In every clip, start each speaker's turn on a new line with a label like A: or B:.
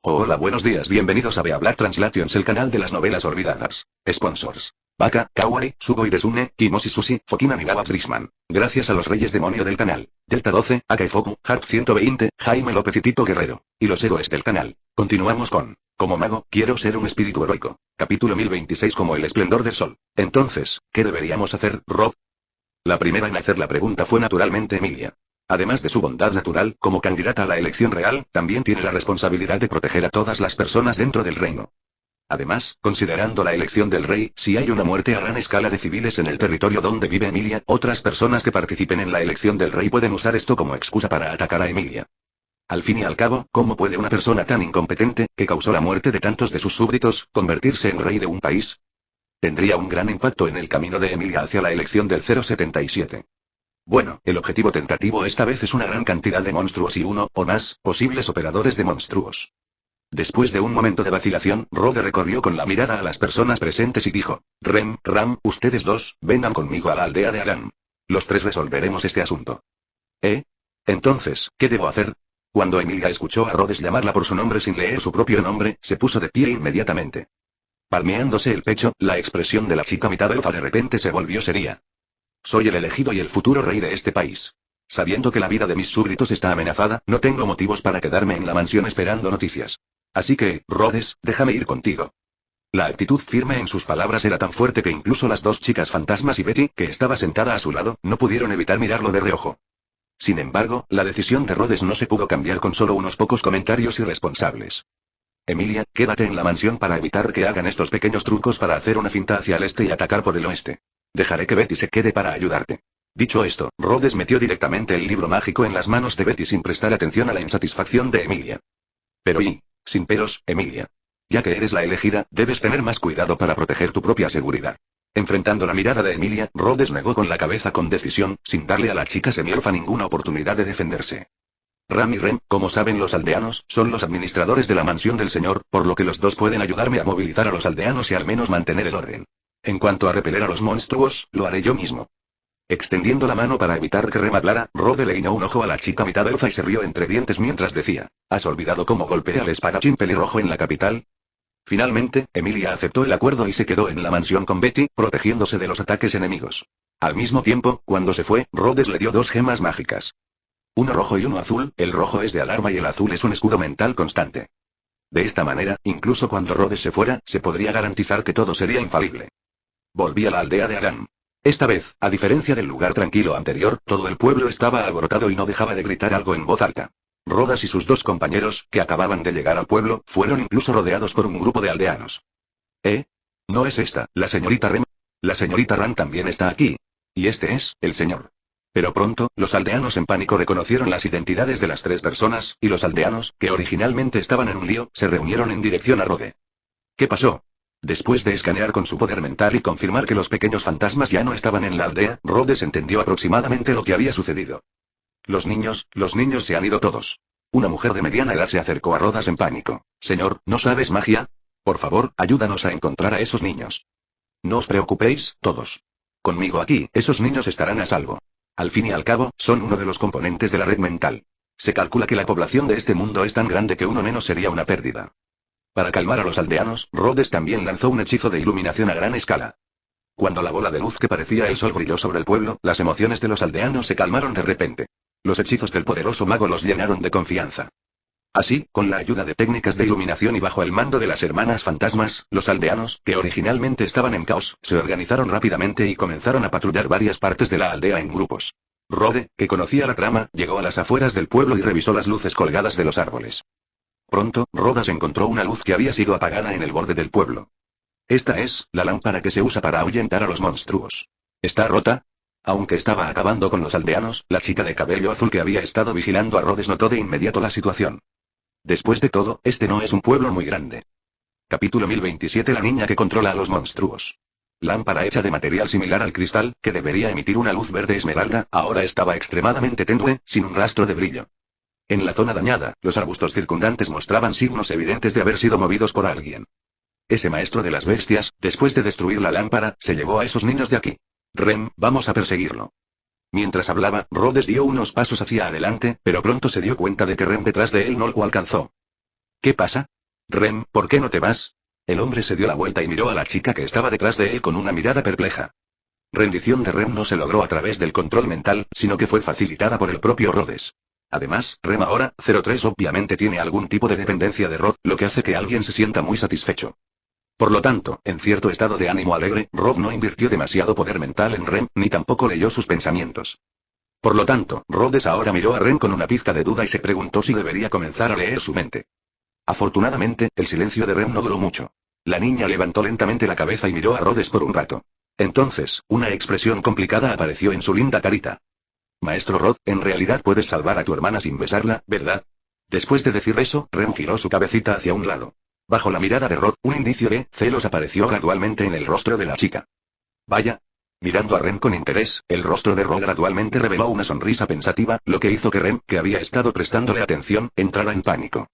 A: Hola, buenos días, bienvenidos a Beablack Translations, el canal de las novelas olvidadas. Sponsors: Baka, Kawaii, Sugoi Desune, Kimoshi Sushi, Fokina Nigawa Drisman. Gracias a los reyes demonio del canal. Delta 12, Akaifoku, Harp 120, Jaime López y Tito Guerrero. Y los héroes del canal. Continuamos con Como mago, quiero ser un espíritu heroico. Capítulo 1026, como el esplendor del sol. Entonces, ¿qué deberíamos hacer, Rod? La primera en hacer la pregunta fue naturalmente Emilia. Además de su bondad natural, como candidata a la elección real, también tiene la responsabilidad de proteger a todas las personas dentro del reino. Además, considerando la elección del rey, si hay una muerte a gran escala de civiles en el territorio donde vive Emilia, otras personas que participen en la elección del rey pueden usar esto como excusa para atacar a Emilia. Al fin y al cabo, ¿cómo puede una persona tan incompetente, que causó la muerte de tantos de sus súbditos, convertirse en rey de un país? Tendría un gran impacto en el camino de Emilia hacia la elección del 077. Bueno, el objetivo tentativo esta vez es una gran cantidad de monstruos y uno, o más, posibles operadores de monstruos. Después de un momento de vacilación, Rode recorrió con la mirada a las personas presentes y dijo: Ram, ustedes dos, vengan conmigo a la aldea de Aran. Los tres resolveremos este asunto. Entonces, ¿qué debo hacer? Cuando Emilia escuchó a Rhodes llamarla por su nombre sin leer su propio nombre, se puso de pie inmediatamente. Palmeándose el pecho, la expresión de la chica mitad elfa de repente se volvió seria. Soy el elegido y el futuro rey de este país. Sabiendo que la vida de mis súbditos está amenazada, no tengo motivos para quedarme en la mansión esperando noticias. Así que, Rhodes, déjame ir contigo. La actitud firme en sus palabras era tan fuerte que incluso las dos chicas fantasmas y Betty, que estaba sentada a su lado, no pudieron evitar mirarlo de reojo. Sin embargo, la decisión de Rhodes no se pudo cambiar con solo unos pocos comentarios irresponsables. Emilia, quédate en la mansión para evitar que hagan estos pequeños trucos para hacer una finta hacia el este y atacar por el oeste. Dejaré que Betty se quede para ayudarte. Dicho esto, Rhodes metió directamente el libro mágico en las manos de Betty sin prestar atención a la insatisfacción de Emilia. Sin peros, Emilia. Ya que eres la elegida, debes tener más cuidado para proteger tu propia seguridad. Enfrentando la mirada de Emilia, Rhodes negó con la cabeza con decisión, sin darle a la chica semielfa ninguna oportunidad de defenderse. Ram y Rem, como saben los aldeanos, son los administradores de la mansión del señor, por lo que los dos pueden ayudarme a movilizar a los aldeanos y al menos mantener el orden. En cuanto a repeler a los monstruos, lo haré yo mismo. Extendiendo la mano para evitar que Rem hablara, Rode le guiñó un ojo a la chica mitad elfa y se rió entre dientes mientras decía: ¿Has olvidado cómo golpea al espadachín pelirrojo en la capital? Finalmente, Emilia aceptó el acuerdo y se quedó en la mansión con Betty, protegiéndose de los ataques enemigos. Al mismo tiempo, cuando se fue, Rhodes le dio dos gemas mágicas. Uno rojo y uno azul, el rojo es de alarma y el azul es un escudo mental constante. De esta manera, incluso cuando Rhodes se fuera, se podría garantizar que todo sería infalible. Volví a la aldea de Aran. Esta vez, a diferencia del lugar tranquilo anterior, todo el pueblo estaba alborotado y no dejaba de gritar algo en voz alta. Rhodes y sus dos compañeros, que acababan de llegar al pueblo, fueron incluso rodeados por un grupo de aldeanos. No es esta, la señorita Rem. La señorita Ran también está aquí. Y este es, el señor. Pero pronto, los aldeanos en pánico reconocieron las identidades de las tres personas, y los aldeanos, que originalmente estaban en un lío, se reunieron en dirección a Rode. ¿Qué pasó? Después de escanear con su poder mental y confirmar que los pequeños fantasmas ya no estaban en la aldea, Rhodes entendió aproximadamente lo que había sucedido. Los niños se han ido todos. Una mujer de mediana edad se acercó a Rhodes en pánico. Señor, ¿no sabes magia? Por favor, ayúdanos a encontrar a esos niños. No os preocupéis, todos. Conmigo aquí, esos niños estarán a salvo. Al fin y al cabo, son uno de los componentes de la red mental. Se calcula que la población de este mundo es tan grande que uno menos sería una pérdida. Para calmar a los aldeanos, Rhodes también lanzó un hechizo de iluminación a gran escala. Cuando la bola de luz que parecía el sol brilló sobre el pueblo, las emociones de los aldeanos se calmaron de repente. Los hechizos del poderoso mago los llenaron de confianza. Así, con la ayuda de técnicas de iluminación y bajo el mando de las hermanas fantasmas, los aldeanos, que originalmente estaban en caos, se organizaron rápidamente y comenzaron a patrullar varias partes de la aldea en grupos. Rode, que conocía la trama, llegó a las afueras del pueblo y revisó las luces colgadas de los árboles. Pronto, Rhodes encontró una luz que había sido apagada en el borde del pueblo. Esta es, la lámpara que se usa para ahuyentar a los monstruos. ¿Está rota? Aunque estaba acabando con los aldeanos, la chica de cabello azul que había estado vigilando a Rhodes notó de inmediato la situación. Después de todo, este no es un pueblo muy grande. Capítulo 1027: La niña que controla a los monstruos. Lámpara hecha de material similar al cristal, que debería emitir una luz verde esmeralda, ahora estaba extremadamente tenue, sin un rastro de brillo. En la zona dañada, los arbustos circundantes mostraban signos evidentes de haber sido movidos por alguien. Ese maestro de las bestias, después de destruir la lámpara, se llevó a esos niños de aquí. Rem, vamos a perseguirlo. Mientras hablaba, Rhodes dio unos pasos hacia adelante, pero pronto se dio cuenta de que Rem detrás de él no lo alcanzó. ¿Qué pasa? Rem, ¿por qué no te vas? El hombre se dio la vuelta y miró a la chica que estaba detrás de él con una mirada perpleja. Rendición de Rem no se logró a través del control mental, sino que fue facilitada por el propio Rhodes. Además, Rem ahora, 03 obviamente tiene algún tipo de dependencia de Rod, lo que hace que alguien se sienta muy satisfecho. Por lo tanto, en cierto estado de ánimo alegre, Rod no invirtió demasiado poder mental en Rem, ni tampoco leyó sus pensamientos. Por lo tanto, Rhodes ahora miró a Rem con una pizca de duda y se preguntó si debería comenzar a leer su mente. Afortunadamente, el silencio de Rem no duró mucho. La niña levantó lentamente la cabeza y miró a Rhodes por un rato. Entonces, una expresión complicada apareció en su linda carita. Maestro Rod, en realidad puedes salvar a tu hermana sin besarla, ¿verdad? Después de decir eso, Rem giró su cabecita hacia un lado. Bajo la mirada de Rod, un indicio de celos apareció gradualmente en el rostro de la chica. Vaya. Mirando a Rem con interés, el rostro de Rod gradualmente reveló una sonrisa pensativa, lo que hizo que Rem, que había estado prestándole atención, entrara en pánico.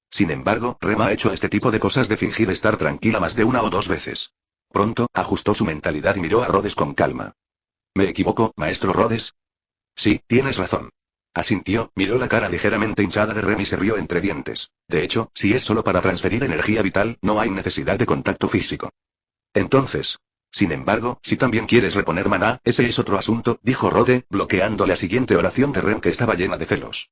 A: Sin embargo, Rem ha hecho este tipo de cosas de fingir estar tranquila más de una o dos veces. Pronto, ajustó su mentalidad y miró a Rhodes con calma. ¿Me equivoco, maestro Rhodes? Sí, tienes razón. Asintió, miró la cara ligeramente hinchada de Rem y se rió entre dientes. De hecho, si es solo para transferir energía vital, no hay necesidad de contacto físico. Entonces. Sin embargo, si también quieres reponer maná, ese es otro asunto, dijo Rhodes, bloqueando la siguiente oración de Rem que estaba llena de celos.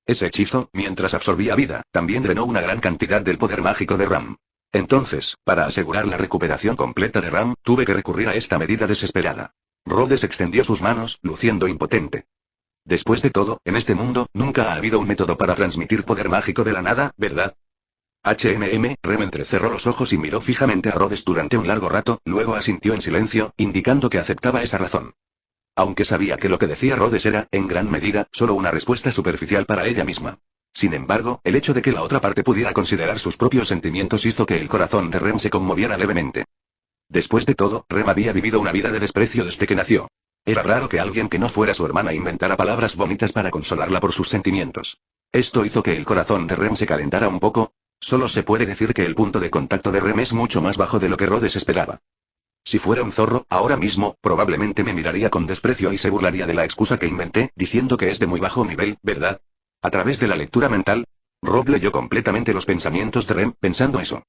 A: Ese hechizo, mientras absorbía vida, también drenó una gran cantidad del poder mágico de Ram. Entonces, para asegurar la recuperación completa de Ram, tuve que recurrir a esta medida desesperada. Rhodes extendió sus manos, luciendo impotente. Después de todo, en este mundo, nunca ha habido un método para transmitir poder mágico de la nada, ¿verdad? Rem entrecerró los ojos y miró fijamente a Rhodes durante un largo rato, luego asintió en silencio, indicando que aceptaba esa razón. Aunque sabía que lo que decía Rhodes era, en gran medida, solo una respuesta superficial para ella misma. Sin embargo, el hecho de que la otra parte pudiera considerar sus propios sentimientos hizo que el corazón de Rem se conmoviera levemente. Después de todo, Rem había vivido una vida de desprecio desde que nació. Era raro que alguien que no fuera su hermana inventara palabras bonitas para consolarla por sus sentimientos. Esto hizo que el corazón de Rem se calentara un poco. Solo se puede decir que el punto de contacto de Rem es mucho más bajo de lo que Rhodes esperaba. Si fuera un zorro, ahora mismo, probablemente me miraría con desprecio y se burlaría de la excusa que inventé, diciendo que es de muy bajo nivel, ¿verdad? A través de la lectura mental, Rod leyó completamente los pensamientos de Rem, pensando eso.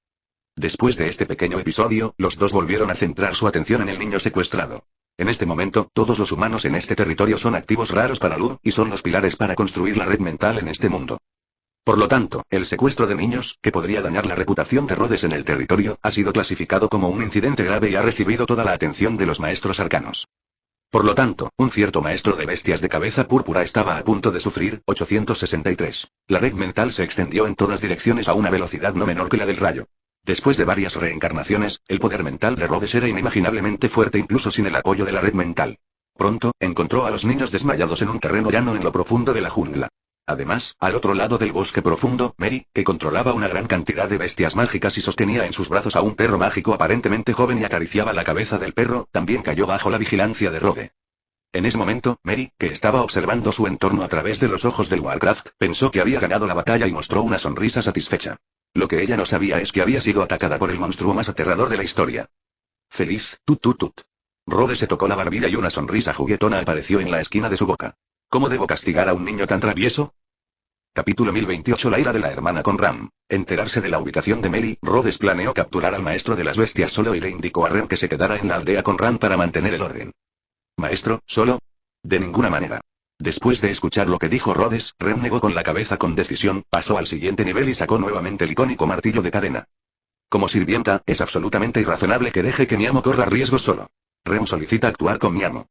A: Después de este pequeño episodio, los dos volvieron a centrar su atención en el niño secuestrado. En este momento, todos los humanos en este territorio son activos raros para Lud, y son los pilares para construir la red mental en este mundo. Por lo tanto, el secuestro de niños, que podría dañar la reputación de Rhodes en el territorio, ha sido clasificado como un incidente grave y ha recibido toda la atención de los maestros arcanos. Por lo tanto, un cierto maestro de bestias de cabeza púrpura estaba a punto de sufrir. 863. La red mental se extendió en todas direcciones a una velocidad no menor que la del rayo. Después de varias reencarnaciones, el poder mental de Rhodes era inimaginablemente fuerte incluso sin el apoyo de la red mental. Pronto, encontró a los niños desmayados en un terreno llano en lo profundo de la jungla. Además, al otro lado del bosque profundo, Mary, que controlaba una gran cantidad de bestias mágicas y sostenía en sus brazos a un perro mágico aparentemente joven y acariciaba la cabeza del perro, también cayó bajo la vigilancia de Rhodes. En ese momento, Mary, que estaba observando su entorno a través de los ojos del Warcraft, pensó que había ganado la batalla y mostró una sonrisa satisfecha. Lo que ella no sabía es que había sido atacada por el monstruo más aterrador de la historia. Feliz, tut tut tut. Rhodes se tocó la barbilla y una sonrisa juguetona apareció en la esquina de su boca. ¿Cómo debo castigar a un niño tan travieso? Capítulo 1028. La ira de la hermana con Ram. Enterarse de la ubicación de Mary, Rhodes planeó capturar al maestro de las bestias solo y le indicó a Rem que se quedara en la aldea con Ram para mantener el orden. ¿Maestro, solo? De ninguna manera. Después de escuchar lo que dijo Rhodes, Rem negó con la cabeza con decisión, pasó al siguiente nivel y sacó nuevamente el icónico martillo de cadena. Como sirvienta, es absolutamente irrazonable que deje que mi amo corra riesgos solo. Rem solicita actuar con mi amo.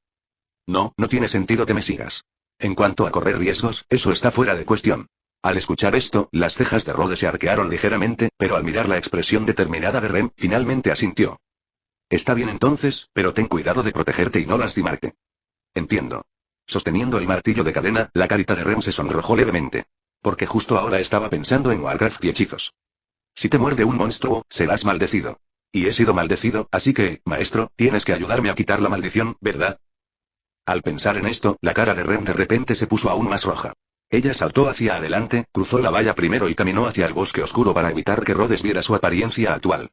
A: No, no tiene sentido que me sigas. En cuanto a correr riesgos, eso está fuera de cuestión. Al escuchar esto, las cejas de Rhodes se arquearon ligeramente, pero al mirar la expresión determinada de Rem, finalmente asintió. Está bien entonces, pero ten cuidado de protegerte y no lastimarte. Entiendo. Sosteniendo el martillo de cadena, la carita de Rem se sonrojó levemente. Porque justo ahora estaba pensando en Warcraft y hechizos. Si te muerde un monstruo, serás maldecido. Y he sido maldecido, así que, maestro, tienes que ayudarme a quitar la maldición, ¿verdad? Al pensar en esto, la cara de Rem de repente se puso aún más roja. Ella saltó hacia adelante, cruzó la valla primero y caminó hacia el bosque oscuro para evitar que Rhodes viera su apariencia actual.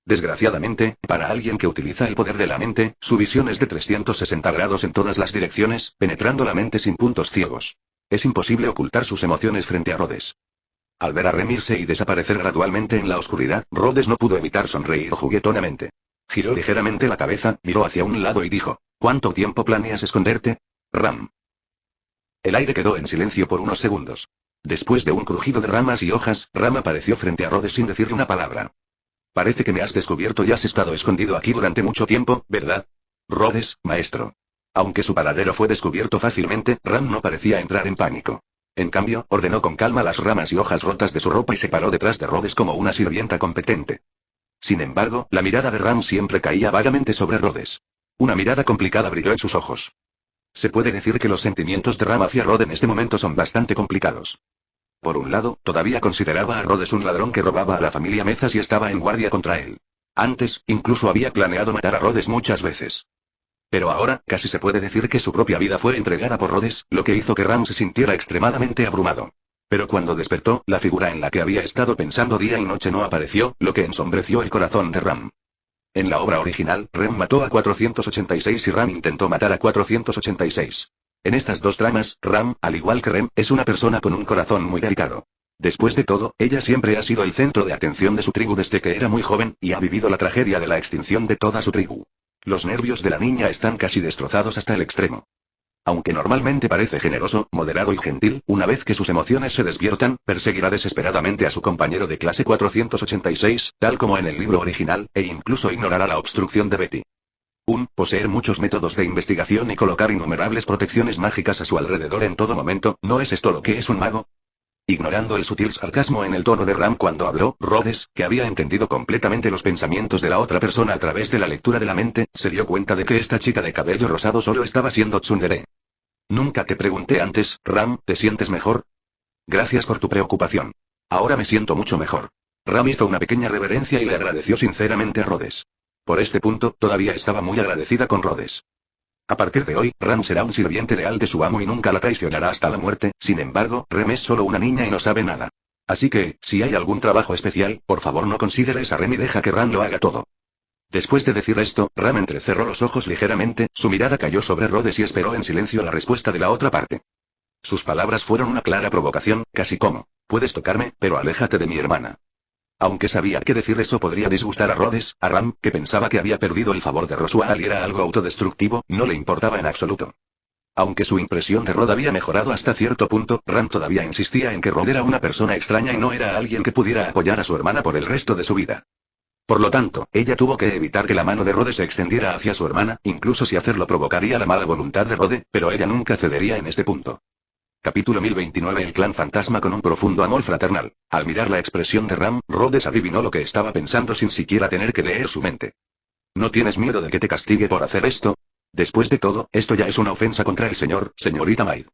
A: Desgraciadamente, para alguien que utiliza el poder de la mente, su visión es de 360 grados en todas las direcciones, penetrando la mente sin puntos ciegos. Es imposible ocultar sus emociones frente a Rhodes. Al ver a Rem irse y desaparecer gradualmente en la oscuridad, Rhodes no pudo evitar sonreír juguetonamente. Giró ligeramente la cabeza, miró hacia un lado y dijo: ¿Cuánto tiempo planeas esconderte, Ram? El aire quedó en silencio por unos segundos. Después de un crujido de ramas y hojas, Ram apareció frente a Rhodes sin decirle una palabra. Parece que me has descubierto y has estado escondido aquí durante mucho tiempo, ¿verdad? Rhodes, maestro. Aunque su paradero fue descubierto fácilmente, Ram no parecía entrar en pánico. En cambio, ordenó con calma las ramas y hojas rotas de su ropa y se paró detrás de Rhodes como una sirvienta competente. Sin embargo, la mirada de Ram siempre caía vagamente sobre Rhodes. Una mirada complicada brilló en sus ojos. Se puede decir que los sentimientos de Ram hacia Rhodes en este momento son bastante complicados. Por un lado, todavía consideraba a Rhodes un ladrón que robaba a la familia Mezas y estaba en guardia contra él. Antes, incluso había planeado matar a Rhodes muchas veces. Pero ahora, casi se puede decir que su propia vida fue entregada por Rhodes, lo que hizo que Ram se sintiera extremadamente abrumado. Pero cuando despertó, la figura en la que había estado pensando día y noche no apareció, lo que ensombreció el corazón de Ram. En la obra original, Rem mató a 486 y Ram intentó matar a 486. En estas dos tramas, Ram, al igual que Rem, es una persona con un corazón muy delicado. Después de todo, ella siempre ha sido el centro de atención de su tribu desde que era muy joven, y ha vivido la tragedia de la extinción de toda su tribu. Los nervios de la niña están casi destrozados hasta el extremo. Aunque normalmente parece generoso, moderado y gentil, una vez que sus emociones se despiertan, perseguirá desesperadamente a su compañero de clase 486, tal como en el libro original, e incluso ignorará la obstrucción de Betty. Poseer muchos métodos de investigación y colocar innumerables protecciones mágicas a su alrededor en todo momento, ¿no es esto lo que es un mago? Ignorando el sutil sarcasmo en el tono de Ram cuando habló, Rhodes, que había entendido completamente los pensamientos de la otra persona a través de la lectura de la mente, se dio cuenta de que esta chica de cabello rosado solo estaba siendo tsundere. Nunca te pregunté antes, Ram, ¿te sientes mejor? Gracias por tu preocupación. Ahora me siento mucho mejor. Ram hizo una pequeña reverencia y le agradeció sinceramente a Rhodes. Por este punto, todavía estaba muy agradecida con Rhodes. A partir de hoy, Ram será un sirviente leal de su amo y nunca la traicionará hasta la muerte. Sin embargo, Rem es solo una niña y no sabe nada. Así que, si hay algún trabajo especial, por favor no consideres a Rem y deja que Ram lo haga todo. Después de decir esto, Ram entrecerró los ojos ligeramente, su mirada cayó sobre Rhodes y esperó en silencio la respuesta de la otra parte. Sus palabras fueron una clara provocación, casi como: puedes tocarme, pero aléjate de mi hermana. Aunque sabía que decir eso podría disgustar a Rhodes, a Ram, que pensaba que había perdido el favor de Roswaal y era algo autodestructivo, no le importaba en absoluto. Aunque su impresión de Rod había mejorado hasta cierto punto, Ram todavía insistía en que Rod era una persona extraña y no era alguien que pudiera apoyar a su hermana por el resto de su vida. Por lo tanto, ella tuvo que evitar que la mano de Rhodes se extendiera hacia su hermana, incluso si hacerlo provocaría la mala voluntad de Rhodes, pero ella nunca cedería en este punto. Capítulo 1029. El clan fantasma con un profundo amor fraternal. Al mirar la expresión de Ram, Rhodes adivinó lo que estaba pensando sin siquiera tener que leer su mente. ¿No tienes miedo de que te castigue por hacer esto? Después de todo, esto ya es una ofensa contra el señorita Maid.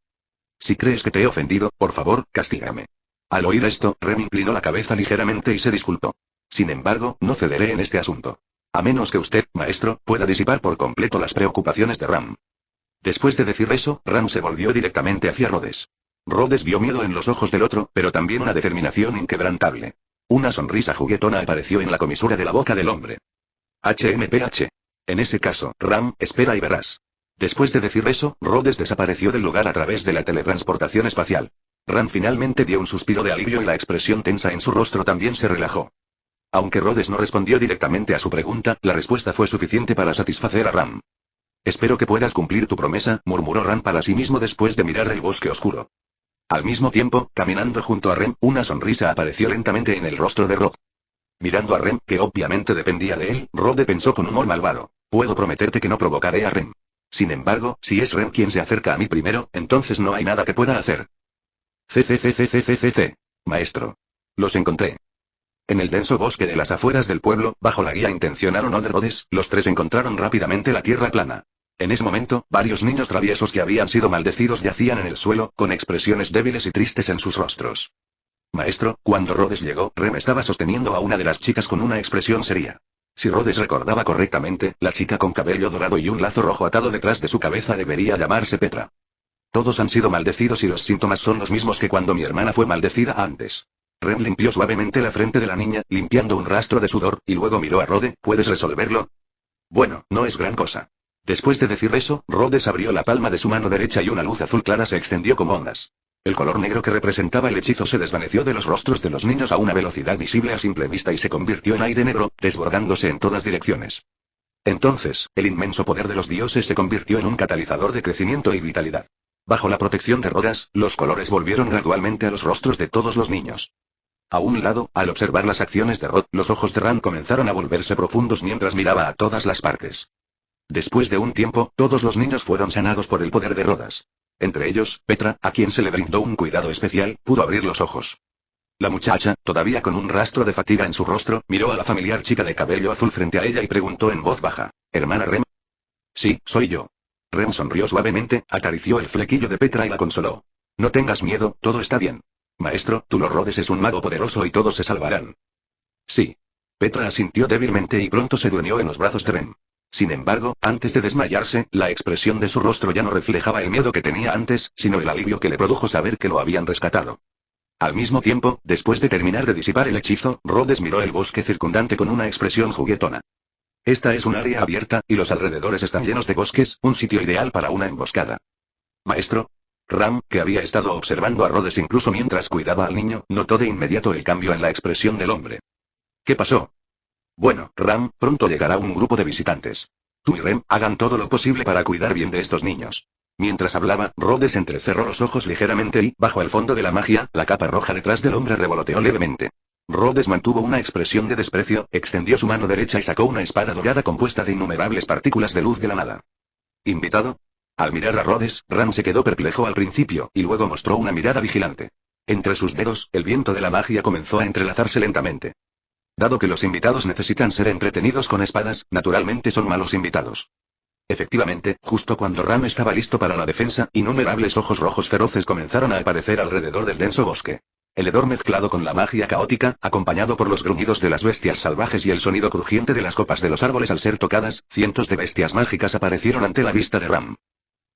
A: Si crees que te he ofendido, por favor, castígame. Al oír esto, Rem inclinó la cabeza ligeramente y se disculpó. Sin embargo, no cederé en este asunto. A menos que usted, maestro, pueda disipar por completo las preocupaciones de Ram. Después de decir eso, Ram se volvió directamente hacia Rhodes. Rhodes vio miedo en los ojos del otro, pero también una determinación inquebrantable. Una sonrisa juguetona apareció en la comisura de la boca del hombre. HMPH. En ese caso, Ram, espera y verás. Después de decir eso, Rhodes desapareció del lugar a través de la teletransportación espacial. Ram finalmente dio un suspiro de alivio y la expresión tensa en su rostro también se relajó. Aunque Rhodes no respondió directamente a su pregunta, la respuesta fue suficiente para satisfacer a Ram. Espero que puedas cumplir tu promesa, murmuró Ram para sí mismo después de mirar el bosque oscuro. Al mismo tiempo, caminando junto a Rem, una sonrisa apareció lentamente en el rostro de Rod. Mirando a Rem, que obviamente dependía de él, Rod pensó con humor malvado: puedo prometerte que no provocaré a Rem. Sin embargo, si es Rem quien se acerca a mí primero, entonces no hay nada que pueda hacer. Maestro. Los encontré. En el denso bosque de las afueras del pueblo, bajo la guía intencional o no de Rhodes, los tres encontraron rápidamente la tierra plana. En ese momento, varios niños traviesos que habían sido maldecidos yacían en el suelo, con expresiones débiles y tristes en sus rostros. Maestro, cuando Rhodes llegó, Rem estaba sosteniendo a una de las chicas con una expresión seria. Si Rhodes recordaba correctamente, la chica con cabello dorado y un lazo rojo atado detrás de su cabeza debería llamarse Petra. Todos han sido maldecidos y los síntomas son los mismos que cuando mi hermana fue maldecida antes. Rem limpió suavemente la frente de la niña, limpiando un rastro de sudor, y luego miró a Rhodes. ¿Puedes resolverlo? Bueno, no es gran cosa. Después de decir eso, Rhodes abrió la palma de su mano derecha y una luz azul clara se extendió como ondas. El color negro que representaba el hechizo se desvaneció de los rostros de los niños a una velocidad visible a simple vista y se convirtió en aire negro, desbordándose en todas direcciones. Entonces, el inmenso poder de los dioses se convirtió en un catalizador de crecimiento y vitalidad. Bajo la protección de Rhodes, los colores volvieron gradualmente a los rostros de todos los niños. A un lado, al observar las acciones de Rod, los ojos de Ram comenzaron a volverse profundos mientras miraba a todas las partes. Después de un tiempo, todos los niños fueron sanados por el poder de Rhodes. Entre ellos, Petra, a quien se le brindó un cuidado especial, pudo abrir los ojos. La muchacha, todavía con un rastro de fatiga en su rostro, miró a la familiar chica de cabello azul frente a ella y preguntó en voz baja: ¿Hermana Rem? Sí, soy yo. Rem sonrió suavemente, acarició el flequillo de Petra y la consoló. No tengas miedo, todo está bien. Maestro, tú lo Rhodes es un mago poderoso y todos se salvarán. Sí. Petra asintió débilmente y pronto se durmió en los brazos de Rem. Sin embargo, antes de desmayarse, la expresión de su rostro ya no reflejaba el miedo que tenía antes, sino el alivio que le produjo saber que lo habían rescatado. Al mismo tiempo, después de terminar de disipar el hechizo, Rhodes miró el bosque circundante con una expresión juguetona. Esta es un área abierta, y los alrededores están llenos de bosques, un sitio ideal para una emboscada. Maestro. Ram, que había estado observando a Rhodes incluso mientras cuidaba al niño, notó de inmediato el cambio en la expresión del hombre. ¿Qué pasó? Bueno, Ram, pronto llegará un grupo de visitantes. Tú y Rem, hagan todo lo posible para cuidar bien de estos niños. Mientras hablaba, Rhodes entrecerró los ojos ligeramente y, bajo el fondo de la magia, la capa roja detrás del hombre revoloteó levemente. Rhodes mantuvo una expresión de desprecio, extendió su mano derecha y sacó una espada dorada compuesta de innumerables partículas de luz de la nada. ¿Invitado? Al mirar a Rhodes, Ram se quedó perplejo al principio, y luego mostró una mirada vigilante. Entre sus dedos, el viento de la magia comenzó a entrelazarse lentamente. Dado que los invitados necesitan ser entretenidos con espadas, naturalmente son malos invitados. Efectivamente, justo cuando Ram estaba listo para la defensa, innumerables ojos rojos feroces comenzaron a aparecer alrededor del denso bosque. El hedor mezclado con la magia caótica, acompañado por los gruñidos de las bestias salvajes y el sonido crujiente de las copas de los árboles al ser tocadas, cientos de bestias mágicas aparecieron ante la vista de Ram.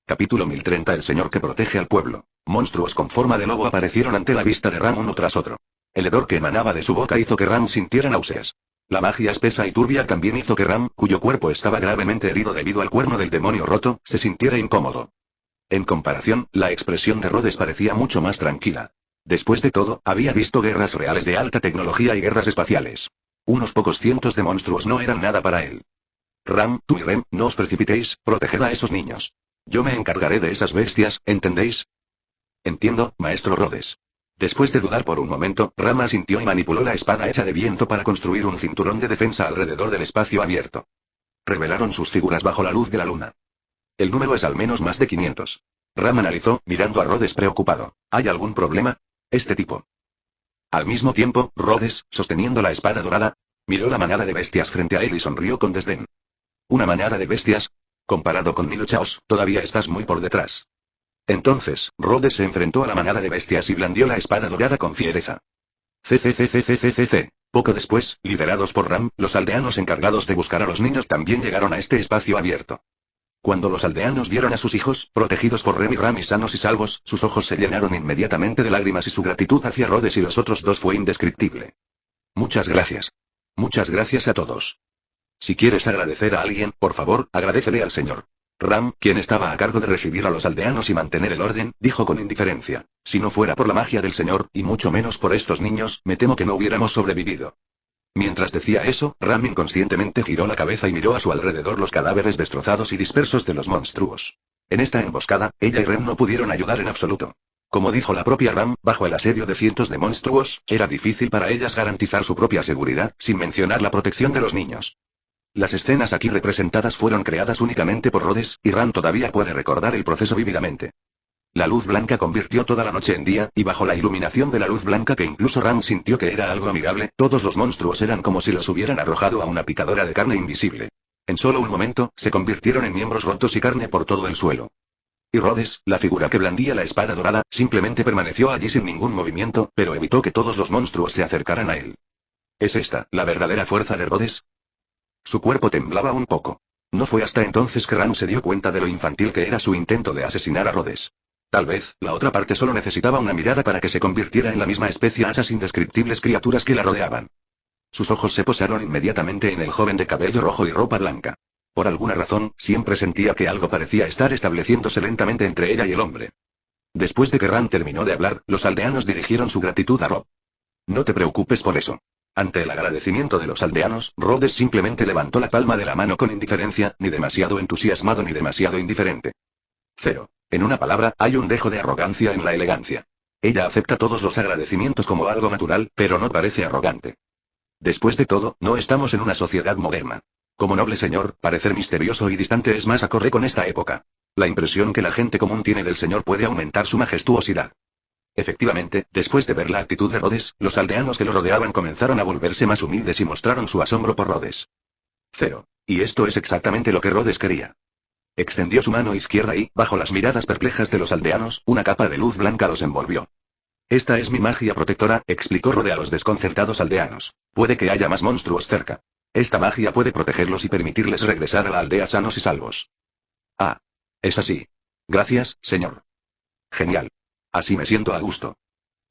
A: Capítulo 1030. El señor que protege al pueblo. Monstruos con forma de lobo aparecieron ante la vista de Ram uno tras otro. El hedor que emanaba de su boca hizo que Ram sintiera náuseas. La magia espesa y turbia también hizo que Ram, cuyo cuerpo estaba gravemente herido debido al cuerno del demonio roto, se sintiera incómodo. En comparación, la expresión de Rhodes parecía mucho más tranquila. Después de todo, había visto guerras reales de alta tecnología y guerras espaciales. Unos pocos cientos de monstruos no eran nada para él. Ram, tú y Rem, no os precipitéis, proteged a esos niños. Yo me encargaré de esas bestias, ¿entendéis? Entiendo, maestro Rhodes. Después de dudar por un momento, Ram asintió y manipuló la espada hecha de viento para construir un cinturón de defensa alrededor del espacio abierto. Revelaron sus figuras bajo la luz de la luna. El número es al menos más de 500. Ram analizó, mirando a Rhodes preocupado. ¿Hay algún problema? Este tipo. Al mismo tiempo, Rhodes, sosteniendo la espada dorada, miró la manada de bestias frente a él y sonrió con desdén. ¿Una manada de bestias? Comparado con mi luchaos, todavía estás muy por detrás. Entonces, Rhodes se enfrentó a la manada de bestias y blandió la espada dorada con fiereza. Poco después, liderados por Ram, los aldeanos encargados de buscar a los niños también llegaron a este espacio abierto. Cuando los aldeanos vieron a sus hijos, protegidos por Rem y Ram y sanos y salvos, sus ojos se llenaron inmediatamente de lágrimas y su gratitud hacia Rhodes y los otros dos fue indescriptible. Muchas gracias. Muchas gracias a todos. Si quieres agradecer a alguien, por favor, agradécele al señor. Ram, quien estaba a cargo de recibir a los aldeanos y mantener el orden, dijo con indiferencia. Si no fuera por la magia del señor, y mucho menos por estos niños, me temo que no hubiéramos sobrevivido. Mientras decía eso, Ram inconscientemente giró la cabeza y miró a su alrededor los cadáveres destrozados y dispersos de los monstruos. En esta emboscada, ella y Rem no pudieron ayudar en absoluto. Como dijo la propia Ram, bajo el asedio de cientos de monstruos, era difícil para ellas garantizar su propia seguridad, sin mencionar la protección de los niños. Las escenas aquí representadas fueron creadas únicamente por Rhodes, y Ram todavía puede recordar el proceso vívidamente. La luz blanca convirtió toda la noche en día, y bajo la iluminación de la luz blanca que incluso Ram sintió que era algo amigable, todos los monstruos eran como si los hubieran arrojado a una picadora de carne invisible. En solo un momento, se convirtieron en miembros rotos y carne por todo el suelo. Y Rhodes, la figura que blandía la espada dorada, simplemente permaneció allí sin ningún movimiento, pero evitó que todos los monstruos se acercaran a él. ¿Es esta, la verdadera fuerza de Rhodes? Su cuerpo temblaba un poco. No fue hasta entonces que Ram se dio cuenta de lo infantil que era su intento de asesinar a Rhodes. Tal vez, la otra parte solo necesitaba una mirada para que se convirtiera en la misma especie de esas indescriptibles criaturas que la rodeaban. Sus ojos se posaron inmediatamente en el joven de cabello rojo y ropa blanca. Por alguna razón, siempre sentía que algo parecía estar estableciéndose lentamente entre ella y el hombre. Después de que Ran terminó de hablar, los aldeanos dirigieron su gratitud a Rob. No te preocupes por eso. Ante el agradecimiento de los aldeanos, Rhodes simplemente levantó la palma de la mano con indiferencia, ni demasiado entusiasmado ni demasiado indiferente. Cero. En una palabra, hay un dejo de arrogancia en la elegancia. Ella acepta todos los agradecimientos como algo natural, pero no parece arrogante. Después de todo, no estamos en una sociedad moderna. Como noble señor, parecer misterioso y distante es más acorde con esta época. La impresión que la gente común tiene del señor puede aumentar su majestuosidad. Efectivamente, después de ver la actitud de Rhodes, los aldeanos que lo rodeaban comenzaron a volverse más humildes y mostraron su asombro por Rhodes. Cero. Y esto es exactamente lo que Rhodes quería. Extendió su mano izquierda y, bajo las miradas perplejas de los aldeanos, una capa de luz blanca los envolvió. Esta es mi magia protectora, explicó Rhodes a los desconcertados aldeanos. Puede que haya más monstruos cerca. Esta magia puede protegerlos y permitirles regresar a la aldea sanos y salvos. Ah. Es así. Gracias, señor. Genial. Así me siento a gusto.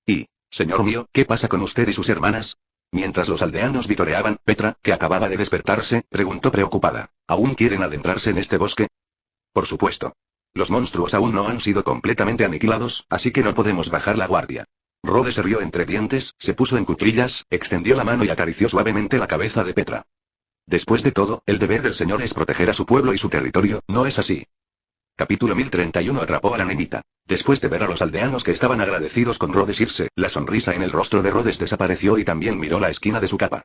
A: Y, señor mío, ¿qué pasa con usted y sus hermanas? Mientras los aldeanos vitoreaban, Petra, que acababa de despertarse, preguntó preocupada. ¿Aún quieren adentrarse en este bosque? Por supuesto. Los monstruos aún no han sido completamente aniquilados, así que no podemos bajar la guardia. Rhodes se rió entre dientes, se puso en cuclillas, extendió la mano y acarició suavemente la cabeza de Petra. Después de todo, el deber del señor es proteger a su pueblo y su territorio, ¿no es así? Capítulo 1031 atrapó a la nenita. Después de ver a los aldeanos que estaban agradecidos con Rhodes irse, la sonrisa en el rostro de Rhodes desapareció y también miró la esquina de su capa.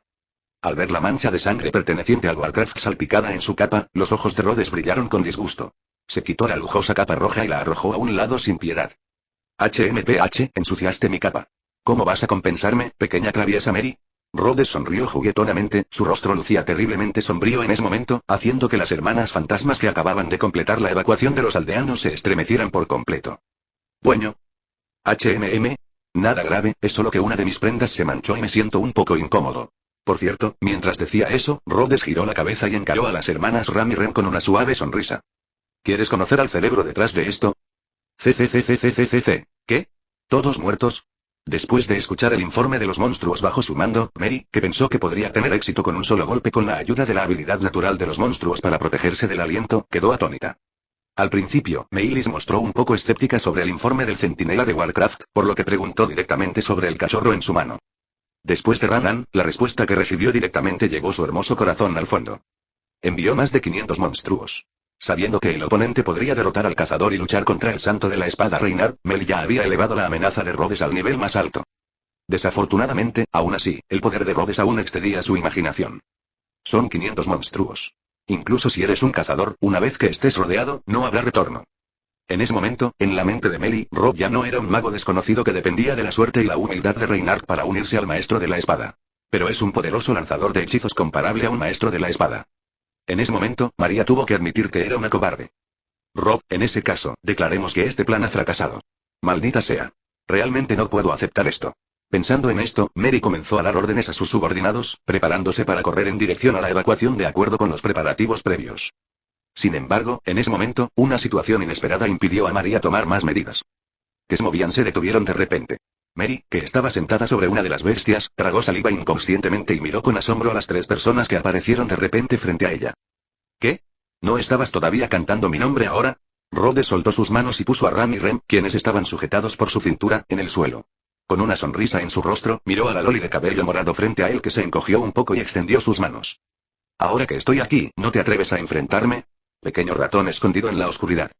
A: Al ver la mancha de sangre perteneciente al Warcraft salpicada en su capa, los ojos de Rhodes brillaron con disgusto. Se quitó la lujosa capa roja y la arrojó a un lado sin piedad. HMPH, ensuciaste mi capa. ¿Cómo vas a compensarme, pequeña traviesa Mary? Rhodes sonrió juguetonamente, su rostro lucía terriblemente sombrío en ese momento, haciendo que las hermanas fantasmas que acababan de completar la evacuación de los aldeanos se estremecieran por completo. Bueno. Nada grave, es solo que una de mis prendas se manchó y me siento un poco incómodo. Por cierto, mientras decía eso, Rhodes giró la cabeza y encaró a las hermanas Ram y Ren con una suave sonrisa. ¿Quieres conocer al cerebro detrás de esto? ¿Qué? ¿Todos muertos? Después de escuchar el informe de los monstruos bajo su mando, Mary, que pensó que podría tener éxito con un solo golpe con la ayuda de la habilidad natural de los monstruos para protegerse del aliento, quedó atónita. Al principio, Meilis mostró un poco escéptica sobre el informe del centinela de Warcraft, por lo que preguntó directamente sobre el cachorro en su mano. Después de Ranan, la respuesta que recibió directamente llegó su hermoso corazón al fondo. Envió más de 500 monstruos. Sabiendo que el oponente podría derrotar al cazador y luchar contra el santo de la espada Reynard, Mel ya había elevado la amenaza de Rhodes al nivel más alto. Desafortunadamente, aún así, el poder de Rhodes aún excedía su imaginación. Son 500 monstruos. Incluso si eres un cazador, una vez que estés rodeado, no habrá retorno. En ese momento, en la mente de Meli, Rob ya no era un mago desconocido que dependía de la suerte y la humildad de Reynard para unirse al maestro de la espada. Pero es un poderoso lanzador de hechizos comparable a un maestro de la espada. En ese momento, María tuvo que admitir que era una cobarde. Rob, en ese caso, declaremos que este plan ha fracasado. Maldita sea. Realmente no puedo aceptar esto. Pensando en esto, Mary comenzó a dar órdenes a sus subordinados, preparándose para correr en dirección a la evacuación de acuerdo con los preparativos previos. Sin embargo, en ese momento, una situación inesperada impidió a María tomar más medidas. Que se movían se detuvieron de repente. Mary, que estaba sentada sobre una de las bestias, tragó saliva inconscientemente y miró con asombro a las 3 personas que aparecieron de repente frente a ella. ¿Qué? ¿No estabas todavía cantando mi nombre ahora? Rhodes soltó sus manos y puso a Ram y Rem, quienes estaban sujetados por su cintura, en el suelo. Con una sonrisa en su rostro, miró a la Loli de cabello morado frente a él que se encogió un poco y extendió sus manos. Ahora que estoy aquí, ¿no te atreves a enfrentarme? Pequeño ratón escondido en la oscuridad.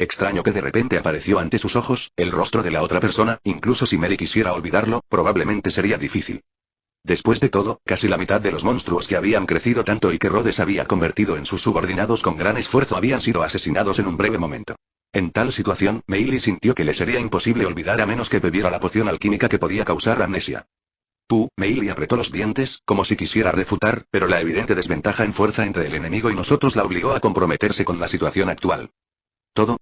A: Extraño que de repente apareció ante sus ojos, el rostro de la otra persona, incluso si Mary quisiera olvidarlo, probablemente sería difícil. Después de todo, casi la mitad de los monstruos que habían crecido tanto y que Rhodes había convertido en sus subordinados con gran esfuerzo habían sido asesinados en un breve momento. En tal situación, Meili sintió que le sería imposible olvidar a menos que bebiera la poción alquímica que podía causar amnesia. Meili apretó los dientes, como si quisiera refutar, pero la evidente desventaja en fuerza entre el enemigo y nosotros la obligó a comprometerse con la situación actual.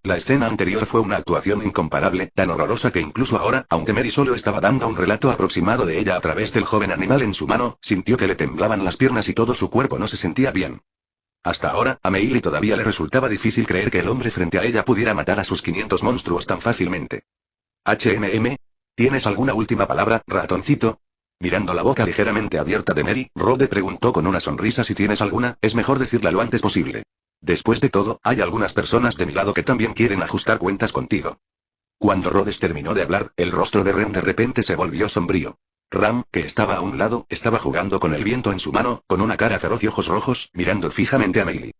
A: La escena anterior fue una actuación incomparable, tan horrorosa que incluso ahora, aunque Mary solo estaba dando un relato aproximado de ella a través del joven animal en su mano, sintió que le temblaban las piernas y todo su cuerpo no se sentía bien. Hasta ahora, a Meili todavía le resultaba difícil creer que el hombre frente a ella pudiera matar a sus 500 monstruos tan fácilmente. ¿Tienes alguna última palabra, ratoncito? Mirando la boca ligeramente abierta de Mary, Rhodes preguntó con una sonrisa si tienes alguna, es mejor decirla lo antes posible. Después de todo, hay algunas personas de mi lado que también quieren ajustar cuentas contigo. Cuando Rhodes terminó de hablar, el rostro de Ren de repente se volvió sombrío. Ram, que estaba a un lado, estaba jugando con el viento en su mano, con una cara feroz y ojos rojos, mirando fijamente a Meili.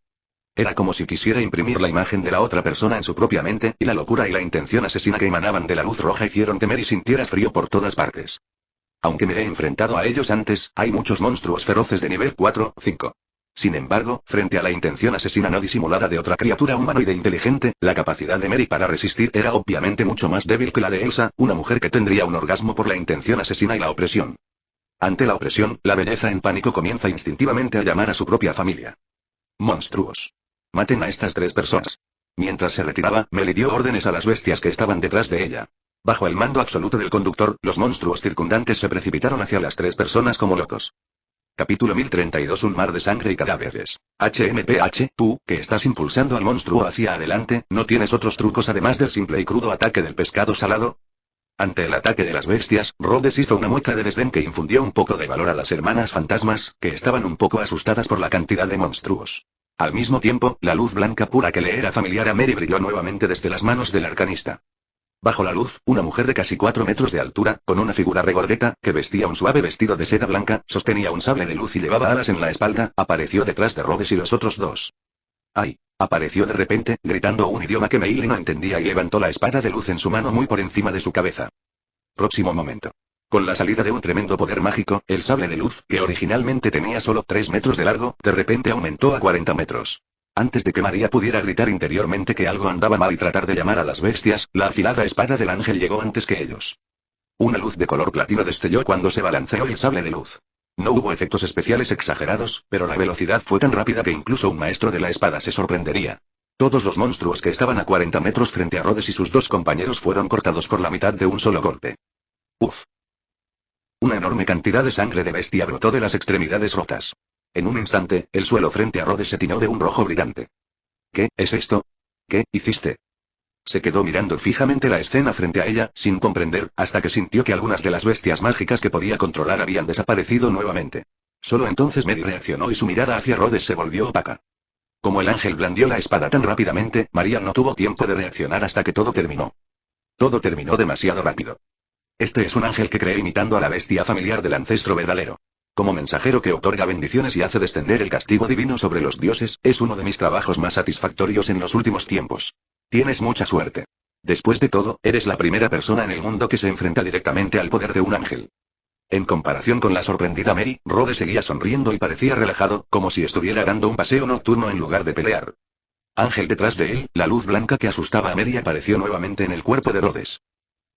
A: Era como si quisiera imprimir la imagen de la otra persona en su propia mente, y la locura y la intención asesina que emanaban de la luz roja hicieron que Mary sintiera frío por todas partes. Aunque me he enfrentado a ellos antes, hay muchos monstruos feroces de nivel 4-5. Sin embargo, frente a la intención asesina no disimulada de otra criatura humanoide inteligente, la capacidad de Mary para resistir era obviamente mucho más débil que la de Elsa, una mujer que tendría un orgasmo por la intención asesina y la opresión. Ante la opresión, la belleza en pánico comienza instintivamente a llamar a su propia familia. Monstruos. Maten a estas 3 personas. Mientras se retiraba, Mary dio órdenes a las bestias que estaban detrás de ella. Bajo el mando absoluto del conductor, los monstruos circundantes se precipitaron hacia las 3 personas como locos. Capítulo 1032. Un mar de sangre y cadáveres. HMPH, tú, que estás impulsando al monstruo hacia adelante, ¿no tienes otros trucos además del simple y crudo ataque del pescado salado? Ante el ataque de las bestias, Rhodes hizo una mueca de desdén que infundió un poco de valor a las hermanas fantasmas, que estaban un poco asustadas por la cantidad de monstruos. Al mismo tiempo, la luz blanca pura que le era familiar a Mary brilló nuevamente desde las manos del arcanista. Bajo la luz, una mujer de casi 4 metros de altura, con una figura regordeta, que vestía un suave vestido de seda blanca, sostenía un sable de luz y llevaba alas en la espalda, apareció detrás de Rhodes y los otros 2. ¡Ay! Apareció de repente, gritando un idioma que Meili no entendía y levantó la espada de luz en su mano muy por encima de su cabeza. Próximo momento. Con la salida de un tremendo poder mágico, el sable de luz, que originalmente tenía solo 3 metros de largo, de repente aumentó a 40 metros. Antes de que María pudiera gritar interiormente que algo andaba mal y tratar de llamar a las bestias, la afilada espada del ángel llegó antes que ellos. Una luz de color platino destelló cuando se balanceó el sable de luz. No hubo efectos especiales exagerados, pero la velocidad fue tan rápida que incluso un maestro de la espada se sorprendería. Todos los monstruos que estaban a 40 metros frente a Rhodes y sus 2 compañeros fueron cortados por la mitad de un solo golpe. ¡Uf! Una enorme cantidad de sangre de bestia brotó de las extremidades rotas. En un instante, el suelo frente a Rhodes se tiñó de un rojo brillante. ¿Qué es esto? ¿Qué hiciste? Se quedó mirando fijamente la escena frente a ella, sin comprender, hasta que sintió que algunas de las bestias mágicas que podía controlar habían desaparecido nuevamente. Solo entonces Mary reaccionó y su mirada hacia Rhodes se volvió opaca. Como el ángel blandió la espada tan rápidamente, María no tuvo tiempo de reaccionar hasta que todo terminó. Todo terminó demasiado rápido. Este es un ángel que cree imitando a la bestia familiar del ancestro verdadero. Como mensajero que otorga bendiciones y hace descender el castigo divino sobre los dioses, es uno de mis trabajos más satisfactorios en los últimos tiempos. Tienes mucha suerte. Después de todo, eres la primera persona en el mundo que se enfrenta directamente al poder de un ángel. En comparación con la sorprendida Mary, Rhodes seguía sonriendo y parecía relajado, como si estuviera dando un paseo nocturno en lugar de pelear. Ángel detrás de él, la luz blanca que asustaba a Mary apareció nuevamente en el cuerpo de Rhodes.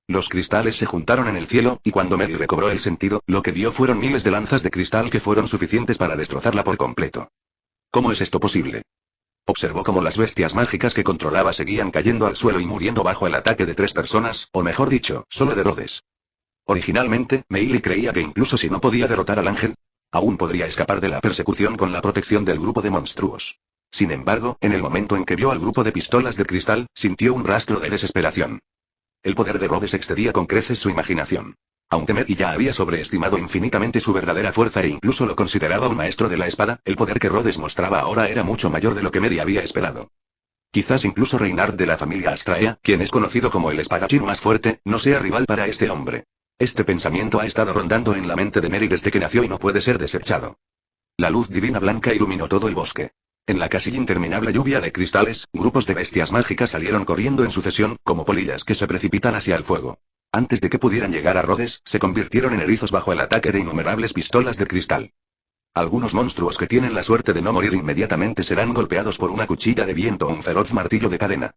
A: Los cristales se juntaron en el cielo, y cuando Mary recobró el sentido, lo que vio fueron miles de lanzas de cristal que fueron suficientes para destrozarla por completo. ¿Cómo es esto posible? Observó cómo las bestias mágicas que controlaba seguían cayendo al suelo y muriendo bajo el ataque de 3 personas, o mejor dicho, solo de Rhodes. Originalmente, Meili creía que incluso si no podía derrotar al ángel, aún podría escapar de la persecución con la protección del grupo de monstruos. Sin embargo, en el momento en que vio al grupo de pistolas de cristal, sintió un rastro de desesperación. El poder de Rhodes excedía con creces su imaginación. Aunque Mary ya había sobreestimado infinitamente su verdadera fuerza e incluso lo consideraba un maestro de la espada, el poder que Rhodes mostraba ahora era mucho mayor de lo que Mary había esperado. Quizás incluso Reinhard de la familia Astraea, quien es conocido como el espadachín más fuerte, no sea rival para este hombre. Este pensamiento ha estado rondando en la mente de Mary desde que nació y no puede ser desechado. La luz divina blanca iluminó todo el bosque. En la casi interminable lluvia de cristales, grupos de bestias mágicas salieron corriendo en sucesión, como polillas que se precipitan hacia el fuego. Antes de que pudieran llegar a Rhodes, se convirtieron en erizos bajo el ataque de innumerables pistolas de cristal. Algunos monstruos que tienen la suerte de no morir inmediatamente serán golpeados por una cuchilla de viento o un feroz martillo de cadena.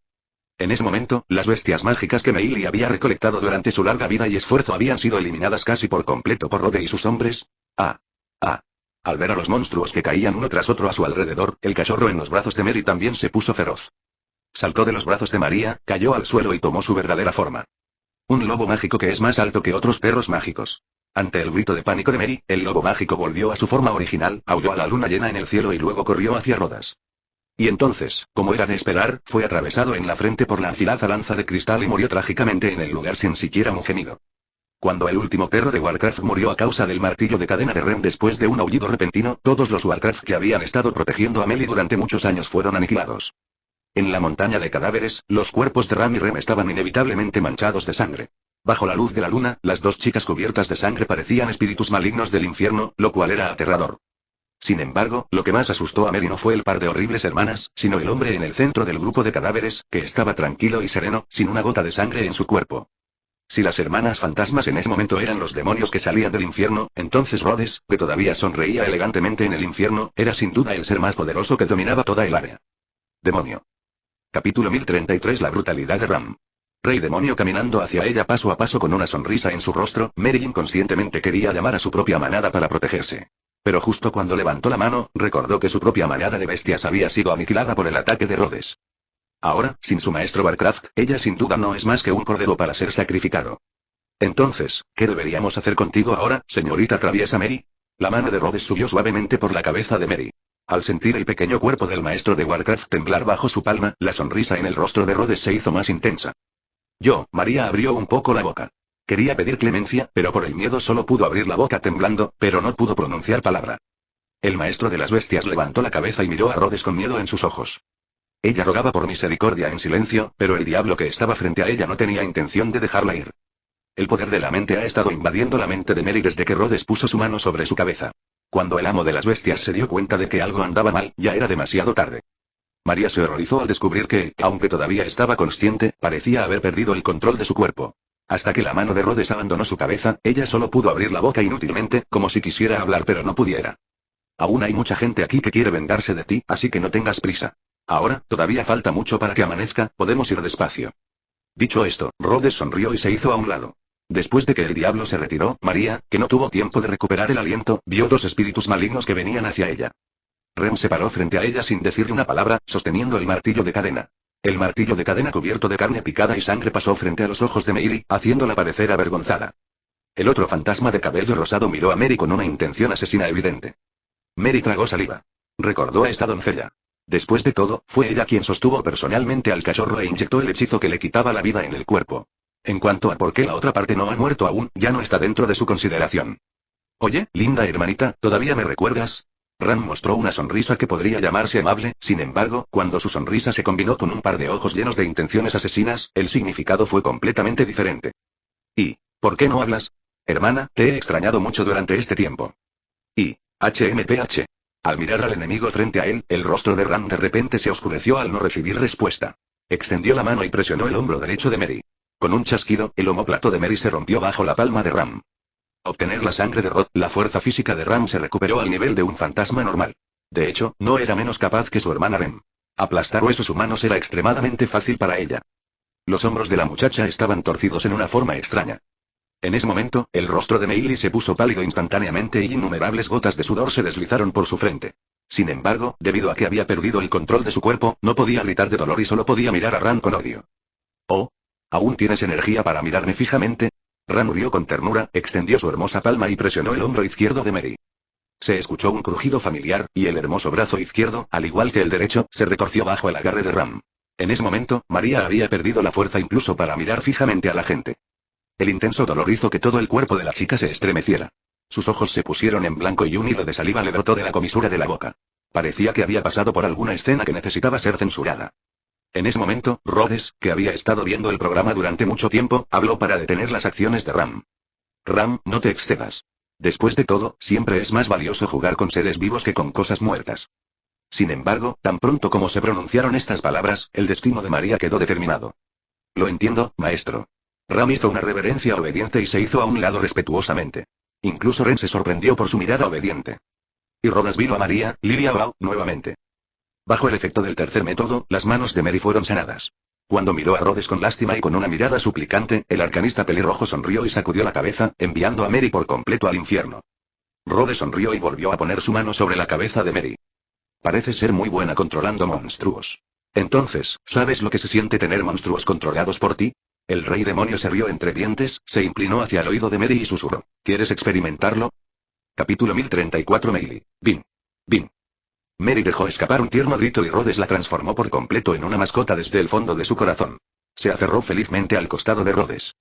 A: En ese momento, las bestias mágicas que Meili había recolectado durante su larga vida y esfuerzo habían sido eliminadas casi por completo por Rhodes y sus hombres. Al ver a los monstruos que caían uno tras otro a su alrededor, el cachorro en los brazos de Mary también se puso feroz. Saltó de los brazos de María, cayó al suelo y tomó su verdadera forma. Un lobo mágico que es más alto que otros perros mágicos. Ante el grito de pánico de Mary, el lobo mágico volvió a su forma original, aulló a la luna llena en el cielo y luego corrió hacia Rhodes. Y entonces, como era de esperar, fue atravesado en la frente por la afilada lanza de cristal y murió trágicamente en el lugar sin siquiera un gemido. Cuando el último perro de Warcraft murió a causa del martillo de cadena de Rem después de un aullido repentino, todos los Warcraft que habían estado protegiendo a Meli durante muchos años fueron aniquilados. En la montaña de cadáveres, los cuerpos de Ram y Rem estaban inevitablemente manchados de sangre. Bajo la luz de la luna, las dos chicas cubiertas de sangre parecían espíritus malignos del infierno, lo cual era aterrador. Sin embargo, lo que más asustó a Meli no fue el par de horribles hermanas, sino el hombre en el centro del grupo de cadáveres, que estaba tranquilo y sereno, sin una gota de sangre en su cuerpo. Si las hermanas fantasmas en ese momento eran los demonios que salían del infierno, entonces Rhodes, que todavía sonreía elegantemente en el infierno, era sin duda el ser más poderoso que dominaba toda el área. Demonio. Capítulo 1033. La brutalidad de Ram. Rey demonio caminando hacia ella paso a paso con una sonrisa en su rostro, Mary inconscientemente quería llamar a su propia manada para protegerse. Pero justo cuando levantó la mano, recordó que su propia manada de bestias había sido aniquilada por el ataque de Rhodes. Ahora, sin su maestro Warcraft, ella sin duda no es más que un cordero para ser sacrificado. Entonces, ¿qué deberíamos hacer contigo ahora, señorita traviesa Mary? La mano de Rhodes subió suavemente por la cabeza de Mary. Al sentir el pequeño cuerpo del maestro de Warcraft temblar bajo su palma, la sonrisa en el rostro de Rhodes se hizo más intensa. María abrió un poco la boca. Quería pedir clemencia, pero por el miedo solo pudo abrir la boca temblando, pero no pudo pronunciar palabra. El maestro de las bestias levantó la cabeza y miró a Rhodes con miedo en sus ojos. Ella rogaba por misericordia en silencio, pero el diablo que estaba frente a ella no tenía intención de dejarla ir. El poder de la mente ha estado invadiendo la mente de Mary desde que Rhodes puso su mano sobre su cabeza. Cuando el amo de las bestias se dio cuenta de que algo andaba mal, ya era demasiado tarde. María se horrorizó al descubrir que, aunque todavía estaba consciente, parecía haber perdido el control de su cuerpo. Hasta que la mano de Rhodes abandonó su cabeza, ella solo pudo abrir la boca inútilmente, como si quisiera hablar pero no pudiera. Aún hay mucha gente aquí que quiere vengarse de ti, así que no tengas prisa. Ahora, todavía falta mucho para que amanezca, podemos ir despacio. Dicho esto, Rhodes sonrió y se hizo a un lado. Después de que el diablo se retiró, María, que no tuvo tiempo de recuperar el aliento, vio dos espíritus malignos que venían hacia ella. Rem se paró frente a ella sin decirle una palabra, sosteniendo el martillo de cadena. El martillo de cadena cubierto de carne picada y sangre pasó frente a los ojos de Mary, haciéndola parecer avergonzada. El otro fantasma de cabello rosado miró a Mary con una intención asesina evidente. Mary tragó saliva. Recordó a esta doncella. Después de todo, fue ella quien sostuvo personalmente al cachorro e inyectó el hechizo que le quitaba la vida en el cuerpo. En cuanto a por qué la otra parte no ha muerto aún, ya no está dentro de su consideración. Oye, linda hermanita, ¿todavía me recuerdas? Ram mostró una sonrisa que podría llamarse amable, sin embargo, cuando su sonrisa se combinó con un par de ojos llenos de intenciones asesinas, el significado fue completamente diferente. ¿Y por qué no hablas? Hermana, te he extrañado mucho durante este tiempo. Y HMPH. Al mirar al enemigo frente a él, el rostro de Ram de repente se oscureció al no recibir respuesta. Extendió la mano y presionó el hombro derecho de Mary. Con un chasquido, el omóplato de Mary se rompió bajo la palma de Ram. Obtener la sangre de Rod, la fuerza física de Ram se recuperó al nivel de un fantasma normal. De hecho, no era menos capaz que su hermana Rem. Aplastar huesos humanos era extremadamente fácil para ella. Los hombros de la muchacha estaban torcidos en una forma extraña. En ese momento, el rostro de Meili se puso pálido instantáneamente y innumerables gotas de sudor se deslizaron por su frente. Sin embargo, debido a que había perdido el control de su cuerpo, no podía gritar de dolor y solo podía mirar a Ram con odio. «Oh, ¿aún tienes energía para mirarme fijamente?» Ram rió con ternura, extendió su hermosa palma y presionó el hombro izquierdo de Mary. Se escuchó un crujido familiar, y el hermoso brazo izquierdo, al igual que el derecho, se retorció bajo el agarre de Ram. En ese momento, María había perdido la fuerza incluso para mirar fijamente a la gente. El intenso dolor hizo que todo el cuerpo de la chica se estremeciera. Sus ojos se pusieron en blanco y un hilo de saliva le brotó de la comisura de la boca. Parecía que había pasado por alguna escena que necesitaba ser censurada. En ese momento, Rhodes, que había estado viendo el programa durante mucho tiempo, habló para detener las acciones de Ram. Ram, no te excedas. Después de todo, siempre es más valioso jugar con seres vivos que con cosas muertas. Sin embargo, tan pronto como se pronunciaron estas palabras, el destino de María quedó determinado. Lo entiendo, maestro. Ram hizo una reverencia obediente y se hizo a un lado respetuosamente. Incluso Ren se sorprendió por su mirada obediente. Y Rhodes vino a María, Lilia Wow, nuevamente. Bajo el efecto del tercer método, las manos de Mary fueron sanadas. Cuando miró a Rhodes con lástima y con una mirada suplicante, el arcanista pelirrojo sonrió y sacudió la cabeza, enviando a Mary por completo al infierno. Rhodes sonrió y volvió a poner su mano sobre la cabeza de Mary. Parece ser muy buena controlando monstruos. Entonces, ¿sabes lo que se siente tener monstruos controlados por ti? El rey demonio se rió entre dientes, se inclinó hacia el oído de Mary y susurró. ¿Quieres experimentarlo? Capítulo 1034 Meili. Bin. Bin. Mary dejó escapar un tierno grito y Rhodes la transformó por completo en una mascota desde el fondo de su corazón. Se aferró felizmente al costado de Rhodes.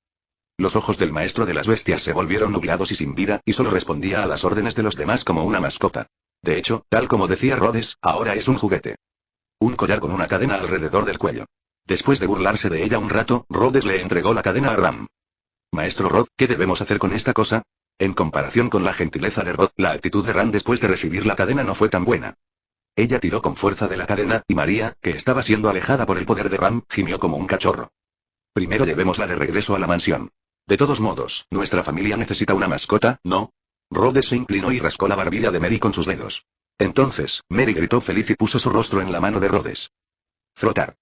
A: Los ojos del maestro de las bestias se volvieron nublados y sin vida, y solo respondía a las órdenes de los demás como una mascota. De hecho, tal como decía Rhodes, ahora es un juguete. Un collar con una cadena alrededor del cuello. Después de burlarse de ella un rato, Rhodes le entregó la cadena a Ram. Maestro Rod, ¿qué debemos hacer con esta cosa? En comparación con la gentileza de Rod, la actitud de Ram después de recibir la cadena no fue tan buena. Ella tiró con fuerza de la cadena, y María, que estaba siendo alejada por el poder de Ram, gimió como un cachorro. Primero llevémosla de regreso a la mansión. De todos modos, nuestra familia necesita una mascota, ¿no? Rhodes se inclinó y rascó la barbilla de Mary con sus dedos. Entonces, Mary gritó feliz y puso su rostro en la mano de Rhodes. Frotar.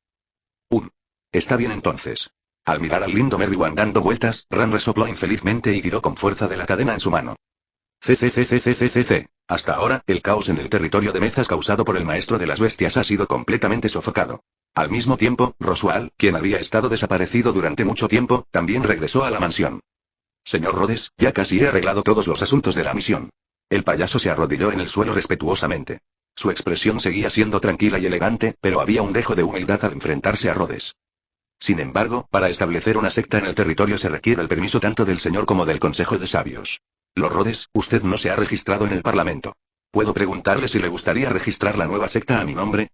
A: Está bien entonces. Al mirar al lindo Merriwan dando vueltas, Ram resopló infelizmente y tiró con fuerza de la cadena en su mano. CCCCCCCC. Hasta ahora, el caos en el territorio de Mezas causado por el maestro de las bestias ha sido completamente sofocado. Al mismo tiempo, Roswell, quien había estado desaparecido durante mucho tiempo, también regresó a la mansión. Señor Rhodes, ya casi he arreglado todos los asuntos de la misión. El payaso se arrodilló en el suelo respetuosamente. Su expresión seguía siendo tranquila y elegante, pero había un dejo de humildad al enfrentarse a Rhodes. Sin embargo, para establecer una secta en el territorio se requiere el permiso tanto del señor como del Consejo de Sabios. Lord Rhodes, usted no se ha registrado en el Parlamento. ¿Puedo preguntarle si le gustaría registrar la nueva secta a mi nombre?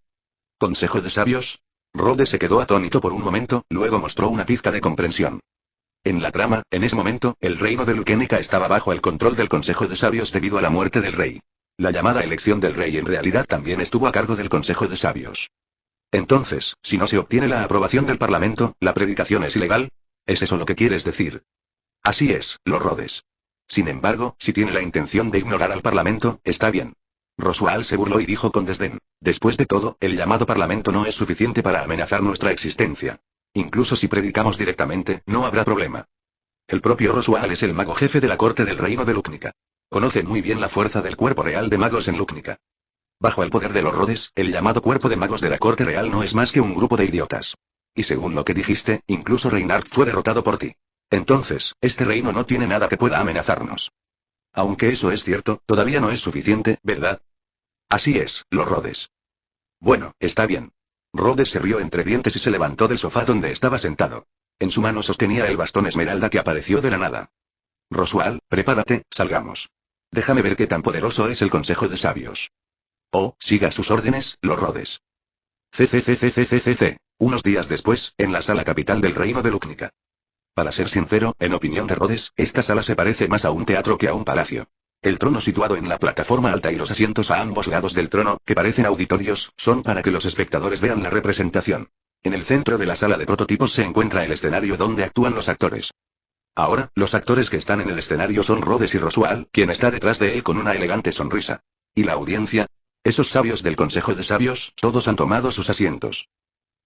A: ¿Consejo de Sabios? Rhodes se quedó atónito por un momento, luego mostró una pizca de comprensión. En la trama, en ese momento, el reino de Luquénica estaba bajo el control del Consejo de Sabios debido a la muerte del rey. La llamada elección del rey en realidad también estuvo a cargo del Consejo de Sabios. Entonces, si no se obtiene la aprobación del Parlamento, ¿la predicación es ilegal? ¿Es eso lo que quieres decir? Así es, Lord Rhodes. Sin embargo, si tiene la intención de ignorar al Parlamento, está bien. Roswell se burló y dijo con desdén. Después de todo, el llamado Parlamento no es suficiente para amenazar nuestra existencia. Incluso si predicamos directamente, no habrá problema. El propio Roswell es el mago jefe de la corte del reino de Lucknica. Conoce muy bien la fuerza del cuerpo real de magos en Lucknica. Bajo el poder de los Rhodes, el llamado cuerpo de magos de la corte real no es más que un grupo de idiotas. Y según lo que dijiste, incluso Reinhardt fue derrotado por ti. Entonces, este reino no tiene nada que pueda amenazarnos. Aunque eso es cierto, todavía no es suficiente, ¿verdad? Así es, Lord Rhodes. Bueno, está bien. Rhodes se rió entre dientes y se levantó del sofá donde estaba sentado. En su mano sostenía el bastón esmeralda que apareció de la nada. Roswell, prepárate, salgamos. Déjame ver qué tan poderoso es el Consejo de Sabios. Oh, siga sus órdenes, Lord Rhodes. CCCCCCC. Unos días después, en la sala capital del reino de Lucknica. Para ser sincero, en opinión de Rhodes, esta sala se parece más a un teatro que a un palacio. El trono situado en la plataforma alta y los asientos a ambos lados del trono, que parecen auditorios, son para que los espectadores vean la representación. En el centro de la sala de prototipos se encuentra el escenario donde actúan los actores. Ahora, los actores que están en el escenario son Rhodes y Roswell, quien está detrás de él con una elegante sonrisa. ¿Y la audiencia? Esos sabios del Consejo de Sabios, todos han tomado sus asientos.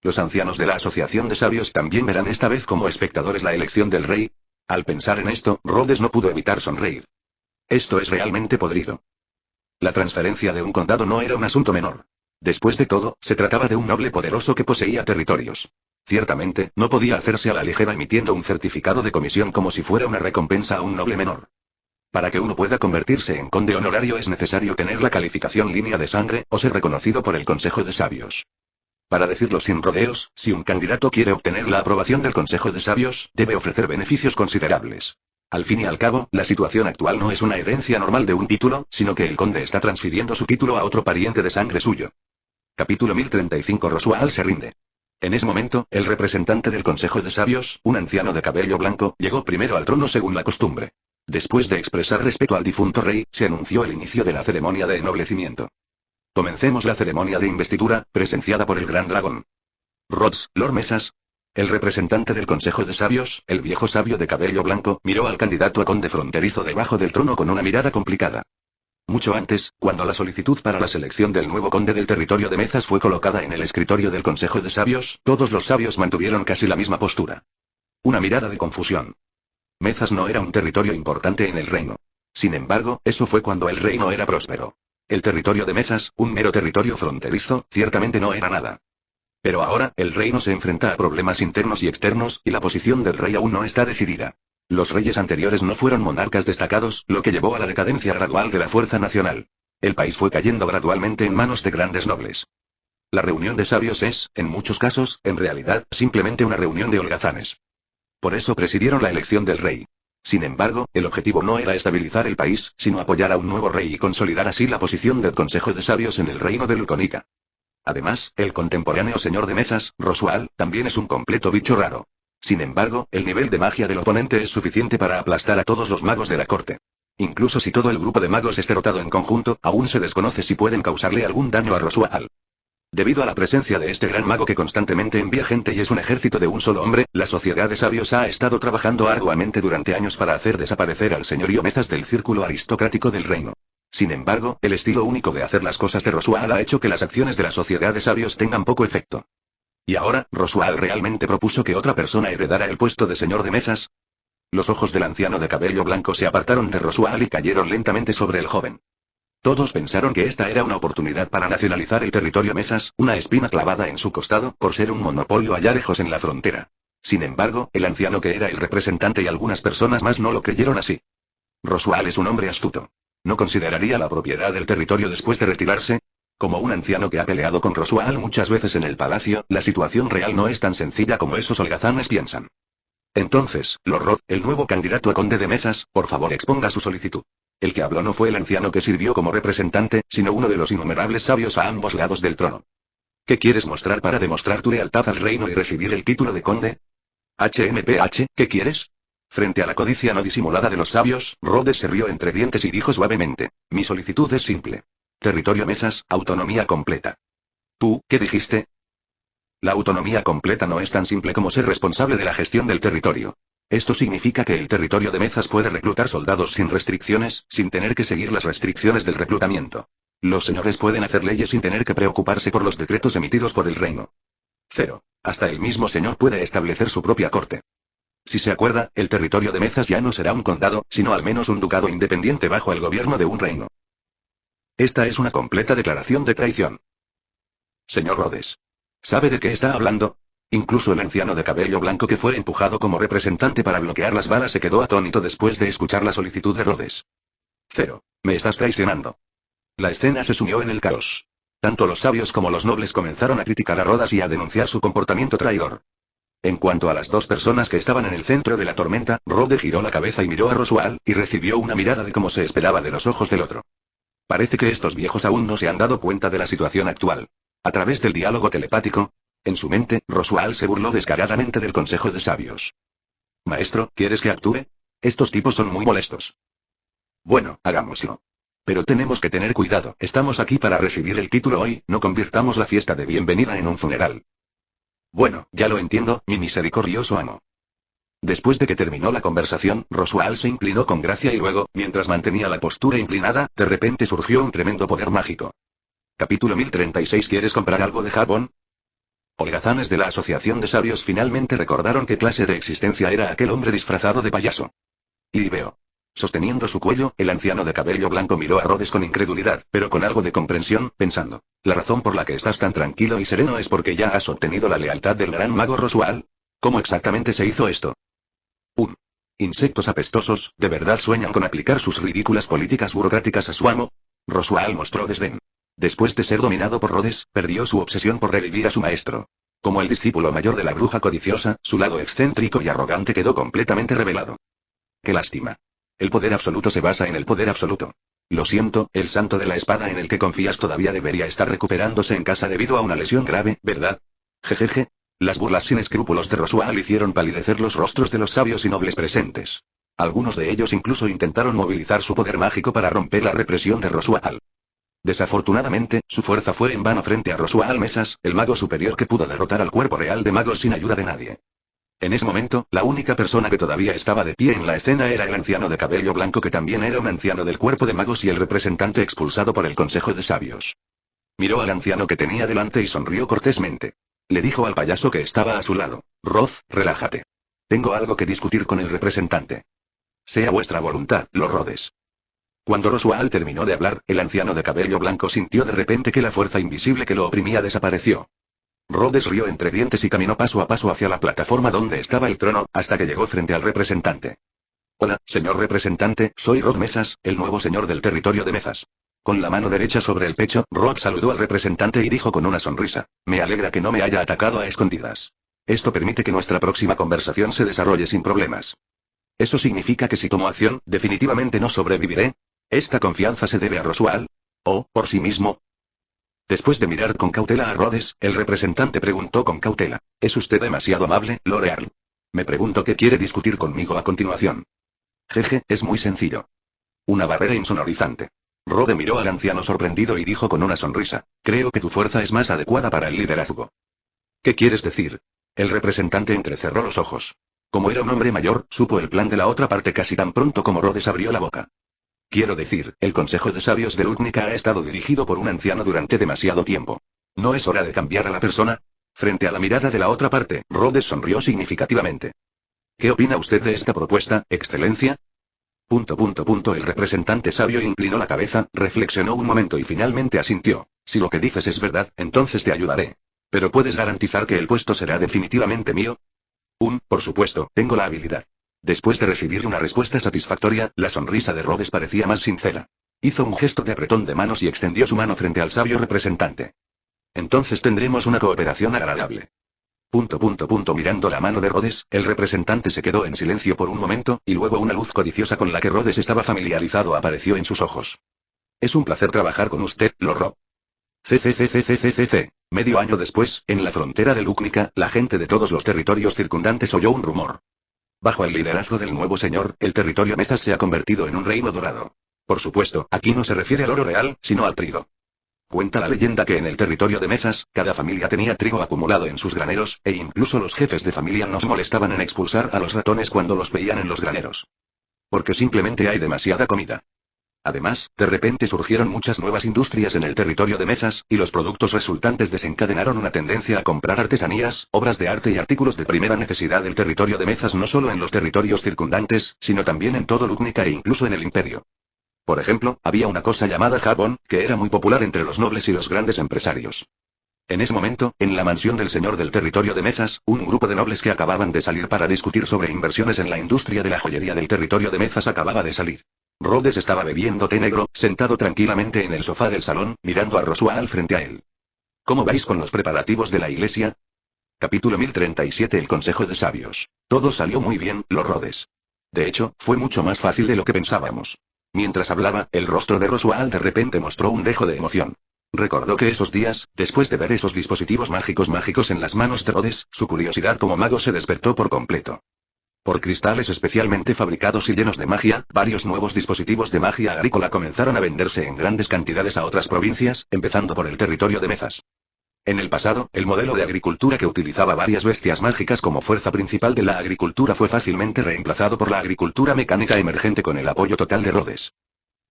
A: Los ancianos de la Asociación de Sabios también verán esta vez como espectadores la elección del rey. Al pensar en esto, Rhodes no pudo evitar sonreír. Esto es realmente podrido. La transferencia de un condado no era un asunto menor. Después de todo, se trataba de un noble poderoso que poseía territorios. Ciertamente, no podía hacerse a la ligera emitiendo un certificado de comisión como si fuera una recompensa a un noble menor. Para que uno pueda convertirse en conde honorario es necesario tener la calificación línea de sangre, o ser reconocido por el Consejo de Sabios. Para decirlo sin rodeos, si un candidato quiere obtener la aprobación del Consejo de Sabios, debe ofrecer beneficios considerables. Al fin y al cabo, la situación actual no es una herencia normal de un título, sino que el conde está transfiriendo su título a otro pariente de sangre suyo. Capítulo 1035. Roswell se rinde. En ese momento, el representante del Consejo de Sabios, un anciano de cabello blanco, llegó primero al trono según la costumbre. Después de expresar respeto al difunto rey, se anunció el inicio de la ceremonia de ennoblecimiento. Comencemos la ceremonia de investidura, presenciada por el Gran Dragón. Rhodes, Lord Mesas. El representante del Consejo de Sabios, el viejo sabio de cabello blanco, miró al candidato a conde fronterizo debajo del trono con una mirada complicada. Mucho antes, cuando la solicitud para la selección del nuevo conde del territorio de Mezas fue colocada en el escritorio del Consejo de Sabios, todos los sabios mantuvieron casi la misma postura. Una mirada de confusión. Mezas no era un territorio importante en el reino. Sin embargo, eso fue cuando el reino era próspero. El territorio de Mezas, un mero territorio fronterizo, ciertamente no era nada. Pero ahora, el reino se enfrenta a problemas internos y externos, y la posición del rey aún no está decidida. Los reyes anteriores no fueron monarcas destacados, lo que llevó a la decadencia gradual de la fuerza nacional. El país fue cayendo gradualmente en manos de grandes nobles. La reunión de sabios es, en muchos casos, en realidad, simplemente una reunión de holgazanes. Por eso presidieron la elección del rey. Sin embargo, el objetivo no era estabilizar el país, sino apoyar a un nuevo rey y consolidar así la posición del Consejo de Sabios en el reino de Luconica. Además, el contemporáneo señor de mesas, Rosual, también es un completo bicho raro. Sin embargo, el nivel de magia del oponente es suficiente para aplastar a todos los magos de la corte. Incluso si todo el grupo de magos es derrotado en conjunto, aún se desconoce si pueden causarle algún daño a Rosual. Debido a la presencia de este gran mago que constantemente envía gente y es un ejército de un solo hombre, la Sociedad de Sabios ha estado trabajando arduamente durante años para hacer desaparecer al señorío Mezas del círculo aristocrático del reino. Sin embargo, el estilo único de hacer las cosas de Rosual ha hecho que las acciones de la Sociedad de Sabios tengan poco efecto. ¿Y ahora, Rosual realmente propuso que otra persona heredara el puesto de señor de mesas? Los ojos del anciano de cabello blanco se apartaron de Rosual y cayeron lentamente sobre el joven. Todos pensaron que esta era una oportunidad para nacionalizar el territorio Mesas, una espina clavada en su costado, por ser un monopolio allá lejos en la frontera. Sin embargo, el anciano que era el representante y algunas personas más no lo creyeron así. Rosual es un hombre astuto. ¿No consideraría la propiedad del territorio después de retirarse? Como un anciano que ha peleado con Rosual muchas veces en el palacio, la situación real no es tan sencilla como esos holgazanes piensan. Entonces, Lord Roth, el nuevo candidato a conde de Mesas, por favor exponga su solicitud. El que habló no fue el anciano que sirvió como representante, sino uno de los innumerables sabios a ambos lados del trono. ¿Qué quieres mostrar para demostrar tu lealtad al reino y recibir el título de conde? HMPH, ¿qué quieres? Frente a la codicia no disimulada de los sabios, Rhodes se rió entre dientes y dijo suavemente: mi solicitud es simple. Territorio Mesas, autonomía completa. ¿Tú, qué dijiste? La autonomía completa no es tan simple como ser responsable de la gestión del territorio. Esto significa que el territorio de Mezas puede reclutar soldados sin restricciones, sin tener que seguir las restricciones del reclutamiento. Los señores pueden hacer leyes sin tener que preocuparse por los decretos emitidos por el reino. 0. Hasta el mismo señor puede establecer su propia corte. Si se acuerda, el territorio de Mezas ya no será un condado, sino al menos un ducado independiente bajo el gobierno de un reino. Esta es una completa declaración de traición. Señor Rhodes. ¿Sabe de qué está hablando? Incluso el anciano de cabello blanco que fue empujado como representante para bloquear las balas se quedó atónito después de escuchar la solicitud de Rhodes. 0. Me estás traicionando. La escena se sumió en el caos. Tanto los sabios como los nobles comenzaron a criticar a Rhodes y a denunciar su comportamiento traidor. En cuanto a las dos personas que estaban en el centro de la tormenta, Rhodes giró la cabeza y miró a Rosual, y recibió una mirada de como se esperaba de los ojos del otro. Parece que estos viejos aún no se han dado cuenta de la situación actual. A través del diálogo telepático, en su mente, Rosual se burló descaradamente del Consejo de Sabios. Maestro, ¿quieres que actúe? Estos tipos son muy molestos. Bueno, hagámoslo. Pero tenemos que tener cuidado, estamos aquí para recibir el título hoy, no convirtamos la fiesta de bienvenida en un funeral. Bueno, ya lo entiendo, mi misericordioso amo. Después de que terminó la conversación, Rosual se inclinó con gracia y luego, mientras mantenía la postura inclinada, de repente surgió un tremendo poder mágico. Capítulo 1036. ¿Quieres comprar algo de jabón? Holgazanes de la Asociación de Sabios finalmente recordaron qué clase de existencia era aquel hombre disfrazado de payaso. Y veo. Sosteniendo su cuello, el anciano de cabello blanco miró a Rhodes con incredulidad, pero con algo de comprensión, pensando: la razón por la que estás tan tranquilo y sereno es porque ya has obtenido la lealtad del gran mago Rosual. ¿Cómo exactamente se hizo esto? Insectos apestosos, ¿de verdad sueñan con aplicar sus ridículas políticas burocráticas a su amo? Rosual mostró desdén. Después de ser dominado por Rhodes, perdió su obsesión por revivir a su maestro. Como el discípulo mayor de la bruja codiciosa, su lado excéntrico y arrogante quedó completamente revelado. ¡Qué lástima! El poder absoluto se basa en el poder absoluto. Lo siento, el santo de la espada en el que confías todavía debería estar recuperándose en casa debido a una lesión grave, ¿verdad? Jejeje. Las burlas sin escrúpulos de Rosual hicieron palidecer los rostros de los sabios y nobles presentes. Algunos de ellos incluso intentaron movilizar su poder mágico para romper la represión de Rosual. Desafortunadamente, su fuerza fue en vano frente a Rosual Mesas, el mago superior que pudo derrotar al cuerpo real de magos sin ayuda de nadie. En ese momento, la única persona que todavía estaba de pie en la escena era el anciano de cabello blanco que también era un anciano del cuerpo de magos y el representante expulsado por el Consejo de Sabios. Miró al anciano que tenía delante y sonrió cortésmente. Le dijo al payaso que estaba a su lado: Roth, relájate. Tengo algo que discutir con el representante. Sea vuestra voluntad, Lord Rhodes. Cuando Rosual terminó de hablar, el anciano de cabello blanco sintió de repente que la fuerza invisible que lo oprimía desapareció. Rhodes rió entre dientes y caminó paso a paso hacia la plataforma donde estaba el trono, hasta que llegó frente al representante. Hola, señor representante, soy Rod Mesas, el nuevo señor del territorio de Mezas. Con la mano derecha sobre el pecho, Rod saludó al representante y dijo con una sonrisa: me alegra que no me haya atacado a escondidas. Esto permite que nuestra próxima conversación se desarrolle sin problemas. ¿Eso significa que si tomo acción, definitivamente no sobreviviré? ¿Esta confianza se debe a Roswell? ¿O, por sí mismo? Después de mirar con cautela a Rhodes, el representante preguntó con cautela. ¿Es usted demasiado amable, L'Oreal? Me pregunto qué quiere discutir conmigo a continuación. Jeje, es muy sencillo. Una barrera insonorizante. Rhodes miró al anciano sorprendido y dijo con una sonrisa. Creo que tu fuerza es más adecuada para el liderazgo. ¿Qué quieres decir? El representante entrecerró los ojos. Como era un hombre mayor, supo el plan de la otra parte casi tan pronto como Rhodes abrió la boca. Quiero decir, el Consejo de Sabios de Lutnica ha estado dirigido por un anciano durante demasiado tiempo. ¿No es hora de cambiar a la persona? Frente a la mirada de la otra parte, Rhodes sonrió significativamente. ¿Qué opina usted de esta propuesta, Excelencia? El representante sabio inclinó la cabeza, reflexionó un momento y finalmente asintió. Si lo que dices es verdad, entonces te ayudaré. ¿Pero puedes garantizar que el puesto será definitivamente mío? Por supuesto, tengo la habilidad. Después de recibir una respuesta satisfactoria, la sonrisa de Rhodes parecía más sincera. Hizo un gesto de apretón de manos y extendió su mano frente al sabio representante. Entonces tendremos una cooperación agradable. Mirando la mano de Rhodes, el representante se quedó en silencio por un momento, y luego una luz codiciosa con la que Rhodes estaba familiarizado apareció en sus ojos. Es un placer trabajar con usted, Lorro. Medio año después, en la frontera de Lutnica, la gente de todos los territorios circundantes oyó un rumor. Bajo el liderazgo del nuevo señor, el territorio Mezas se ha convertido en un reino dorado. Por supuesto, aquí no se refiere al oro real, sino al trigo. Cuenta la leyenda que en el territorio de Mesas, cada familia tenía trigo acumulado en sus graneros, e incluso los jefes de familia no se molestaban en expulsar a los ratones cuando los veían en los graneros. Porque simplemente hay demasiada comida. Además, de repente surgieron muchas nuevas industrias en el territorio de Mesas, y los productos resultantes desencadenaron una tendencia a comprar artesanías, obras de arte y artículos de primera necesidad del territorio de Mesas no solo en los territorios circundantes, sino también en todo Lutnica e incluso en el imperio. Por ejemplo, había una cosa llamada jabón, que era muy popular entre los nobles y los grandes empresarios. En ese momento, en la mansión del señor del territorio de Mesas, un grupo de nobles que acababan de salir para discutir sobre inversiones en la industria de la joyería del territorio de Mesas acababa de salir. Rhodes estaba bebiendo té negro, sentado tranquilamente en el sofá del salón, mirando a Roswell frente a él. ¿Cómo vais con los preparativos de la iglesia? Capítulo 1037 El Consejo de Sabios. Todo salió muy bien, Rhodes. De hecho, fue mucho más fácil de lo que pensábamos. Mientras hablaba, el rostro de Roswell de repente mostró un dejo de emoción. Recordó que esos días, después de ver esos dispositivos mágicos en las manos de Rhodes, su curiosidad como mago se despertó por completo. Por cristales especialmente fabricados y llenos de magia, varios nuevos dispositivos de magia agrícola comenzaron a venderse en grandes cantidades a otras provincias, empezando por el territorio de Mezas. En el pasado, el modelo de agricultura que utilizaba varias bestias mágicas como fuerza principal de la agricultura fue fácilmente reemplazado por la agricultura mecánica emergente con el apoyo total de Rhodes.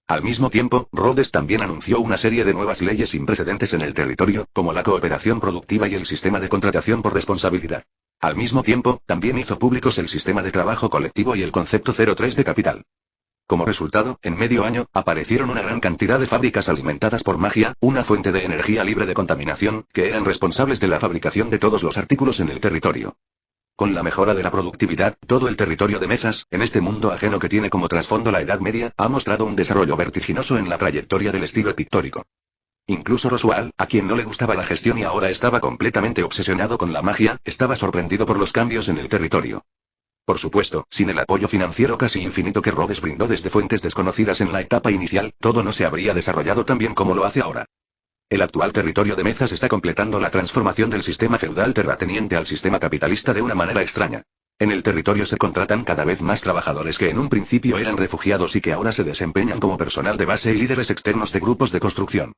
A: Al mismo tiempo, Rhodes también anunció una serie de nuevas leyes sin precedentes en el territorio, como la cooperación productiva y el sistema de contratación por responsabilidad. Al mismo tiempo, también hizo públicos el sistema de trabajo colectivo y el concepto 03 de capital. Como resultado, en medio año, aparecieron una gran cantidad de fábricas alimentadas por magia, una fuente de energía libre de contaminación, que eran responsables de la fabricación de todos los artículos en el territorio. Con la mejora de la productividad, todo el territorio de Mesas, en este mundo ajeno que tiene como trasfondo la Edad Media, ha mostrado un desarrollo vertiginoso en la trayectoria del estilo pictórico. Incluso Roswell, a quien no le gustaba la gestión y ahora estaba completamente obsesionado con la magia, estaba sorprendido por los cambios en el territorio. Por supuesto, sin el apoyo financiero casi infinito que Rhodes brindó desde fuentes desconocidas en la etapa inicial, todo no se habría desarrollado tan bien como lo hace ahora. El actual territorio de Mezas está completando la transformación del sistema feudal terrateniente al sistema capitalista de una manera extraña. En el territorio se contratan cada vez más trabajadores que en un principio eran refugiados y que ahora se desempeñan como personal de base y líderes externos de grupos de construcción.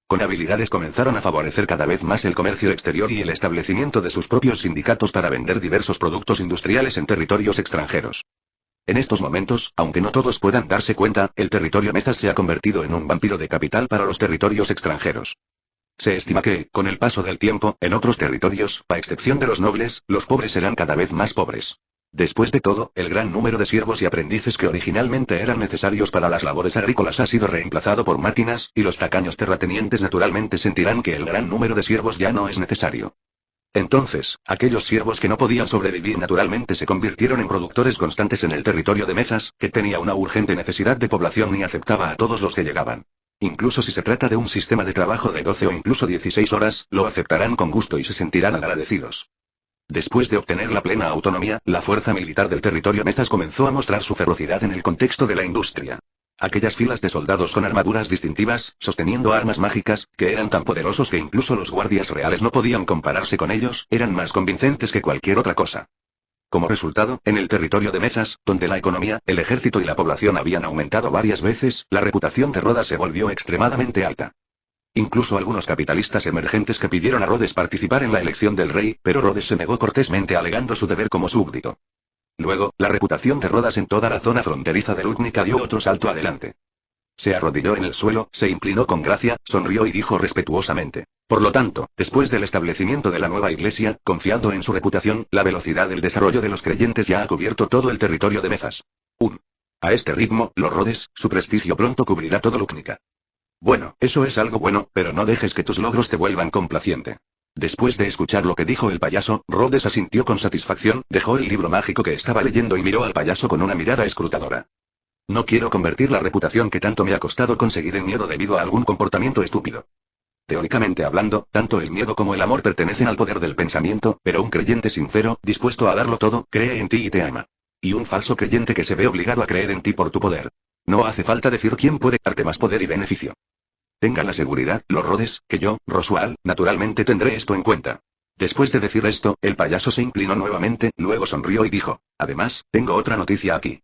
A: Con habilidades comenzaron a favorecer cada vez más el comercio exterior y el establecimiento de sus propios sindicatos para vender diversos productos industriales en territorios extranjeros. En estos momentos, aunque no todos puedan darse cuenta, el territorio Mezas se ha convertido en un vampiro de capital para los territorios extranjeros. Se estima que, con el paso del tiempo, en otros territorios, a excepción de los nobles, los pobres serán cada vez más pobres. Después de todo, el gran número de siervos y aprendices que originalmente eran necesarios para las labores agrícolas ha sido reemplazado por máquinas, y los tacaños terratenientes naturalmente sentirán que el gran número de siervos ya no es necesario. Entonces, aquellos siervos que no podían sobrevivir naturalmente se convirtieron en productores constantes en el territorio de Mesas, que tenía una urgente necesidad de población y aceptaba a todos los que llegaban. Incluso si se trata de un sistema de trabajo de 12 o incluso 16 horas, lo aceptarán con gusto y se sentirán agradecidos. Después de obtener la plena autonomía, la fuerza militar del territorio Mezas comenzó a mostrar su ferocidad en el contexto de la industria. Aquellas filas de soldados con armaduras distintivas, sosteniendo armas mágicas, que eran tan poderosos que incluso los guardias reales no podían compararse con ellos, eran más convincentes que cualquier otra cosa. Como resultado, en el territorio de Mezas, donde la economía, el ejército y la población habían aumentado varias veces, la reputación de Rhodas se volvió extremadamente alta. Incluso algunos capitalistas emergentes que pidieron a Rhodes participar en la elección del rey, pero Rhodes se negó cortésmente alegando su deber como súbdito. Luego, la reputación de Rhodas en toda la zona fronteriza de Lutnica dio otro salto adelante. Se arrodilló en el suelo, se inclinó con gracia, sonrió y dijo respetuosamente: por lo tanto, después del establecimiento de la nueva iglesia, confiando en su reputación, la velocidad del desarrollo de los creyentes ya ha cubierto todo el territorio de Mezas. A este ritmo, los Rhodes, su prestigio pronto cubrirá todo Lutnica. Bueno, eso es algo bueno, pero no dejes que tus logros te vuelvan complaciente. Después de escuchar lo que dijo el payaso, Rhodes asintió con satisfacción, dejó el libro mágico que estaba leyendo y miró al payaso con una mirada escrutadora. No quiero convertir la reputación que tanto me ha costado conseguir en miedo debido a algún comportamiento estúpido. Teóricamente hablando, tanto el miedo como el amor pertenecen al poder del pensamiento, pero un creyente sincero, dispuesto a darlo todo, cree en ti y te ama. Y un falso creyente que se ve obligado a creer en ti por tu poder. No hace falta decir quién puede darte más poder y beneficio. Tenga la seguridad, los Rhodes, que yo, Roswaal, naturalmente tendré esto en cuenta. Después de decir esto, el payaso se inclinó nuevamente, luego sonrió y dijo: además, tengo otra noticia aquí.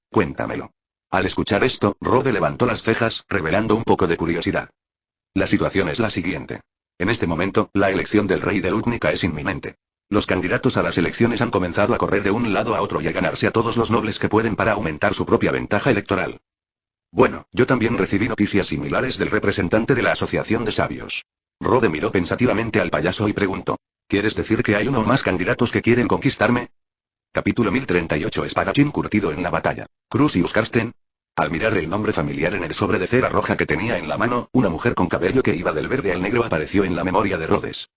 A: Cuéntamelo. Al escuchar esto, Rhodes levantó las cejas, revelando un poco de curiosidad. La situación es la siguiente. En este momento, la elección del rey de Lutnica es inminente. Los candidatos a las elecciones han comenzado a correr de un lado a otro y a ganarse a todos los nobles que pueden para aumentar su propia ventaja electoral. Bueno, yo también recibí noticias similares del representante de la Asociación de Sabios. Rhodes miró pensativamente al payaso y preguntó: ¿quieres decir que hay uno o más candidatos que quieren conquistarme? Capítulo 1038 Espadachín curtido en la batalla. Crucius Carsten. Al mirar el nombre familiar en el sobre de cera roja que tenía en la mano, una mujer con cabello que iba del verde al negro apareció en la memoria de Rhodes.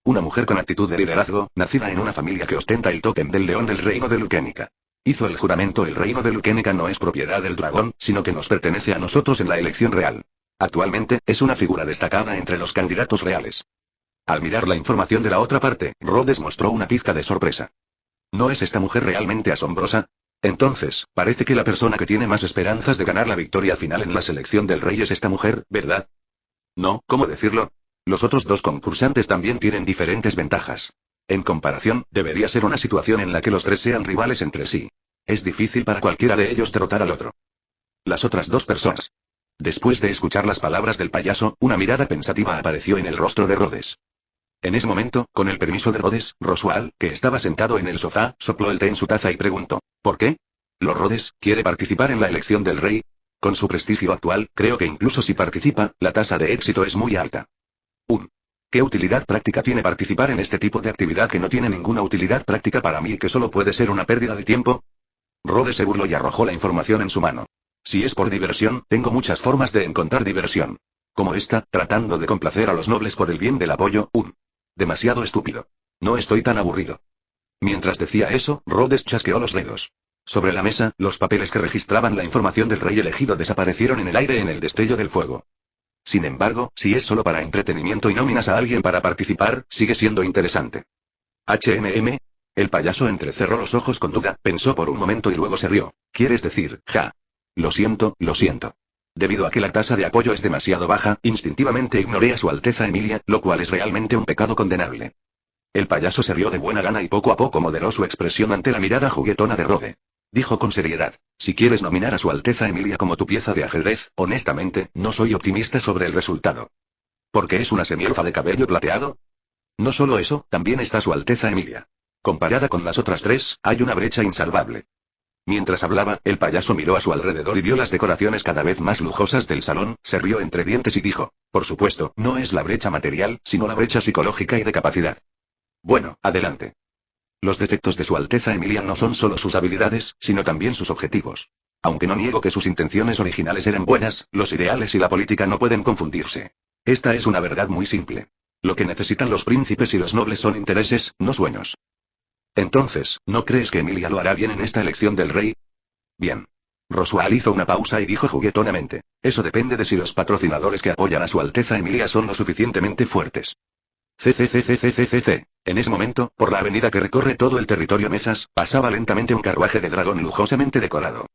A: Una mujer con actitud de liderazgo, nacida en una familia que ostenta el tótem del león del reino de Luquénica. Hizo el juramento: el reino de Luquénica no es propiedad del dragón, sino que nos pertenece a nosotros en la elección real. Actualmente, es una figura destacada entre los candidatos reales. Al mirar la información de la otra parte, Rhodes mostró una pizca de sorpresa. ¿No es esta mujer realmente asombrosa? Entonces, parece que la persona que tiene más esperanzas de ganar la victoria final en la selección del rey es esta mujer, ¿verdad? No, ¿cómo decirlo? Los otros dos concursantes también tienen diferentes ventajas. En comparación, debería ser una situación en la que los tres sean rivales entre sí. Es difícil para cualquiera de ellos derrotar al otro. Las otras dos personas. Después de escuchar las palabras del payaso, una mirada pensativa apareció en el rostro de Rhodes. En ese momento, con el permiso de Rhodes, Roswaal, que estaba sentado en el sofá, sopló el té en su taza y preguntó: ¿por qué? ¿Los Rhodes quiere participar en la elección del rey? Con su prestigio actual, creo que incluso si participa, la tasa de éxito es muy alta. ¿Qué utilidad práctica tiene participar en este tipo de actividad que no tiene ninguna utilidad práctica para mí y que solo puede ser una pérdida de tiempo? Rhodes se burló y arrojó la información en su mano. Si es por diversión, tengo muchas formas de encontrar diversión. Como esta, tratando de complacer a los nobles por el bien del apoyo. Demasiado estúpido. No estoy tan aburrido. Mientras decía eso, Rhodes chasqueó los dedos. Sobre la mesa, los papeles que registraban la información del rey elegido desaparecieron en el aire en el destello del fuego. Sin embargo, si es solo para entretenimiento y nominas a alguien para participar, sigue siendo interesante. El payaso entrecerró los ojos con duda, pensó por un momento y luego se rió. ¿Quieres decir, ja? Lo siento, lo siento. Debido a que la tasa de apoyo es demasiado baja, instintivamente ignoré a Su Alteza Emilia, lo cual es realmente un pecado condenable. El payaso se rió de buena gana y poco a poco moderó su expresión ante la mirada juguetona de Rhodes. Dijo con seriedad: si quieres nominar a Su Alteza Emilia como tu pieza de ajedrez, honestamente, no soy optimista sobre el resultado. ¿Por qué es una semielfa de cabello plateado? No solo eso, también está Su Alteza Emilia. Comparada con las otras tres, hay una brecha insalvable. Mientras hablaba, el payaso miró a su alrededor y vio las decoraciones cada vez más lujosas del salón, se rió entre dientes y dijo: por supuesto, no es la brecha material, sino la brecha psicológica y de capacidad. Bueno, adelante. Los defectos de Su Alteza Emilia no son solo sus habilidades, sino también sus objetivos. Aunque no niego que sus intenciones originales eran buenas, los ideales y la política no pueden confundirse. Esta es una verdad muy simple. Lo que necesitan los príncipes y los nobles son intereses, no sueños. Entonces, ¿no crees que Emilia lo hará bien en esta elección del rey? Bien. Roswaal hizo una pausa y dijo juguetonamente: eso depende de si los patrocinadores que apoyan a Su Alteza Emilia son lo suficientemente fuertes. CCCCCCC. En ese momento, por la avenida que recorre todo el territorio Mesas, pasaba lentamente un carruaje de dragón lujosamente decorado.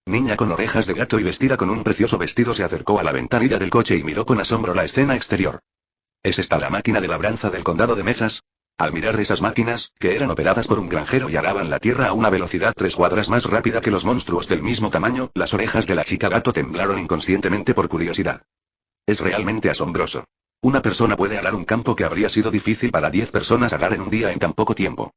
A: Niña con orejas de gato y vestida con un precioso vestido se acercó a la ventanilla del coche y miró con asombro la escena exterior. ¿Es esta la máquina de labranza del condado de Mesas? Al mirar esas máquinas, que eran operadas por un granjero y araban la tierra a una velocidad 3 cuadras más rápida que los monstruos del mismo tamaño, las orejas de la chica gato temblaron inconscientemente por curiosidad. Es realmente asombroso. Una persona puede arar un campo que habría sido difícil para 10 personas arar en un día en tan poco tiempo.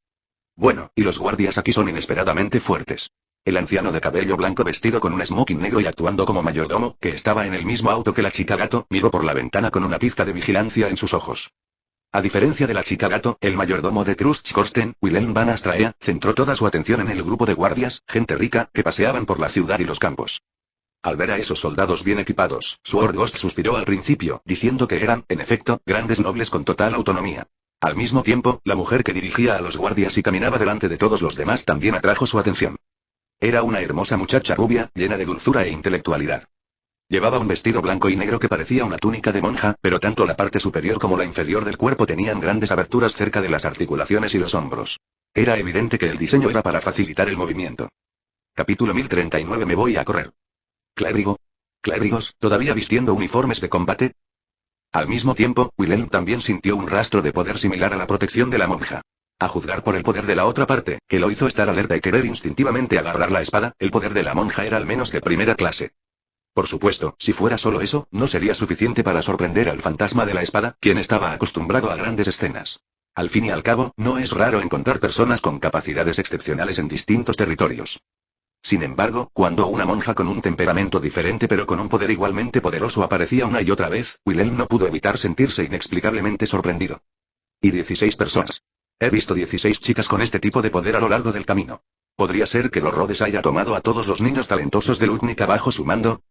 A: Bueno, y los guardias aquí son inesperadamente fuertes. El anciano de cabello blanco vestido con un smoking negro y actuando como mayordomo, que estaba en el mismo auto que la chica gato, miró por la ventana con una pizca de vigilancia en sus ojos. A diferencia de la chica gato, el mayordomo de Trustkorsten, Willem van Astraea, centró toda su atención en el grupo de guardias, gente rica, que paseaban por la ciudad y los campos. Al ver a esos soldados bien equipados, Swordghost suspiró al principio, diciendo que eran, en efecto, grandes nobles con total autonomía. Al mismo tiempo, la mujer que dirigía a los guardias y caminaba delante de todos los demás también atrajo su atención. Era una hermosa muchacha rubia, llena de dulzura e intelectualidad. Llevaba un vestido blanco y negro que parecía una túnica de monja, pero tanto la parte superior como la inferior del cuerpo tenían grandes aberturas cerca de las articulaciones y los hombros. Era evidente que el diseño era para facilitar el movimiento. Capítulo 1039. Me voy a correr. ¿Clérigo? ¿Clérigos, todavía vistiendo uniformes de combate? Al mismo tiempo, Willem también sintió un rastro de poder similar a la protección de la monja. A juzgar por el poder de la otra parte, que lo hizo estar alerta y querer instintivamente agarrar la espada, el poder de la monja era al menos de primera clase. Por supuesto, si fuera solo eso, no sería suficiente para sorprender al fantasma de la espada, quien estaba acostumbrado a grandes escenas. Al fin y al cabo, no es raro encontrar personas con capacidades excepcionales en distintos territorios. Sin embargo, cuando una monja con un temperamento diferente pero con un poder igualmente poderoso aparecía una y otra vez, Willem no pudo evitar sentirse inexplicablemente sorprendido. Y 16 personas. He visto 16 chicas con este tipo de poder a lo largo del camino. ¿Podría ser que los Rhodes haya tomado a todos los niños talentosos de Lutnica bajo su mando?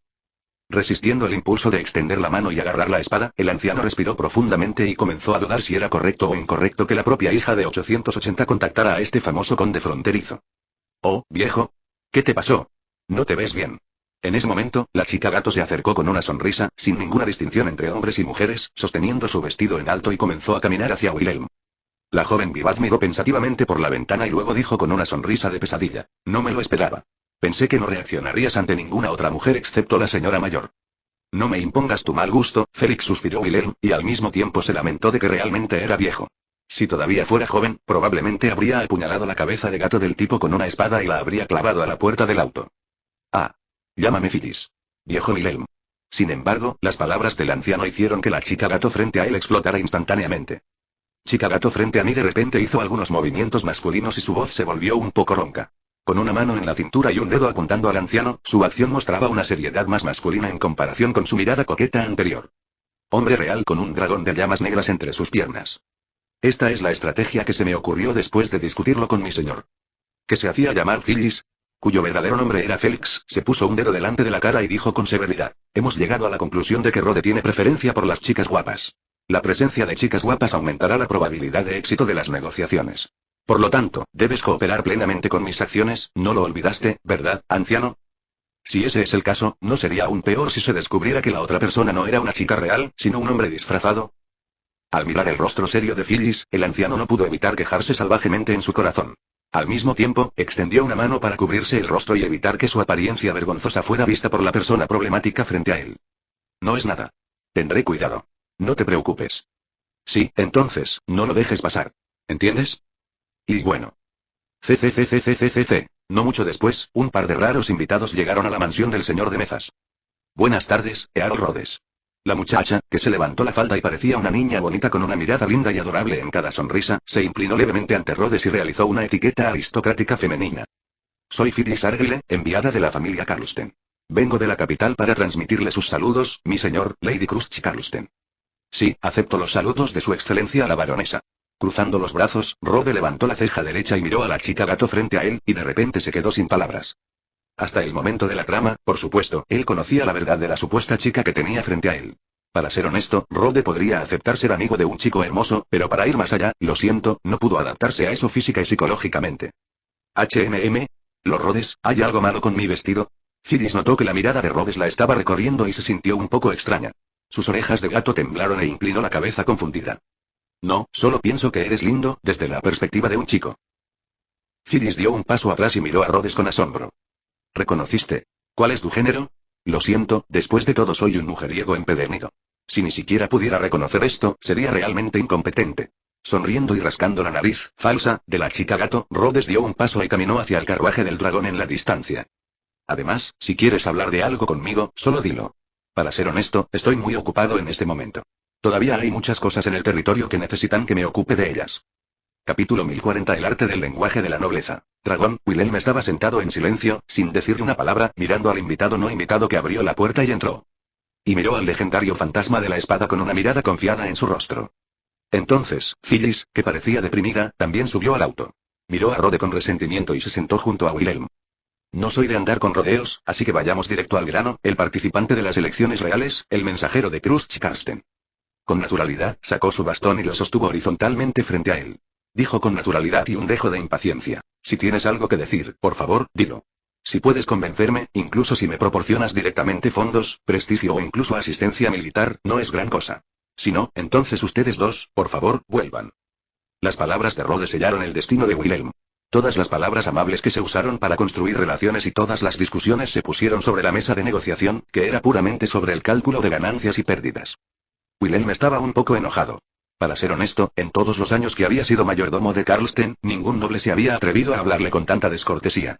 A: Resistiendo el impulso de extender la mano y agarrar la espada, el anciano respiró profundamente y comenzó a dudar si era correcto o incorrecto que la propia hija de 880 contactara a este famoso conde fronterizo. Oh, viejo. ¿Qué te pasó? No te ves bien. En ese momento, la chica gato se acercó con una sonrisa, sin ninguna distinción entre hombres y mujeres, sosteniendo su vestido en alto y comenzó a caminar hacia Willem. La joven vivaz miró pensativamente por la ventana y luego dijo con una sonrisa de pesadilla: No me lo esperaba. Pensé que no reaccionarías ante ninguna otra mujer excepto la señora mayor. No me impongas tu mal gusto, Félix, suspiró Willem, y al mismo tiempo se lamentó de que realmente era viejo. Si todavía fuera joven, probablemente habría apuñalado la cabeza de gato del tipo con una espada y la habría clavado a la puerta del auto. Ah. Llámame Phyllis. Viejo Willem. Sin embargo, las palabras del anciano hicieron que la chica gato frente a él explotara instantáneamente. Chica gato frente a mí de repente hizo algunos movimientos masculinos y su voz se volvió un poco ronca. Con una mano en la cintura y un dedo apuntando al anciano, su acción mostraba una seriedad más masculina en comparación con su mirada coqueta anterior. Hombre real con un dragón de llamas negras entre sus piernas. Esta es la estrategia que se me ocurrió después de discutirlo con mi señor. Que se hacía llamar Phyllis, cuyo verdadero nombre era Félix, se puso un dedo delante de la cara y dijo con severidad: Hemos llegado a la conclusión de que Rode tiene preferencia por las chicas guapas. La presencia de chicas guapas aumentará la probabilidad de éxito de las negociaciones. Por lo tanto, debes cooperar plenamente con mis acciones, ¿no lo olvidaste, verdad, anciano? Si ese es el caso, ¿no sería aún peor si se descubriera que la otra persona no era una chica real, sino un hombre disfrazado? Al mirar el rostro serio de Phyllis, el anciano no pudo evitar quejarse salvajemente en su corazón. Al mismo tiempo, extendió una mano para cubrirse el rostro y evitar que su apariencia vergonzosa fuera vista por la persona problemática frente a él. No es nada. Tendré cuidado. No te preocupes. Sí, entonces, no lo dejes pasar. ¿Entiendes? Y bueno. No mucho después, un par de raros invitados llegaron a la mansión del señor de Mezas. Buenas tardes, Earl Rhodes. La muchacha, que se levantó la falda y parecía una niña bonita con una mirada linda y adorable en cada sonrisa, se inclinó levemente ante Rhodes y realizó una etiqueta aristocrática femenina. Soy Phyllis Argyle, enviada de la familia Carlsten. Vengo de la capital para transmitirle sus saludos, mi señor, Lady Crust Carlsten. Sí, acepto los saludos de su excelencia la baronesa. Cruzando los brazos, Rhodes levantó la ceja derecha y miró a la chica gato frente a él, y de repente se quedó sin palabras. Hasta el momento de la trama, por supuesto, él conocía la verdad de la supuesta chica que tenía frente a él. Para ser honesto, Rhodes podría aceptar ser amigo de un chico hermoso, pero para ir más allá, lo siento, no pudo adaptarse a eso física y psicológicamente. Los Rhodes, ¿hay algo malo con mi vestido? Phyllis notó que la mirada de Rhodes la estaba recorriendo y se sintió un poco extraña. Sus orejas de gato temblaron e inclinó la cabeza confundida. No, solo pienso que eres lindo, desde la perspectiva de un chico. Phyllis dio un paso atrás y miró a Rhodes con asombro. ¿Reconociste? ¿Cuál es tu género? Lo siento, después de todo soy un mujeriego empedernido. Si ni siquiera pudiera reconocer esto, sería realmente incompetente. Sonriendo y rascando la nariz, falsa, de la chica gato, Rhodes dio un paso y caminó hacia el carruaje del dragón en la distancia. Además, si quieres hablar de algo conmigo, solo dilo. Para ser honesto, estoy muy ocupado en este momento. Todavía hay muchas cosas en el territorio que necesitan que me ocupe de ellas. Capítulo 1040 El arte del lenguaje de la nobleza. Dragón, Wilhelm estaba sentado en silencio, sin decirle una palabra, mirando al invitado no invitado que abrió la puerta y entró. Y miró al legendario fantasma de la espada con una mirada confiada en su rostro. Entonces, Phyllis, que parecía deprimida, también subió al auto. Miró a Rode con resentimiento y se sentó junto a Wilhelm. No soy de andar con rodeos, así que vayamos directo al grano, el participante de las elecciones reales, el mensajero de Crust Karsten. Con naturalidad, sacó su bastón y lo sostuvo horizontalmente frente a él. Dijo con naturalidad y un dejo de impaciencia. Si tienes algo que decir, por favor, dilo. Si puedes convencerme, incluso si me proporcionas directamente fondos, prestigio o incluso asistencia militar, no es gran cosa. Si no, entonces ustedes dos, por favor, vuelvan. Las palabras de Rhodes sellaron el destino de Wilhelm. Todas las palabras amables que se usaron para construir relaciones y todas las discusiones se pusieron sobre la mesa de negociación, que era puramente sobre el cálculo de ganancias y pérdidas. Wilhelm estaba un poco enojado. Para ser honesto, en todos los años que había sido mayordomo de Karlsten, ningún noble se había atrevido a hablarle con tanta descortesía.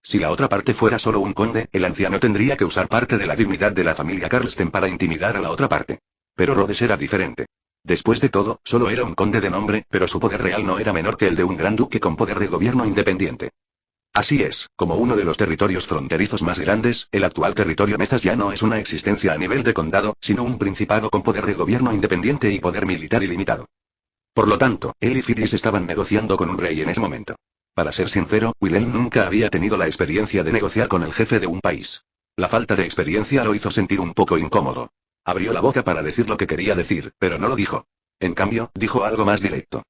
A: Si la otra parte fuera solo un conde, el anciano tendría que usar parte de la dignidad de la familia Karlsten para intimidar a la otra parte. Pero Rhodes era diferente. Después de todo, solo era un conde de nombre, pero su poder real no era menor que el de un gran duque con poder de gobierno independiente. Así es, como uno de los territorios fronterizos más grandes, el actual territorio Mezas ya no es una existencia a nivel de condado, sino un principado con poder de gobierno independiente y poder militar ilimitado. Por lo tanto, él y Phyllis estaban negociando con un rey en ese momento. Para ser sincero, Wilhelm nunca había tenido la experiencia de negociar con el jefe de un país. La falta de experiencia lo hizo sentir un poco incómodo. Abrió la boca para decir lo que quería decir, pero no lo dijo. En cambio, dijo algo más directo.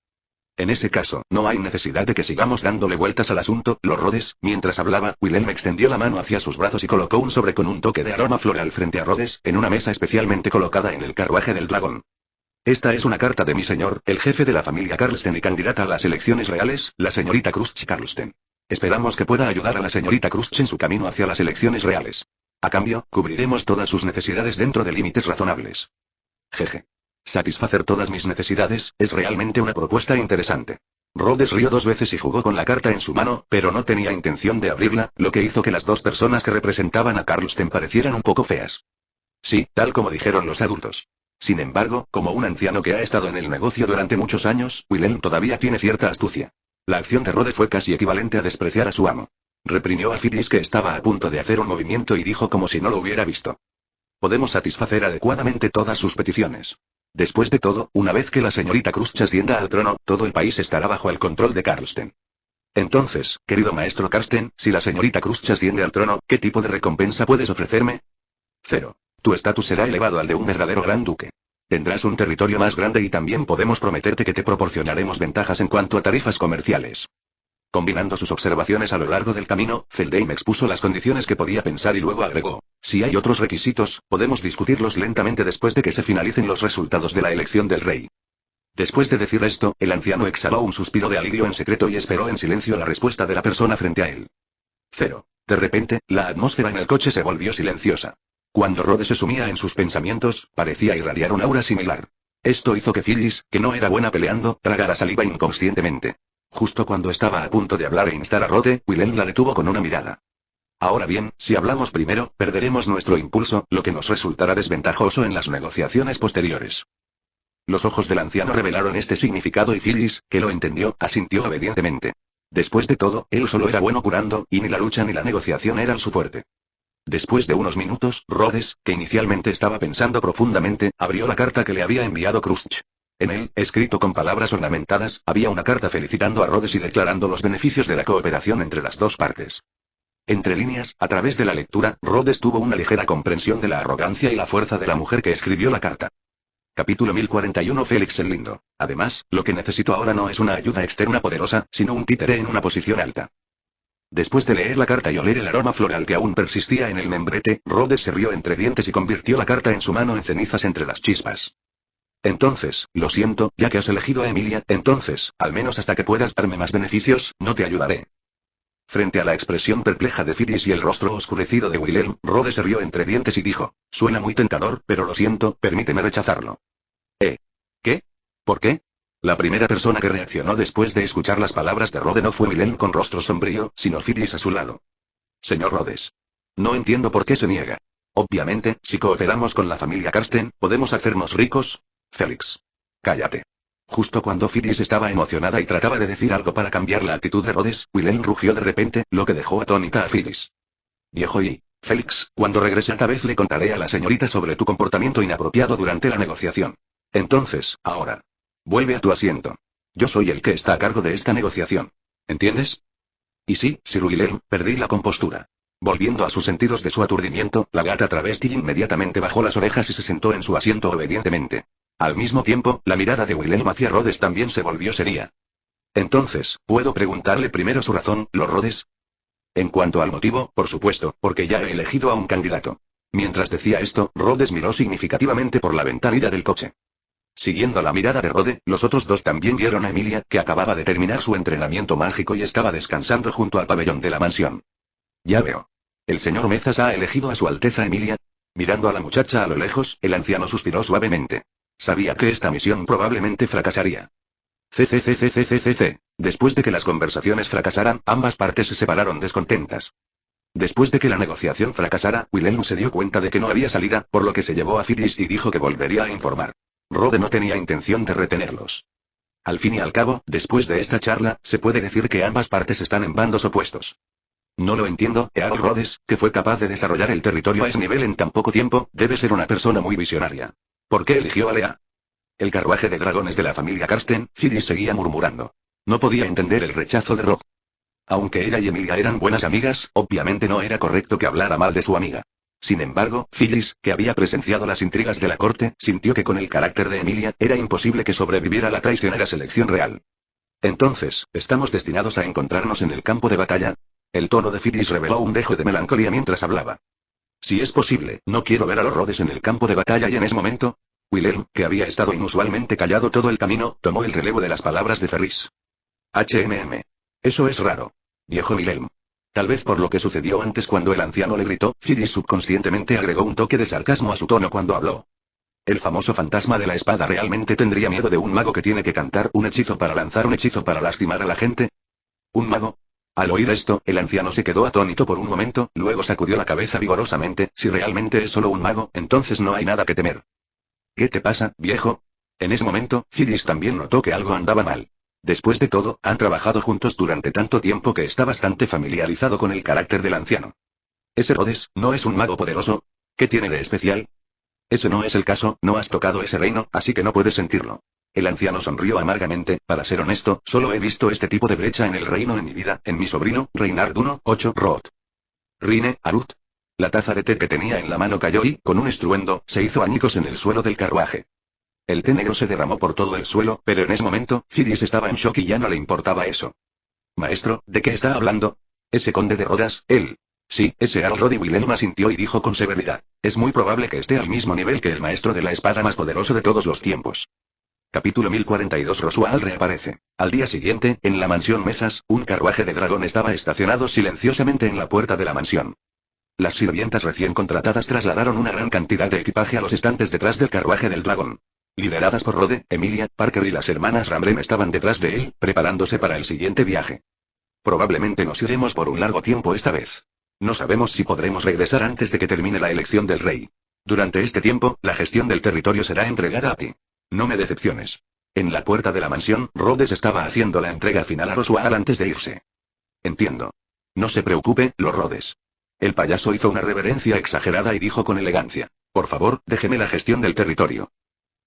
A: En ese caso, no hay necesidad de que sigamos dándole vueltas al asunto, Lord Rhodes. Mientras hablaba, Wilhelm extendió la mano hacia sus brazos y colocó un sobre con un toque de aroma floral frente a Rhodes, en una mesa especialmente colocada en el carruaje del dragón. Esta es una carta de mi señor, el jefe de la familia Karlsten y candidata a las elecciones reales, la señorita Crust Karlsten. Esperamos que pueda ayudar a la señorita Crust en su camino hacia las elecciones reales. A cambio, cubriremos todas sus necesidades dentro de límites razonables. Jeje. Satisfacer todas mis necesidades, es realmente una propuesta interesante. Rhodes rió 2 veces y jugó con la carta en su mano, pero no tenía intención de abrirla, lo que hizo que las 2 personas que representaban a Karlsten parecieran un poco feas. Sí, tal como dijeron los adultos. Sin embargo, como un anciano que ha estado en el negocio durante muchos años, Wilhelm todavía tiene cierta astucia. La acción de Rhodes fue casi equivalente a despreciar a su amo. Reprimió a Phyllis que estaba a punto de hacer un movimiento y dijo como si no lo hubiera visto. Podemos satisfacer adecuadamente todas sus peticiones. Después de todo, una vez que la señorita Crust ascienda al trono, todo el país estará bajo el control de Karlsten. Entonces, querido maestro Karsten, si la señorita Crust asciende al trono, ¿qué tipo de recompensa puedes ofrecerme? 0. Tu estatus será elevado al de un verdadero gran duque. Tendrás un territorio más grande y también podemos prometerte que te proporcionaremos ventajas en cuanto a tarifas comerciales. Combinando sus observaciones a lo largo del camino, Feldheim expuso las condiciones que podía pensar y luego agregó: si hay otros requisitos, podemos discutirlos lentamente después de que se finalicen los resultados de la elección del rey. Después de decir esto, el anciano exhaló un suspiro de alivio en secreto y esperó en silencio la respuesta de la persona frente a él. 0. De repente, la atmósfera en el coche se volvió silenciosa. Cuando Rhodes se sumía en sus pensamientos, parecía irradiar un aura similar. Esto hizo que Phyllis, que no era buena peleando, tragara saliva inconscientemente. Justo cuando estaba a punto de hablar e instar a Rhodes, Wilhelm la detuvo con una mirada. Ahora bien, si hablamos primero, perderemos nuestro impulso, lo que nos resultará desventajoso en las negociaciones posteriores. Los ojos del anciano revelaron este significado y Phyllis, que lo entendió, asintió obedientemente. Después de todo, él solo era bueno curando, y ni la lucha ni la negociación eran su fuerte. Después de unos minutos, Rhodes, que inicialmente estaba pensando profundamente, abrió la carta que le había enviado Crust. En él, escrito con palabras ornamentadas, había una carta felicitando a Rhodes y declarando los beneficios de la cooperación entre las dos partes. Entre líneas, a través de la lectura, Rhodes tuvo una ligera comprensión de la arrogancia y la fuerza de la mujer que escribió la carta. Capítulo 1041 Félix el Lindo. Además, lo que necesito ahora no es una ayuda externa poderosa, sino un títere en una posición alta. Después de leer la carta y oler el aroma floral que aún persistía en el membrete, Rhodes se rió entre dientes y convirtió la carta en su mano en cenizas entre las chispas. Entonces, lo siento, ya que has elegido a Emilia, entonces, al menos hasta que puedas darme más beneficios, no te ayudaré. Frente a la expresión perpleja de Phyllis y el rostro oscurecido de Wilhelm, Rhodes se rió entre dientes y dijo, suena muy tentador, pero lo siento, permíteme rechazarlo. ¿Qué? ¿Por qué? La primera persona que reaccionó después de escuchar las palabras de Rhodes no fue Wilhelm con rostro sombrío, sino Phyllis a su lado. Señor Rhodes. No entiendo por qué se niega. Obviamente, si cooperamos con la familia Karsten, ¿podemos hacernos ricos? Félix. Cállate. Justo cuando Phyllis estaba emocionada y trataba de decir algo para cambiar la actitud de Rhodes, Wilhelm rugió de repente, lo que dejó atónita a Phyllis. Viejo Félix, cuando regrese esta vez le contaré a la señorita sobre tu comportamiento inapropiado durante la negociación. Entonces, ahora. Vuelve a tu asiento. Yo soy el que está a cargo de esta negociación. ¿Entiendes? Y sí, Sir Wilhelm, perdí la compostura. Volviendo a sus sentidos de su aturdimiento, la gata travesti inmediatamente bajó las orejas y se sentó en su asiento obedientemente. Al mismo tiempo, la mirada de Wilhelm hacia Rhodes también se volvió seria. Entonces, ¿puedo preguntarle primero su razón, Lord Rhodes? En cuanto al motivo, por supuesto, porque ya he elegido a un candidato. Mientras decía esto, Rhodes miró significativamente por la ventanilla del coche. Siguiendo la mirada de Rhodes, los otros dos también vieron a Emilia, que acababa de terminar su entrenamiento mágico y estaba descansando junto al pabellón de la mansión. Ya veo. El señor Mezas ha elegido a su Alteza Emilia. Mirando a la muchacha a lo lejos, el anciano suspiró suavemente. Sabía que esta misión probablemente fracasaría. Después de que las conversaciones fracasaran, ambas partes se separaron descontentas. Después de que la negociación fracasara, Wilhelm se dio cuenta de que no había salida, por lo que se llevó a Phyllis y dijo que volvería a informar. Rhodes no tenía intención de retenerlos. Al fin y al cabo, después de esta charla, se puede decir que ambas partes están en bandos opuestos. No lo entiendo, Earl Rhodes, que fue capaz de desarrollar el territorio a ese nivel en tan poco tiempo, debe ser una persona muy visionaria. ¿Por qué eligió a Lea? El carruaje de dragones de la familia Karsten, Phyllis seguía murmurando. No podía entender el rechazo de Rhodes. Aunque ella y Emilia eran buenas amigas, obviamente no era correcto que hablara mal de su amiga. Sin embargo, Phyllis, que había presenciado las intrigas de la corte, sintió que con el carácter de Emilia, era imposible que sobreviviera a la traicionera selección real. Entonces, ¿estamos destinados a encontrarnos en el campo de batalla? El tono de Phyllis reveló un dejo de melancolía mientras hablaba. Si es posible, no quiero ver a los Rhodes en el campo de batalla y en ese momento. Wilhelm, que había estado inusualmente callado todo el camino, tomó el relevo de las palabras de Ferris. Eso es raro. Viejo Wilhelm. Tal vez por lo que sucedió antes cuando el anciano le gritó, Phyllis subconscientemente agregó un toque de sarcasmo a su tono cuando habló. El famoso fantasma de la espada realmente tendría miedo de un mago que tiene que cantar un hechizo para lanzar un hechizo para lastimar a la gente. ¿Un mago? Al oír esto, el anciano se quedó atónito por un momento, luego sacudió la cabeza vigorosamente, si realmente es solo un mago, entonces no hay nada que temer. ¿Qué te pasa, viejo? En ese momento, Phyllis también notó que algo andaba mal. Después de todo, han trabajado juntos durante tanto tiempo que está bastante familiarizado con el carácter del anciano. ¿Ese Rhodes no es un mago poderoso? ¿Qué tiene de especial? Ese no es el caso, no has tocado ese reino, así que no puedes sentirlo. El anciano sonrió amargamente, para ser honesto, solo he visto este tipo de brecha en el reino en mi vida, en mi sobrino, Reinhard I, 8 Roth. Rine, Arut. La taza de té que tenía en la mano cayó y, con un estruendo, se hizo añicos en el suelo del carruaje. El té negro se derramó por todo el suelo, pero en ese momento, Phyllis estaba en shock y ya no le importaba eso. Maestro, ¿de qué está hablando? ¿Ese conde de Rodas, él? Sí, ese Earl Rhodes. Wilhelm asintió y dijo con severidad. Es muy probable que esté al mismo nivel que el maestro de la espada más poderoso de todos los tiempos. Capítulo 1042. Roswaal reaparece. Al día siguiente, en la mansión Mesas, un carruaje de dragón estaba estacionado silenciosamente en la puerta de la mansión. Las sirvientas recién contratadas trasladaron una gran cantidad de equipaje a los estantes detrás del carruaje del dragón. Lideradas por Rhodes, Emilia, Parker y las hermanas Ramren estaban detrás de él, preparándose para el siguiente viaje. Probablemente nos iremos por un largo tiempo esta vez. No sabemos si podremos regresar antes de que termine la elección del rey. Durante este tiempo, la gestión del territorio será entregada a ti. No me decepciones. En la puerta de la mansión, Rhodes estaba haciendo la entrega final a Roswaal antes de irse. Entiendo. No se preocupe, Lord Rhodes. El payaso hizo una reverencia exagerada y dijo con elegancia. Por favor, déjeme la gestión del territorio.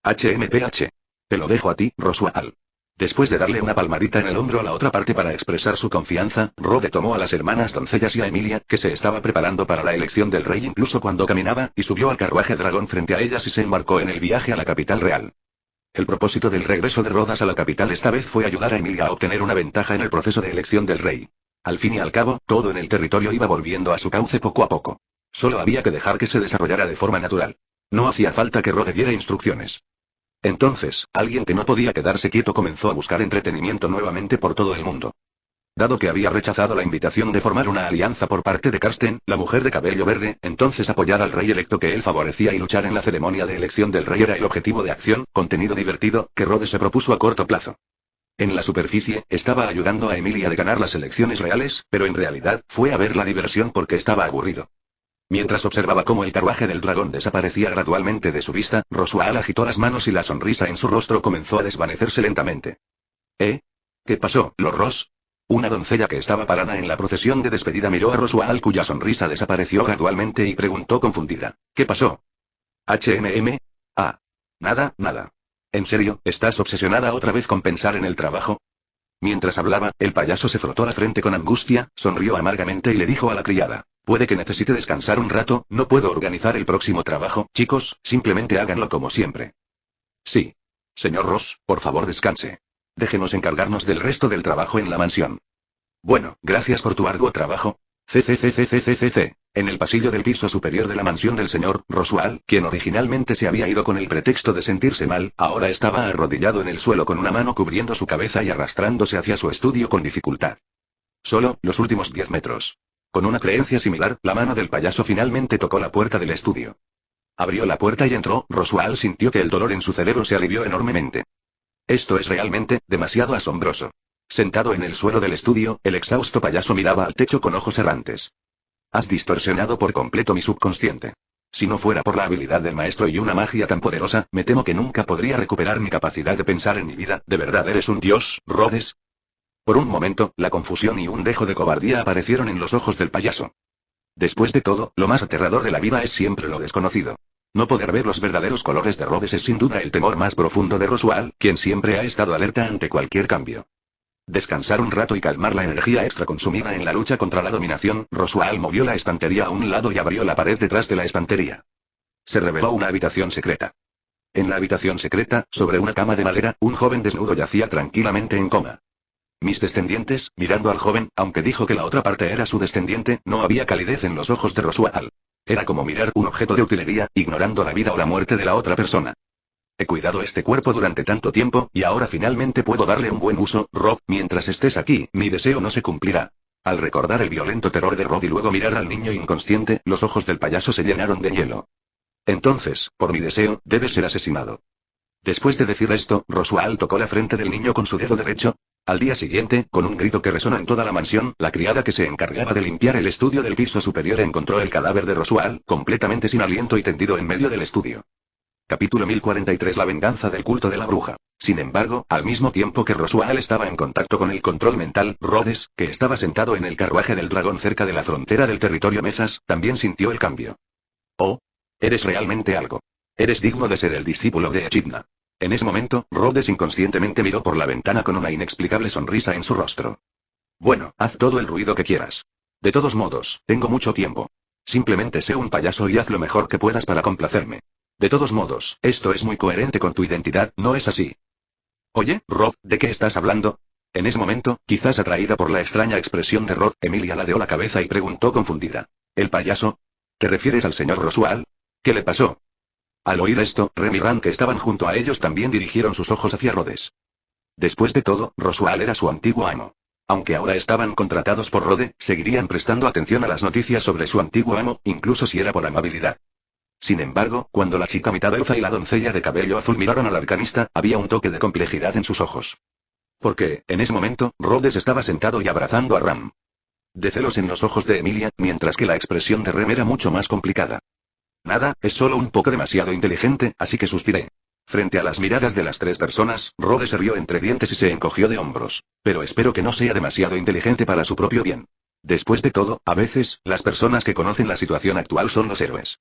A: HMPH. Te lo dejo a ti, Roswaal. Después de darle una palmadita en el hombro a la otra parte para expresar su confianza, Rhodes tomó a las hermanas doncellas y a Emilia, que se estaba preparando para la elección del rey incluso cuando caminaba, y subió al carruaje dragón frente a ellas y se embarcó en el viaje a la capital real. El propósito del regreso de Rodas a la capital esta vez fue ayudar a Emilia a obtener una ventaja en el proceso de elección del rey. Al fin y al cabo, todo en el territorio iba volviendo a su cauce poco a poco. Solo había que dejar que se desarrollara de forma natural. No hacía falta que Rhodes diera instrucciones. Entonces, alguien que no podía quedarse quieto comenzó a buscar entretenimiento nuevamente por todo el mundo. Dado que había rechazado la invitación de formar una alianza por parte de Karsten, la mujer de cabello verde, entonces apoyar al rey electo que él favorecía y luchar en la ceremonia de elección del rey era el objetivo de acción, contenido divertido, que Rhodes se propuso a corto plazo. En la superficie, estaba ayudando a Emilia de ganar las elecciones reales, pero en realidad, fue a ver la diversión porque estaba aburrido. Mientras observaba cómo el carruaje del dragón desaparecía gradualmente de su vista, Roswaal agitó las manos y la sonrisa en su rostro comenzó a desvanecerse lentamente. ¿Eh? ¿Qué pasó, Lord Ross? Una doncella que estaba parada en la procesión de despedida miró a Roswaal cuya sonrisa desapareció gradualmente y preguntó confundida. ¿Qué pasó? Ah. Nada, nada. ¿En serio, estás obsesionada otra vez con pensar en el trabajo? Mientras hablaba, el payaso se frotó la frente con angustia, sonrió amargamente y le dijo a la criada. Puede que necesite descansar un rato, no puedo organizar el próximo trabajo, chicos, simplemente háganlo como siempre. Sí. Señor Ross, por favor descanse. Déjenos encargarnos del resto del trabajo en la mansión. Bueno, gracias por tu arduo trabajo. CCCCCCCC. En el pasillo del piso superior de la mansión del señor Roswaal, quien originalmente se había ido con el pretexto de sentirse mal, ahora estaba arrodillado en el suelo con una mano cubriendo su cabeza y arrastrándose hacia su estudio con dificultad. Solo, los últimos 10 metros. Con una creencia similar, la mano del payaso finalmente tocó la puerta del estudio. Abrió la puerta y entró. Roswaal sintió que el dolor en su cerebro se alivió enormemente. Esto es realmente, demasiado asombroso. Sentado en el suelo del estudio, el exhausto payaso miraba al techo con ojos errantes. Has distorsionado por completo mi subconsciente. Si no fuera por la habilidad del maestro y una magia tan poderosa, me temo que nunca podría recuperar mi capacidad de pensar en mi vida. ¿De verdad eres un dios, Rhodes? Por un momento, la confusión y un dejo de cobardía aparecieron en los ojos del payaso. Después de todo, lo más aterrador de la vida es siempre lo desconocido. No poder ver los verdaderos colores de Rhodes es sin duda el temor más profundo de Roswaal, quien siempre ha estado alerta ante cualquier cambio. Descansar un rato y calmar la energía extra consumida en la lucha contra la dominación, Roswaal movió la estantería a un lado y abrió la pared detrás de la estantería. Se reveló una habitación secreta. En la habitación secreta, sobre una cama de madera, un joven desnudo yacía tranquilamente en coma. Mis descendientes, mirando al joven, aunque dijo que la otra parte era su descendiente, no había calidez en los ojos de Roswaal. Era como mirar un objeto de utilería, ignorando la vida o la muerte de la otra persona. He cuidado este cuerpo durante tanto tiempo, y ahora finalmente puedo darle un buen uso. Rob, mientras estés aquí, mi deseo no se cumplirá. Al recordar el violento terror de Rob y luego mirar al niño inconsciente, los ojos del payaso se llenaron de hielo. Entonces, por mi deseo, debes ser asesinado. Después de decir esto, Roswaal tocó la frente del niño con su dedo derecho. Al día siguiente, con un grito que resonó en toda la mansión, la criada que se encargaba de limpiar el estudio del piso superior encontró el cadáver de Roswaal, completamente sin aliento y tendido en medio del estudio. Capítulo 1043. La venganza del culto de la bruja. Sin embargo, al mismo tiempo que Roswaal estaba en contacto con el control mental, Rhodes, que estaba sentado en el carruaje del dragón cerca de la frontera del territorio Mesas, también sintió el cambio. Oh. Eres realmente algo. Eres digno de ser el discípulo de Echidna. En ese momento, Rhodes inconscientemente miró por la ventana con una inexplicable sonrisa en su rostro. Bueno, haz todo el ruido que quieras. De todos modos, tengo mucho tiempo. Simplemente sé un payaso y haz lo mejor que puedas para complacerme. De todos modos, esto es muy coherente con tu identidad, ¿no es así? Oye, Rod, ¿de qué estás hablando? En ese momento, quizás atraída por la extraña expresión de Rod, Emilia ladeó la cabeza y preguntó confundida. ¿El payaso? ¿Te refieres al señor Roswaal? ¿Qué le pasó? Al oír esto, Rem y Ran que estaban junto a ellos también dirigieron sus ojos hacia Rhodes. Después de todo, Roswaal era su antiguo amo. Aunque ahora estaban contratados por Rhodes, seguirían prestando atención a las noticias sobre su antiguo amo, incluso si era por amabilidad. Sin embargo, cuando la chica mitad elfa y la doncella de cabello azul miraron al arcanista, había un toque de complejidad en sus ojos. Porque, en ese momento, Rhodes estaba sentado y abrazando a Ram. De celos en los ojos de Emilia, mientras que la expresión de Rem era mucho más complicada. Nada, es solo un poco demasiado inteligente, así que suspiré. Frente a las miradas de las tres personas, Rhodes se rió entre dientes y se encogió de hombros. Pero espero que no sea demasiado inteligente para su propio bien. Después de todo, a veces, las personas que conocen la situación actual son los héroes.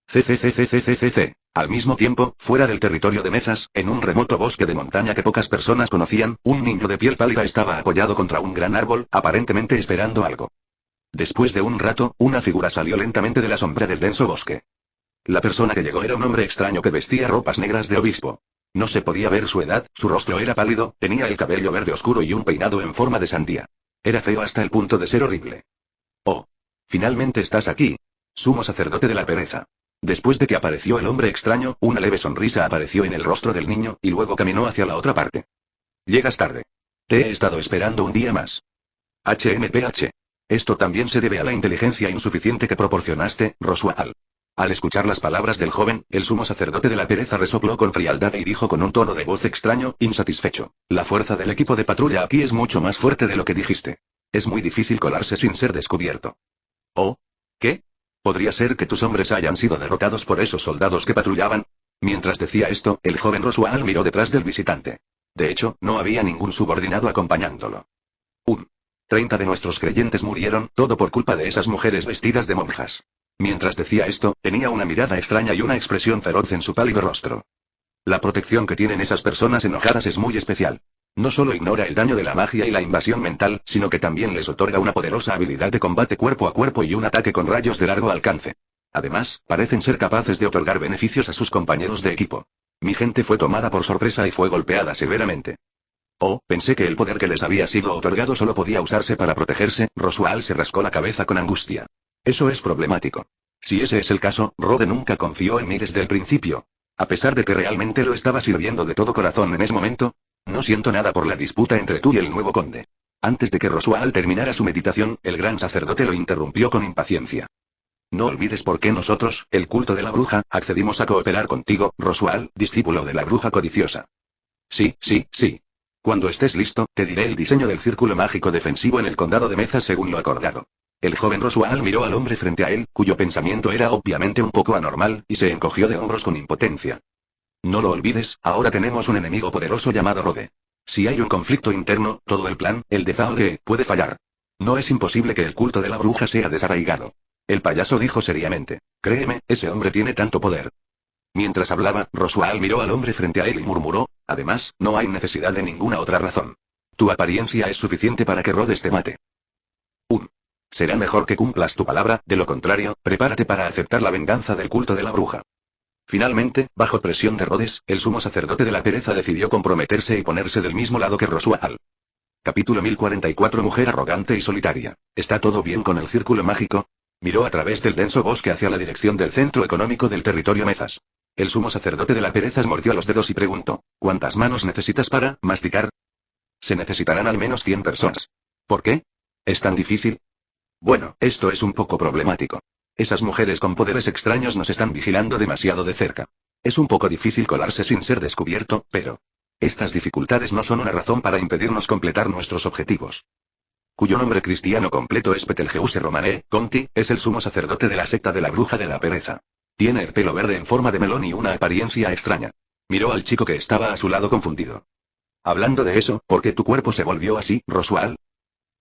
A: CCCCCCCC. Al mismo tiempo, fuera del territorio de Mesas, en un remoto bosque de montaña que pocas personas conocían, un niño de piel pálida estaba apoyado contra un gran árbol, aparentemente esperando algo. Después de un rato, una figura salió lentamente de la sombra del denso bosque. La persona que llegó era un hombre extraño que vestía ropas negras de obispo. No se podía ver su edad, su rostro era pálido, tenía el cabello verde oscuro y un peinado en forma de sandía. Era feo hasta el punto de ser horrible. Oh. Finalmente estás aquí. Sumo sacerdote de la pereza. Después de que apareció el hombre extraño, una leve sonrisa apareció en el rostro del niño, y luego caminó hacia la otra parte. Llegas tarde. Te he estado esperando un día más. HMPH. Esto también se debe a la inteligencia insuficiente que proporcionaste, Roswell. Al escuchar las palabras del joven, el sumo sacerdote de la pereza resopló con frialdad y dijo con un tono de voz extraño, insatisfecho: la fuerza del equipo de patrulla aquí es mucho más fuerte de lo que dijiste. Es muy difícil colarse sin ser descubierto. ¿Oh? ¿Qué? ¿Podría ser que tus hombres hayan sido derrotados por esos soldados que patrullaban? Mientras decía esto, el joven Roswell miró detrás del visitante. De hecho, no había ningún subordinado acompañándolo. 30 de nuestros creyentes murieron, todo por culpa de esas mujeres vestidas de monjas. Mientras decía esto, tenía una mirada extraña y una expresión feroz en su pálido rostro. La protección que tienen esas personas enojadas es muy especial. No solo ignora el daño de la magia y la invasión mental, sino que también les otorga una poderosa habilidad de combate cuerpo a cuerpo y un ataque con rayos de largo alcance. Además, parecen ser capaces de otorgar beneficios a sus compañeros de equipo. Mi gente fue tomada por sorpresa y fue golpeada severamente. Oh, pensé que el poder que les había sido otorgado solo podía usarse para protegerse. Roswell se rascó la cabeza con angustia. Eso es problemático. Si ese es el caso, Rode nunca confió en mí desde el principio. A pesar de que realmente lo estaba sirviendo de todo corazón en ese momento. No siento nada por la disputa entre tú y el nuevo conde. Antes de que Roswell terminara su meditación, el gran sacerdote lo interrumpió con impaciencia. No olvides por qué nosotros, el culto de la bruja, accedimos a cooperar contigo, Roswell, discípulo de la bruja codiciosa. Sí. Cuando estés listo, te diré el diseño del círculo mágico defensivo en el condado de Meza según lo acordado. El joven Roswell miró al hombre frente a él, cuyo pensamiento era obviamente un poco anormal, y se encogió de hombros con impotencia. No lo olvides, ahora tenemos un enemigo poderoso llamado Rode. Si hay un conflicto interno, todo el plan, el de Zaoge, puede fallar. No es imposible que el culto de la bruja sea desarraigado. El payaso dijo seriamente. Créeme, ese hombre tiene tanto poder. Mientras hablaba, Roswell miró al hombre frente a él y murmuró: además, no hay necesidad de ninguna otra razón. Tu apariencia es suficiente para que Rhodes te mate. Será mejor que cumplas tu palabra, de lo contrario, prepárate para aceptar la venganza del culto de la bruja. Finalmente, bajo presión de Rhodes, el sumo sacerdote de la pereza decidió comprometerse y ponerse del mismo lado que Roswell. Capítulo 1044. Mujer arrogante y solitaria. ¿Está todo bien con el círculo mágico? Miró a través del denso bosque hacia la dirección del centro económico del territorio Mezas. El sumo sacerdote de la pereza mordió los dedos y preguntó: ¿cuántas manos necesitas para masticar? Se necesitarán al menos 100 personas. ¿Por qué? ¿Es tan difícil? Bueno, esto es un poco problemático. Esas mujeres con poderes extraños nos están vigilando demasiado de cerca. Es un poco difícil colarse sin ser descubierto, pero estas dificultades no son una razón para impedirnos completar nuestros objetivos. Cuyo nombre cristiano completo es Betelgeuse Romane Conti, es el sumo sacerdote de la secta de la bruja de la pereza. Tiene el pelo verde en forma de melón y una apariencia extraña. Miró al chico que estaba a su lado confundido. Hablando de eso, ¿por qué tu cuerpo se volvió así, Roswell?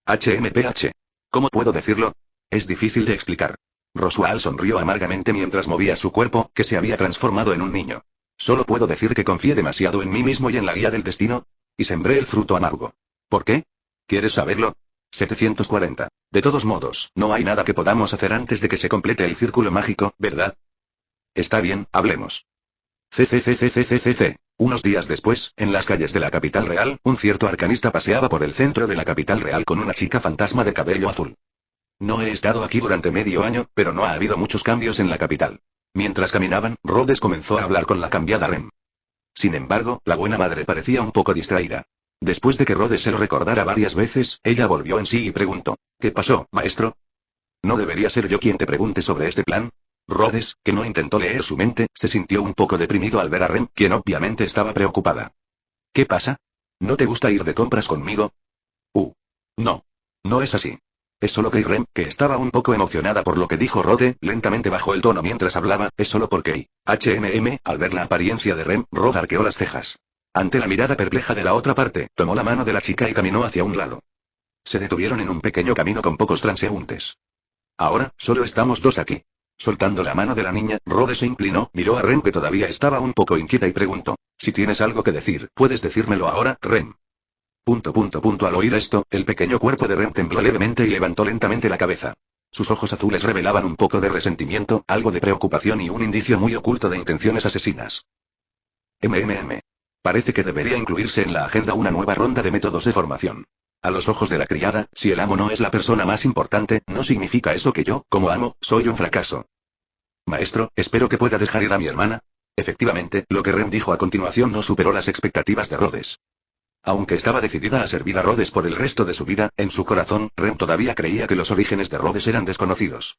A: HMPH. ¿Cómo puedo decirlo? Es difícil de explicar. Roswell sonrió amargamente mientras movía su cuerpo, que se había transformado en un niño. Solo puedo decir que confié demasiado en mí mismo y en la guía del destino, y sembré el fruto amargo. ¿Por qué? ¿Quieres saberlo? 740. De todos modos, no hay nada que podamos hacer antes de que se complete el círculo mágico, ¿verdad? Está bien, hablemos. CCCCCCCC. Unos días después, en las calles de la capital real, un cierto arcanista paseaba por el centro de la capital real con una chica fantasma de cabello azul. No he estado aquí durante medio año, pero no ha habido muchos cambios en la capital. Mientras caminaban, Rhodes comenzó a hablar con la cambiada Rem. Sin embargo, la buena madre parecía un poco distraída. Después de que Rhodes se lo recordara varias veces, ella volvió en sí y preguntó: ¿qué pasó, maestro? ¿No debería ser yo quien te pregunte sobre este plan? Rhodes, que no intentó leer su mente, se sintió un poco deprimido al ver a Rem, quien obviamente estaba preocupada. ¿Qué pasa? ¿No te gusta ir de compras conmigo? No. No es así. Es solo que Rem, que estaba un poco emocionada por lo que dijo Rode, lentamente bajó el tono mientras hablaba, es solo porque al ver la apariencia de Rem, Rod arqueó las cejas. Ante la mirada perpleja de la otra parte, tomó la mano de la chica y caminó hacia un lado. Se detuvieron en un pequeño camino con pocos transeúntes. Ahora, solo estamos dos aquí. Soltando la mano de la niña, Rode se inclinó, miró a Rem que todavía estaba un poco inquieta y preguntó: si tienes algo que decir, puedes decírmelo ahora, Rem. Al oír esto, el pequeño cuerpo de Rem tembló levemente y levantó lentamente la cabeza. Sus ojos azules revelaban un poco de resentimiento, algo de preocupación y un indicio muy oculto de intenciones asesinas. Parece que debería incluirse en la agenda una nueva ronda de métodos de formación. A los ojos de la criada, si el amo no es la persona más importante, no significa eso que yo, como amo, soy un fracaso. Maestro, espero que pueda dejar ir a mi hermana. Efectivamente, lo que Rem dijo a continuación no superó las expectativas de Rhodes. Aunque estaba decidida a servir a Rhodes por el resto de su vida, en su corazón, Rem todavía creía que los orígenes de Rhodes eran desconocidos.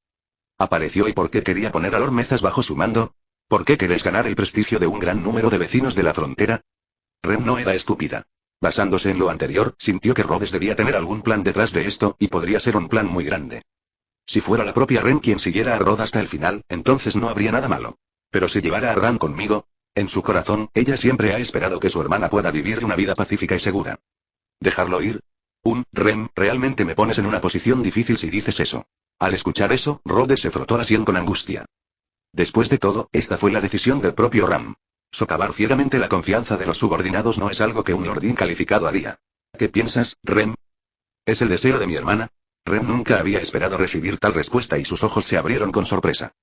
A: Apareció y ¿por qué quería poner a Lord Mezas bajo su mando? ¿Por qué querés ganar el prestigio de un gran número de vecinos de la frontera? Rem no era estúpida. Basándose en lo anterior, sintió que Rhodes debía tener algún plan detrás de esto, y podría ser un plan muy grande. Si fuera la propia Rem quien siguiera a Rhodes hasta el final, entonces no habría nada malo. Pero si llevara a Ram conmigo, en su corazón, ella siempre ha esperado que su hermana pueda vivir una vida pacífica y segura. ¿Dejarlo ir? Rem, realmente me pones en una posición difícil si dices eso. Al escuchar eso, Rhodes se frotó la sien con angustia. Después de todo, esta fue la decisión del propio Ram. Socavar ciegamente la confianza de los subordinados no es algo que un lordín calificado haría. ¿Qué piensas, Rem? ¿Es el deseo de mi hermana? Rem nunca había esperado recibir tal respuesta y sus ojos se abrieron con sorpresa.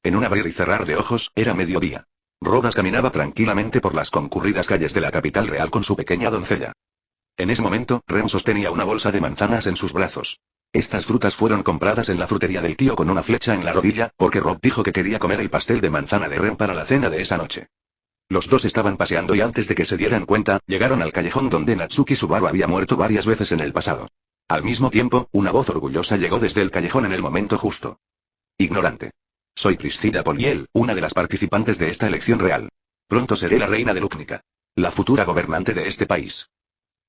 A: En un abrir y cerrar de ojos, era mediodía. Rhodes caminaba tranquilamente por las concurridas calles de la capital real con su pequeña doncella. En ese momento, Rem sostenía una bolsa de manzanas en sus brazos. Estas frutas fueron compradas en la frutería del tío con una flecha en la rodilla, porque Rob dijo que quería comer el pastel de manzana de Rem para la cena de esa noche. Los dos estaban paseando y antes de que se dieran cuenta, llegaron al callejón donde Natsuki Subaru había muerto varias veces en el pasado. Al mismo tiempo, una voz orgullosa llegó desde el callejón en el momento justo. Ignorante. Soy Priscilla Poliel, una de las participantes de esta elección real. Pronto seré la reina de Lúcnica. La futura gobernante de este país.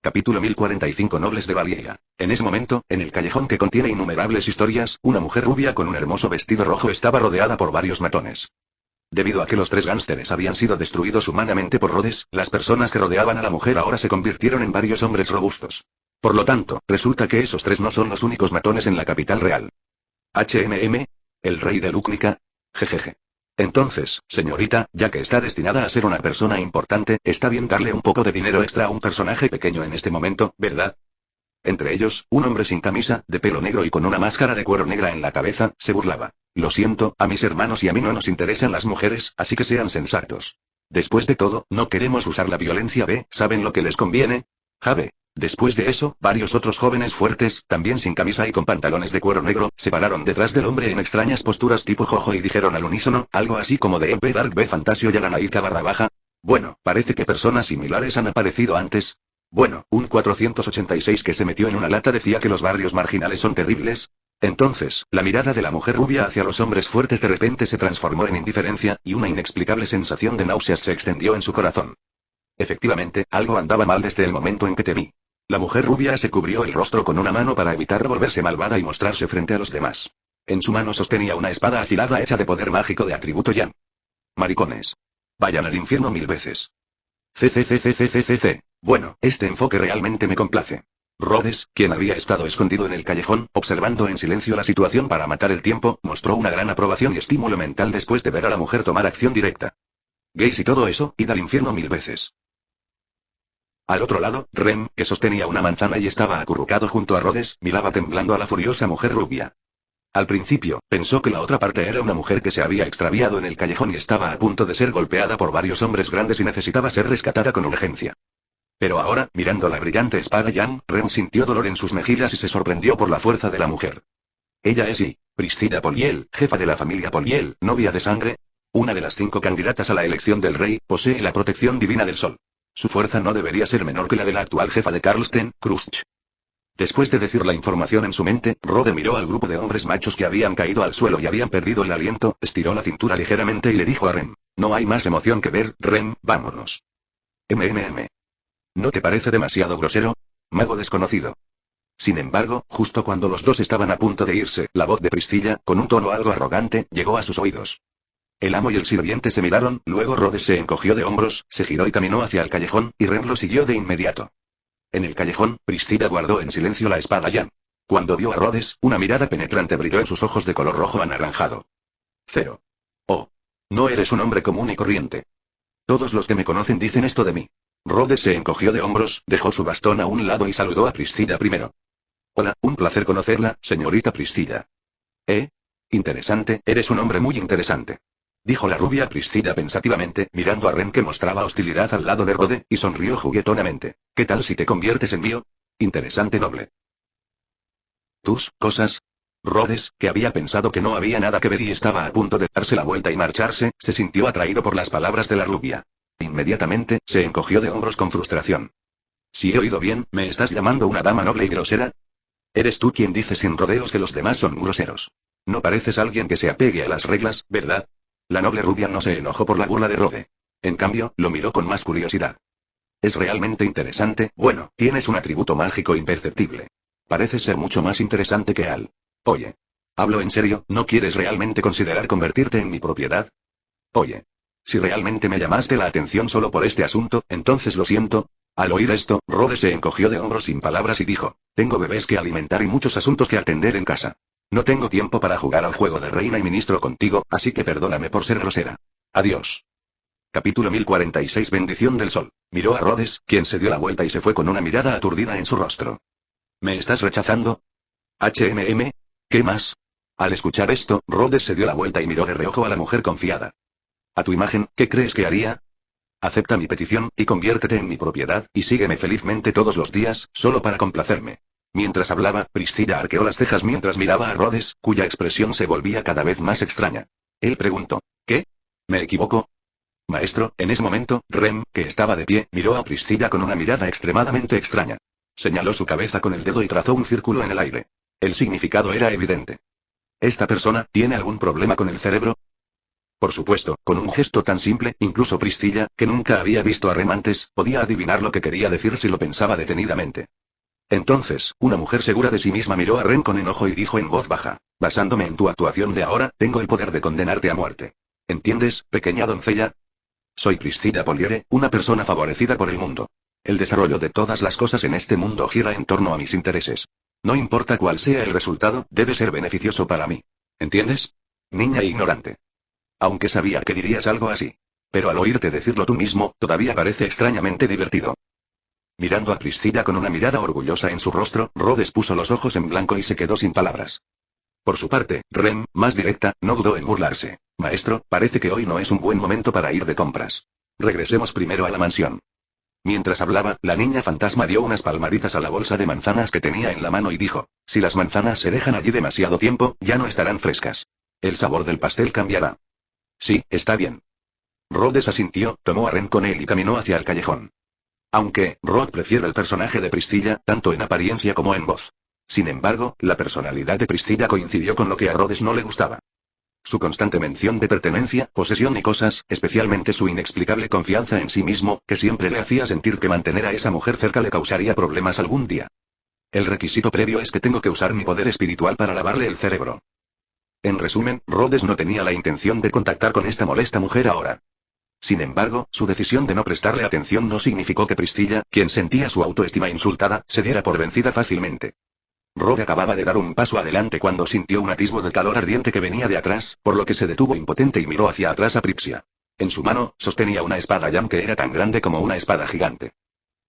A: Capítulo 1045 Nobles de Valiria. En ese momento, en el callejón que contiene innumerables historias, una mujer rubia con un hermoso vestido rojo estaba rodeada por varios matones. Debido a que los tres gánsteres habían sido destruidos humanamente por Rhodes, las personas que rodeaban a la mujer ahora se convirtieron en varios hombres robustos. Por lo tanto, resulta que esos tres no son los únicos matones en la capital real. El rey de Lúcnica. Jejeje. Entonces, señorita, ya que está destinada a ser una persona importante, está bien darle un poco de dinero extra a un personaje pequeño en este momento, ¿verdad? Entre ellos, un hombre sin camisa, de pelo negro y con una máscara de cuero negra en la cabeza, se burlaba. Lo siento, a mis hermanos y a mí no nos interesan las mujeres, así que sean sensatos. Después de todo, no queremos usar la violencia. ¿Saben lo que les conviene? Jave. Después de eso, varios otros jóvenes fuertes, también sin camisa y con pantalones de cuero negro, se pararon detrás del hombre en extrañas posturas tipo jojo y dijeron al unísono, algo así como de Dark B Fantasio Yalanaika /baja. Bueno, parece que personas similares han aparecido antes. Bueno, un 486 que se metió en una lata decía que los barrios marginales son terribles. Entonces, la mirada de la mujer rubia hacia los hombres fuertes de repente se transformó en indiferencia, y una inexplicable sensación de náuseas se extendió en su corazón. Efectivamente, algo andaba mal desde el momento en que te vi. La mujer rubia se cubrió el rostro con una mano para evitar volverse malvada y mostrarse frente a los demás. En su mano sostenía una espada afilada hecha de poder mágico de atributo Yan. Maricones. Vayan al infierno 1000 veces. Bueno, este enfoque realmente me complace. Rhodes, quien había estado escondido en el callejón, observando en silencio la situación para matar el tiempo, mostró una gran aprobación y estímulo mental después de ver a la mujer tomar acción directa. Gays y todo eso, id al infierno 1000 veces. Al otro lado, Rem, que sostenía una manzana y estaba acurrucado junto a Rhodes, miraba temblando a la furiosa mujer rubia. Al principio, pensó que la otra parte era una mujer que se había extraviado en el callejón y estaba a punto de ser golpeada por varios hombres grandes y necesitaba ser rescatada con urgencia. Pero ahora, mirando la brillante espada Yan, Rem sintió dolor en sus mejillas y se sorprendió por la fuerza de la mujer. Ella es Priscilla Poliel, jefa de la familia Poliel, novia de sangre. Una de las 5 candidatas a la elección del rey, posee la protección divina del sol. Su fuerza no debería ser menor que la de la actual jefa de Karlsten, Kruscht. Después de decir la información en su mente, Rode miró al grupo de hombres machos que habían caído al suelo y habían perdido el aliento, estiró la cintura ligeramente y le dijo a Rem. No hay más emoción que ver, Rem, vámonos. ¿No te parece demasiado grosero? Mago desconocido. Sin embargo, justo cuando los dos estaban a punto de irse, la voz de Priscilla, con un tono algo arrogante, llegó a sus oídos. El amo y el sirviente se miraron, luego Rhodes se encogió de hombros, se giró y caminó hacia el callejón, y Rem lo siguió de inmediato. En el callejón, Priscilla guardó en silencio la espada Yan. Cuando vio a Rhodes, una mirada penetrante brilló en sus ojos de color rojo anaranjado. 0. Oh. No eres un hombre común y corriente. Todos los que me conocen dicen esto de mí. Rhodes se encogió de hombros, dejó su bastón a un lado y saludó a Priscilla primero. Hola, un placer conocerla, señorita Priscilla. Interesante, eres un hombre muy interesante. Dijo la rubia Priscilla pensativamente, mirando a Rem que mostraba hostilidad al lado de Rode, y sonrió juguetonamente. ¿Qué tal si te conviertes en mío? Interesante noble. ¿Tus cosas? Rhodes, que había pensado que no había nada que ver y estaba a punto de darse la vuelta y marcharse, se sintió atraído por las palabras de la rubia. Inmediatamente, se encogió de hombros con frustración. Si he oído bien, ¿me estás llamando una dama noble y grosera? Eres tú quien dice sin rodeos que los demás son groseros. No pareces alguien que se apegue a las reglas, ¿verdad? La noble rubia no se enojó por la burla de Rhodes. En cambio, lo miró con más curiosidad. Es realmente interesante, bueno, tienes un atributo mágico imperceptible. Pareces ser mucho más interesante que Al. Oye. Hablo en serio, ¿no quieres realmente considerar convertirte en mi propiedad? Oye. Si realmente me llamaste la atención solo por este asunto, entonces lo siento. Al oír esto, Rhodes se encogió de hombros sin palabras y dijo, tengo bebés que alimentar y muchos asuntos que atender en casa. No tengo tiempo para jugar al juego de reina y ministro contigo, así que perdóname por ser grosera. Adiós. Capítulo 1046 Bendición del sol. Miró a Rhodes, quien se dio la vuelta y se fue con una mirada aturdida en su rostro. ¿Me estás rechazando? ¿Qué más? Al escuchar esto, Rhodes se dio la vuelta y miró de reojo a la mujer confiada. ¿A tu imagen, qué crees que haría? Acepta mi petición, y conviértete en mi propiedad, y sígueme felizmente todos los días, solo para complacerme. Mientras hablaba, Priscilla arqueó las cejas mientras miraba a Rhodes, cuya expresión se volvía cada vez más extraña. Él preguntó, ¿qué? ¿Me equivoco? Maestro, en ese momento, Rem, que estaba de pie, miró a Priscilla con una mirada extremadamente extraña. Señaló su cabeza con el dedo y trazó un círculo en el aire. El significado era evidente. ¿Esta persona tiene algún problema con el cerebro? Por supuesto, con un gesto tan simple, incluso Priscilla, que nunca había visto a Rem antes, podía adivinar lo que quería decir si lo pensaba detenidamente. Entonces, una mujer segura de sí misma miró a Rem con enojo y dijo en voz baja, basándome en tu actuación de ahora, tengo el poder de condenarte a muerte. ¿Entiendes, pequeña doncella? Soy Priscilla Poliere, una persona favorecida por el mundo. El desarrollo de todas las cosas en este mundo gira en torno a mis intereses. No importa cuál sea el resultado, debe ser beneficioso para mí. ¿Entiendes? Niña ignorante. Aunque sabía que dirías algo así. Pero al oírte decirlo tú mismo, todavía parece extrañamente divertido. Mirando a Priscilla con una mirada orgullosa en su rostro, Rhodes puso los ojos en blanco y se quedó sin palabras. Por su parte, Rem, más directa, no dudó en burlarse. Maestro, parece que hoy no es un buen momento para ir de compras. Regresemos primero a la mansión. Mientras hablaba, la niña fantasma dio unas palmaditas a la bolsa de manzanas que tenía en la mano y dijo, si las manzanas se dejan allí demasiado tiempo, ya no estarán frescas. El sabor del pastel cambiará. Sí, está bien. Rhodes asintió, tomó a Rem con él y caminó hacia el callejón. Aunque, Rod prefiere el personaje de Priscilla, tanto en apariencia como en voz. Sin embargo, la personalidad de Priscilla coincidió con lo que a Rhodes no le gustaba. Su constante mención de pertenencia, posesión y cosas, especialmente su inexplicable confianza en sí mismo, que siempre le hacía sentir que mantener a esa mujer cerca le causaría problemas algún día. El requisito previo es que tengo que usar mi poder espiritual para lavarle el cerebro. En resumen, Rhodes no tenía la intención de contactar con esta molesta mujer ahora. Sin embargo, su decisión de no prestarle atención no significó que Priscilla, quien sentía su autoestima insultada, se diera por vencida fácilmente. Rhodes acababa de dar un paso adelante cuando sintió un atisbo de calor ardiente que venía de atrás, por lo que se detuvo impotente y miró hacia atrás a Priscilla. En su mano, sostenía una espada Yam que era tan grande como una espada gigante.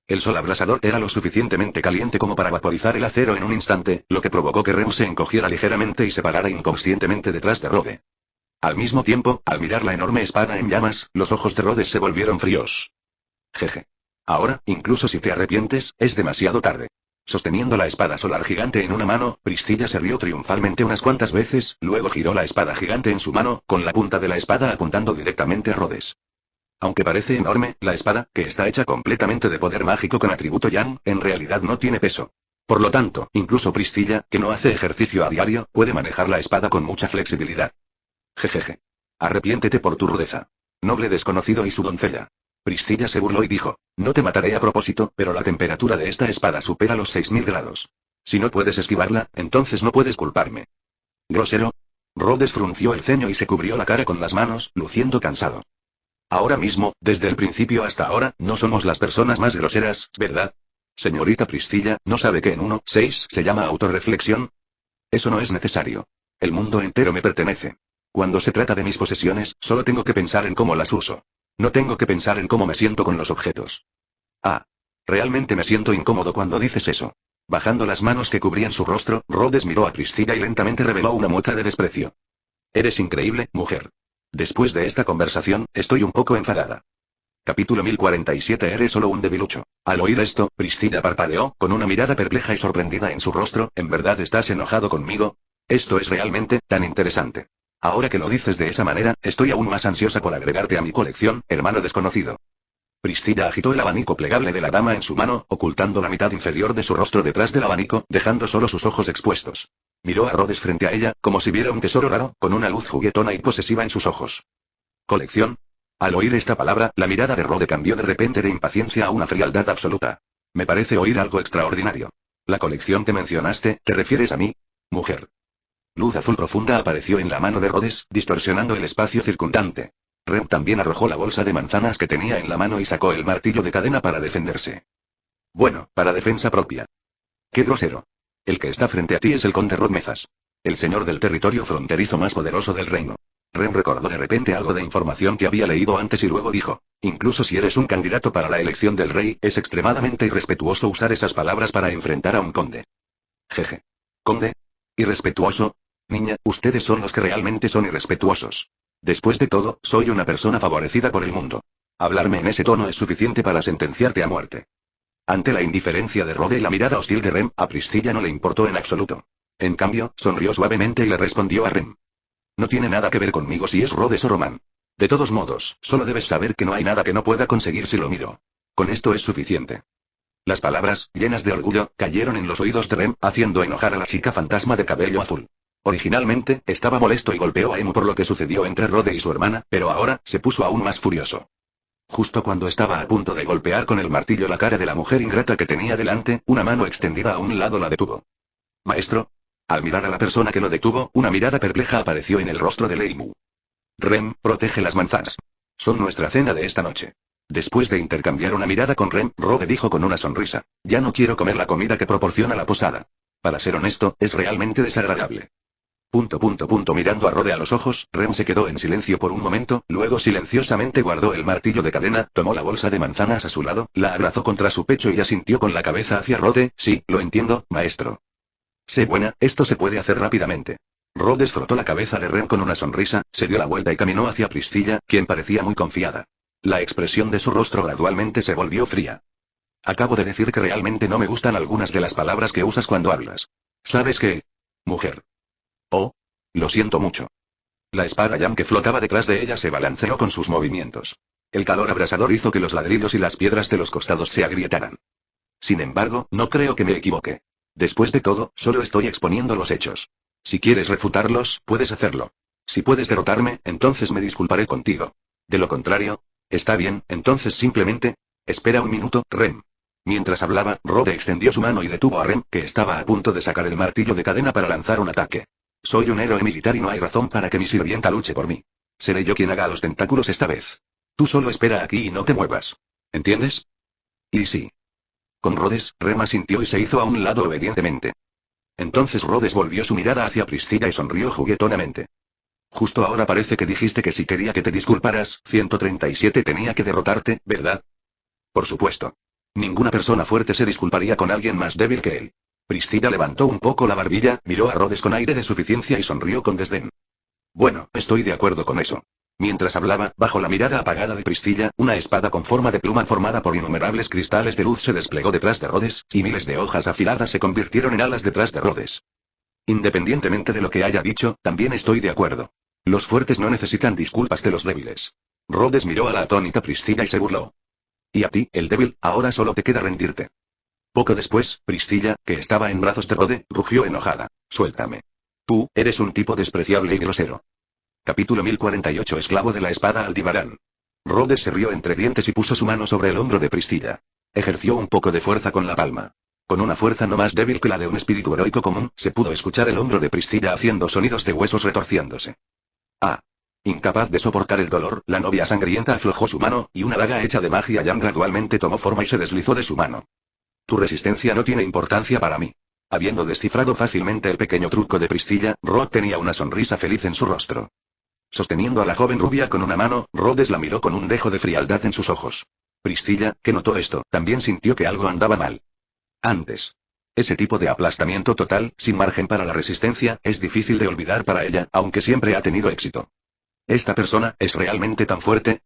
A: El sol abrasador era lo suficientemente caliente como para vaporizar el acero en un instante, lo que provocó que Rem se encogiera ligeramente y se parara inconscientemente detrás de Rhodes. Al mismo tiempo, al mirar la enorme espada en llamas, los ojos de Rhodes se volvieron fríos. Jeje. Ahora, incluso si te arrepientes, es demasiado tarde. Sosteniendo la espada solar gigante en una mano, Priscilla se rió triunfalmente unas cuantas veces, luego giró la espada gigante en su mano, con la punta de la espada apuntando directamente a Rhodes. Aunque parece enorme, la espada, que está hecha completamente de poder mágico con atributo Yang, en realidad no tiene peso. Por lo tanto, incluso Priscilla, que no hace ejercicio a diario, puede manejar la espada con mucha flexibilidad. Jejeje. Arrepiéntete por tu rudeza. Noble desconocido y su doncella. Priscilla se burló y dijo, no te mataré a propósito, pero la temperatura de esta espada supera los 6000 grados. Si no puedes esquivarla, entonces no puedes culparme. ¿Grosero? Rhodes frunció el ceño y se cubrió la cara con las manos, luciendo cansado. Ahora mismo, desde el principio hasta ahora, no somos las personas más groseras, ¿verdad? Señorita Priscilla, ¿no sabe que en 1.6 se llama autorreflexión? Eso no es necesario. El mundo entero me pertenece. Cuando se trata de mis posesiones, solo tengo que pensar en cómo las uso. No tengo que pensar en cómo me siento con los objetos. Ah. Realmente me siento incómodo cuando dices eso. Bajando las manos que cubrían su rostro, Rhodes miró a Priscilla y lentamente reveló una mueca de desprecio. Eres increíble, mujer. Después de esta conversación, estoy un poco enfadada. Capítulo 1047 Eres solo un debilucho. Al oír esto, Priscilla parpadeó, con una mirada perpleja y sorprendida en su rostro, ¿en verdad estás enojado conmigo? Esto es realmente tan interesante. Ahora que lo dices de esa manera, estoy aún más ansiosa por agregarte a mi colección, hermano desconocido. Priscilla agitó el abanico plegable de la dama en su mano, ocultando la mitad inferior de su rostro detrás del abanico, dejando solo sus ojos expuestos. Miró a Rhodes frente a ella, como si viera un tesoro raro, con una luz juguetona y posesiva en sus ojos. ¿Colección? Al oír esta palabra, la mirada de Rhodes cambió de repente de impaciencia a una frialdad absoluta. Me parece oír algo extraordinario. ¿La colección que mencionaste, te refieres a mí? Mujer. Luz azul profunda apareció en la mano de Rhodes, distorsionando el espacio circundante. Rem también arrojó la bolsa de manzanas que tenía en la mano y sacó el martillo de cadena para defenderse. Bueno, para defensa propia. ¡Qué grosero! El que está frente a ti es el conde Rodmezas. El señor del territorio fronterizo más poderoso del reino. Rem recordó de repente algo de información que había leído antes y luego dijo, incluso si eres un candidato para la elección del rey, es extremadamente irrespetuoso usar esas palabras para enfrentar a un conde. Jeje. ¿Conde? ¿Irrespetuoso? Niña, ustedes son los que realmente son irrespetuosos. Después de todo, soy una persona favorecida por el mundo. Hablarme en ese tono es suficiente para sentenciarte a muerte. Ante la indiferencia de Rhodes y la mirada hostil de Rem, a Priscilla no le importó en absoluto. En cambio, sonrió suavemente y le respondió a Rem. No tiene nada que ver conmigo si es Rhodes o Roman. De todos modos, solo debes saber que no hay nada que no pueda conseguir si lo miro. Con esto es suficiente. Las palabras, llenas de orgullo, cayeron en los oídos de Rem, haciendo enojar a la chica fantasma de cabello azul. Originalmente, estaba molesto y golpeó a Emu por lo que sucedió entre Rhodes y su hermana, pero ahora, se puso aún más furioso. Justo cuando estaba a punto de golpear con el martillo la cara de la mujer ingrata que tenía delante, una mano extendida a un lado la detuvo. Maestro. Al mirar a la persona que lo detuvo, una mirada perpleja apareció en el rostro de Emu. Rem, protege las manzanas. Son nuestra cena de esta noche. Después de intercambiar una mirada con Rem, Rhodes dijo con una sonrisa, ya no quiero comer la comida que proporciona la posada. Para ser honesto, es realmente desagradable. Mirando a Rhodes a los ojos, Rem se quedó en silencio por un momento, luego silenciosamente guardó el martillo de cadena, tomó la bolsa de manzanas a su lado, la abrazó contra su pecho y asintió con la cabeza hacia Rhodes, sí, lo entiendo, maestro. Sé buena, esto se puede hacer rápidamente. Rhodes frotó la cabeza de Rem con una sonrisa, se dio la vuelta y caminó hacia Priscilla, quien parecía muy confiada. La expresión de su rostro gradualmente se volvió fría. Acabo de decir que realmente no me gustan algunas de las palabras que usas cuando hablas. ¿Sabes qué? Mujer. Oh. Lo siento mucho. La espada Yam que flotaba detrás de ella se balanceó con sus movimientos. El calor abrasador hizo que los ladrillos y las piedras de los costados se agrietaran. Sin embargo, no creo que me equivoque. Después de todo, solo estoy exponiendo los hechos. Si quieres refutarlos, puedes hacerlo. Si puedes derrotarme, entonces me disculparé contigo. De lo contrario, está bien, entonces simplemente... Espera un minuto, Rem. Mientras hablaba, Rhodes extendió su mano y detuvo a Rem, que estaba a punto de sacar el martillo de cadena para lanzar un ataque. Soy un héroe militar y no hay razón para que mi sirvienta luche por mí. Seré yo quien haga los tentáculos esta vez. Tú solo espera aquí y no te muevas. ¿Entiendes? Y sí. Con Rhodes, Rem asintió y se hizo a un lado obedientemente. Entonces Rhodes volvió su mirada hacia Priscilla y sonrió juguetonamente. Justo ahora parece que dijiste que si quería que te disculparas, 137 tenía que derrotarte, ¿verdad? Por supuesto. Ninguna persona fuerte se disculparía con alguien más débil que él. Priscilla levantó un poco la barbilla, miró a Rhodes con aire de suficiencia y sonrió con desdén. Bueno, estoy de acuerdo con eso. Mientras hablaba, bajo la mirada apagada de Priscilla, una espada con forma de pluma formada por innumerables cristales de luz se desplegó detrás de Rhodes, y miles de hojas afiladas se convirtieron en alas detrás de Rhodes. Independientemente de lo que haya dicho, también estoy de acuerdo. Los fuertes no necesitan disculpas de los débiles. Rhodes miró a la atónita Priscilla y se burló. Y a ti, el débil, ahora solo te queda rendirte. Poco después, Priscilla, que estaba en brazos de Rhodes, rugió enojada. Suéltame. Tú, eres un tipo despreciable y grosero. Capítulo 1048 Esclavo de la espada Aldebarán. Rhodes se rió entre dientes y puso su mano sobre el hombro de Priscilla. Ejerció un poco de fuerza con la palma. Con una fuerza no más débil que la de un espíritu heroico común, se pudo escuchar el hombro de Priscilla haciendo sonidos de huesos retorciéndose. Ah. Incapaz de soportar el dolor, la novia sangrienta aflojó su mano, y una daga hecha de magia Yam gradualmente tomó forma y se deslizó de su mano. Tu resistencia no tiene importancia para mí. Habiendo descifrado fácilmente el pequeño truco de Priscilla, Rhodes tenía una sonrisa feliz en su rostro. Sosteniendo a la joven rubia con una mano, Rhodes la miró con un dejo de frialdad en sus ojos. Priscilla, que notó esto, también sintió que algo andaba mal. Antes. Ese tipo de aplastamiento total, sin margen para la resistencia, es difícil de olvidar para ella, aunque siempre ha tenido éxito. ¿Esta persona es realmente tan fuerte?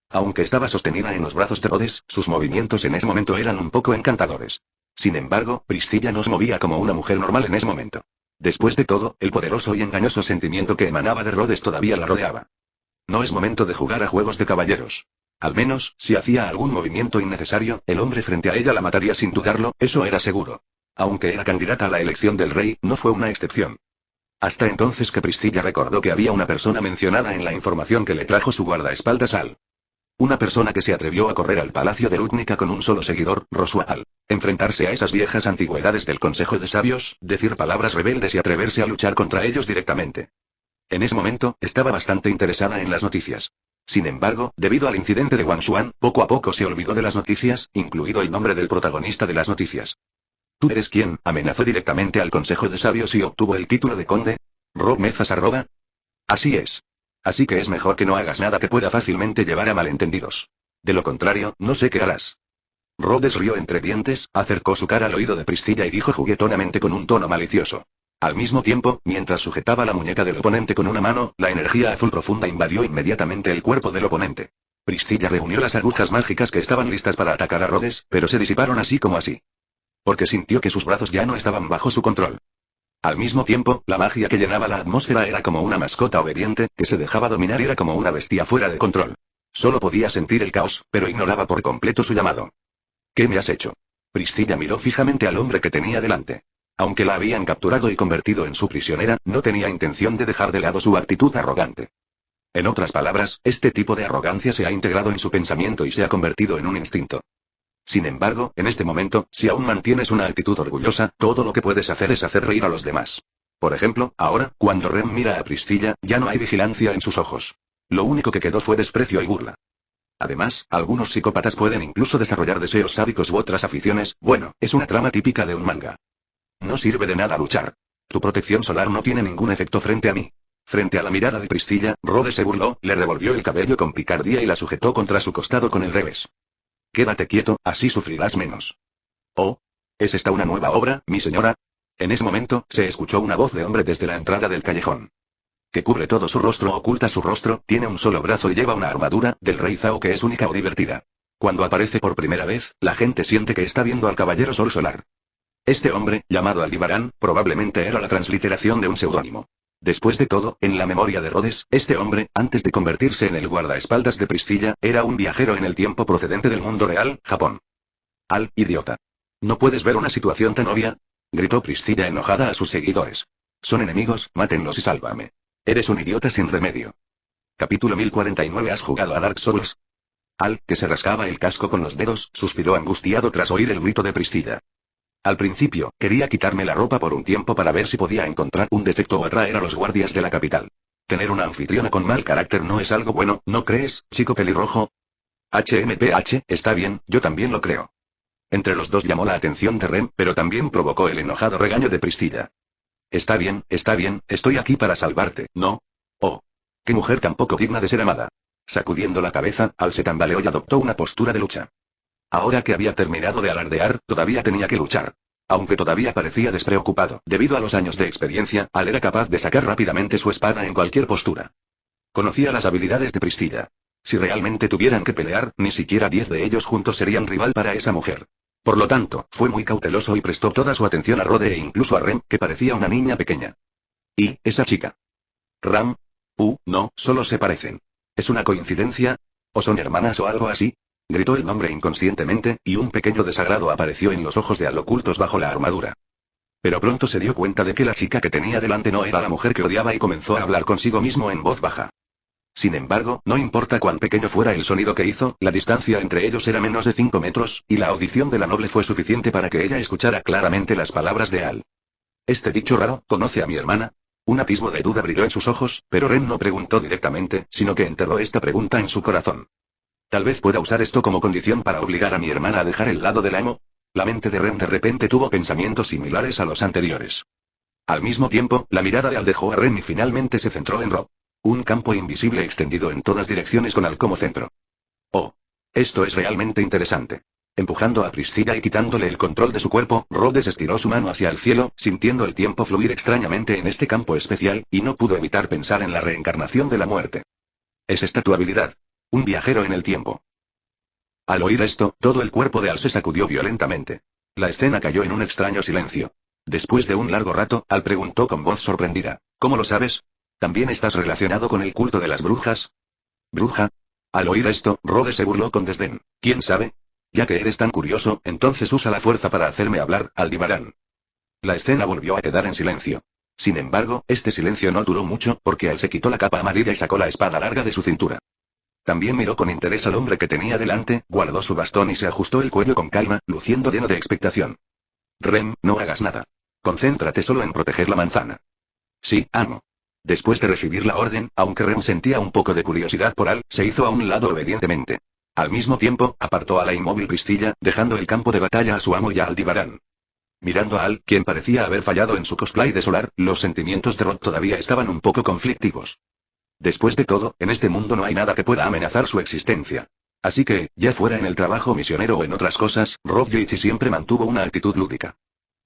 A: Aunque estaba sostenida en los brazos de Rhodes, sus movimientos en ese momento eran un poco encantadores. Sin embargo, Priscilla no se movía como una mujer normal en ese momento. Después de todo, el poderoso y engañoso sentimiento que emanaba de Rhodes todavía la rodeaba. No es momento de jugar a juegos de caballeros. Al menos, si hacía algún movimiento innecesario, el hombre frente a ella la mataría sin dudarlo, eso era seguro. Aunque era candidata a la elección del rey, no fue una excepción. Hasta entonces que Priscilla recordó que había una persona mencionada en la información que le trajo su guardaespaldas Al. Una persona que se atrevió a correr al palacio de Lutnica con un solo seguidor, Rosua Al. Enfrentarse a esas viejas antigüedades del Consejo de Sabios, decir palabras rebeldes y atreverse a luchar contra ellos directamente. En ese momento, estaba bastante interesada en las noticias. Sin embargo, debido al incidente de Wangshuan, poco a poco se olvidó de las noticias, incluido el nombre del protagonista de las noticias. ¿Tú eres quién? Amenazó directamente al Consejo de Sabios y obtuvo el título de conde. ¿Rob Mezas arroba? Así es. Así que es mejor que no hagas nada que pueda fácilmente llevar a malentendidos. De lo contrario, no sé qué harás. Rhodes rió entre dientes, acercó su cara al oído de Priscilla y dijo juguetonamente con un tono malicioso. Al mismo tiempo, mientras sujetaba la muñeca del oponente con una mano, la energía azul profunda invadió inmediatamente el cuerpo del oponente. Priscilla reunió las agujas mágicas que estaban listas para atacar a Rhodes, pero se disiparon así como así. Porque sintió que sus brazos ya no estaban bajo su control. Al mismo tiempo, la magia que llenaba la atmósfera era como una mascota obediente, que se dejaba dominar y era como una bestia fuera de control. Solo podía sentir el caos, pero ignoraba por completo su llamado. ¿Qué me has hecho? Priscilla miró fijamente al hombre que tenía delante. Aunque la habían capturado y convertido en su prisionera, no tenía intención de dejar de lado su actitud arrogante. En otras palabras, este tipo de arrogancia se ha integrado en su pensamiento y se ha convertido en un instinto. Sin embargo, en este momento, si aún mantienes una actitud orgullosa, todo lo que puedes hacer es hacer reír a los demás. Por ejemplo, ahora, cuando Rem mira a Priscilla, ya no hay vigilancia en sus ojos. Lo único que quedó fue desprecio y burla. Además, algunos psicópatas pueden incluso desarrollar deseos sádicos u otras aficiones, bueno, es una trama típica de un manga. No sirve de nada luchar. Tu protección solar no tiene ningún efecto frente a mí. Frente a la mirada de Priscilla, Rhodes se burló, le revolvió el cabello con picardía y la sujetó contra su costado con el revés. Quédate quieto, así sufrirás menos. Oh. ¿Es esta una nueva obra, mi señora? En ese momento, se escuchó una voz de hombre desde la entrada del callejón. Que cubre todo su rostro, oculta su rostro, tiene un solo brazo y lleva una armadura, del rey Zhao que es única o divertida. Cuando aparece por primera vez, la gente siente que está viendo al caballero Sol Solar. Este hombre, llamado Aldebarán, probablemente era la transliteración de un seudónimo. Después de todo, en la memoria de Rhodes, este hombre, antes de convertirse en el guardaespaldas de Priscilla, era un viajero en el tiempo procedente del mundo real, Japón. Al, idiota. ¿No puedes ver una situación tan obvia? Gritó Priscilla enojada a sus seguidores. Son enemigos, mátenlos y sálvame. Eres un idiota sin remedio. Capítulo 1049. ¿Has jugado a Dark Souls? Al, que se rascaba el casco con los dedos, suspiró angustiado tras oír el grito de Priscilla. Al principio, quería quitarme la ropa por un tiempo para ver si podía encontrar un defecto o atraer a los guardias de la capital. Tener una anfitriona con mal carácter no es algo bueno, ¿no crees, chico pelirrojo? HMPH, está bien, yo también lo creo. Entre los dos llamó la atención de Rem, pero también provocó el enojado regaño de Priscilla. Está bien, estoy aquí para salvarte, ¿no? Oh. Qué mujer tan poco digna de ser amada. Sacudiendo la cabeza, Al se tambaleó y adoptó una postura de lucha. Ahora que había terminado de alardear, todavía tenía que luchar. Aunque todavía parecía despreocupado, debido a los años de experiencia, Al era capaz de sacar rápidamente su espada en cualquier postura. Conocía las habilidades de Priscilla. Si realmente tuvieran que pelear, ni siquiera 10 de ellos juntos serían rival para esa mujer. Por lo tanto, fue muy cauteloso y prestó toda su atención a Rhodes e incluso a Rem, que parecía una niña pequeña. ¿Y esa chica? Ram? No, solo se parecen. ¿Es una coincidencia? ¿O son hermanas o algo así? Gritó el nombre inconscientemente, y un pequeño desagrado apareció en los ojos de Al ocultos bajo la armadura. Pero pronto se dio cuenta de que la chica que tenía delante no era la mujer que odiaba y comenzó a hablar consigo mismo en voz baja. Sin embargo, no importa cuán pequeño fuera el sonido que hizo, la distancia entre ellos era menos de 5 metros, y la audición de la noble fue suficiente para que ella escuchara claramente las palabras de Al. ¿Este bicho raro conoce a mi hermana? Un atisbo de duda brilló en sus ojos, pero Ren no preguntó directamente, sino que enterró esta pregunta en su corazón. Tal vez pueda usar esto como condición para obligar a mi hermana a dejar el lado del amo. La mente de Ren de repente tuvo pensamientos similares a los anteriores. Al mismo tiempo, la mirada de Al dejó a Ren y finalmente se centró en Rob. Un campo invisible extendido en todas direcciones con Al como centro. Oh. Esto es realmente interesante. Empujando a Priscilla y quitándole el control de su cuerpo, Rhodes estiró su mano hacia el cielo, sintiendo el tiempo fluir extrañamente en este campo especial, y no pudo evitar pensar en la reencarnación de la muerte. ¿Es esta tu habilidad? Un viajero en el tiempo. Al oír esto, todo el cuerpo de Al se sacudió violentamente. La escena cayó en un extraño silencio. Después de un largo rato, Al preguntó con voz sorprendida. ¿Cómo lo sabes? ¿También estás relacionado con el culto de las brujas? ¿Bruja? Al oír esto, Rhodes se burló con desdén. ¿Quién sabe? Ya que eres tan curioso, entonces usa la fuerza para hacerme hablar, Aldebarán. La escena volvió a quedar en silencio. Sin embargo, este silencio no duró mucho, porque Al se quitó la capa amarilla y sacó la espada larga de su cintura. También miró con interés al hombre que tenía delante, guardó su bastón y se ajustó el cuello con calma, luciendo lleno de expectación. Rem, no hagas nada. Concéntrate solo en proteger la manzana. Sí, amo. Después de recibir la orden, aunque Rem sentía un poco de curiosidad por Al, se hizo a un lado obedientemente. Al mismo tiempo, apartó a la inmóvil Pristilla, dejando el campo de batalla a su amo y a Aldebarán. Mirando a Al, quien parecía haber fallado en su cosplay de Solar, los sentimientos de Rod todavía estaban un poco conflictivos. Después de todo, en este mundo no hay nada que pueda amenazar su existencia. Así que, ya fuera en el trabajo misionero o en otras cosas, Rod Yoichi siempre mantuvo una actitud lúdica.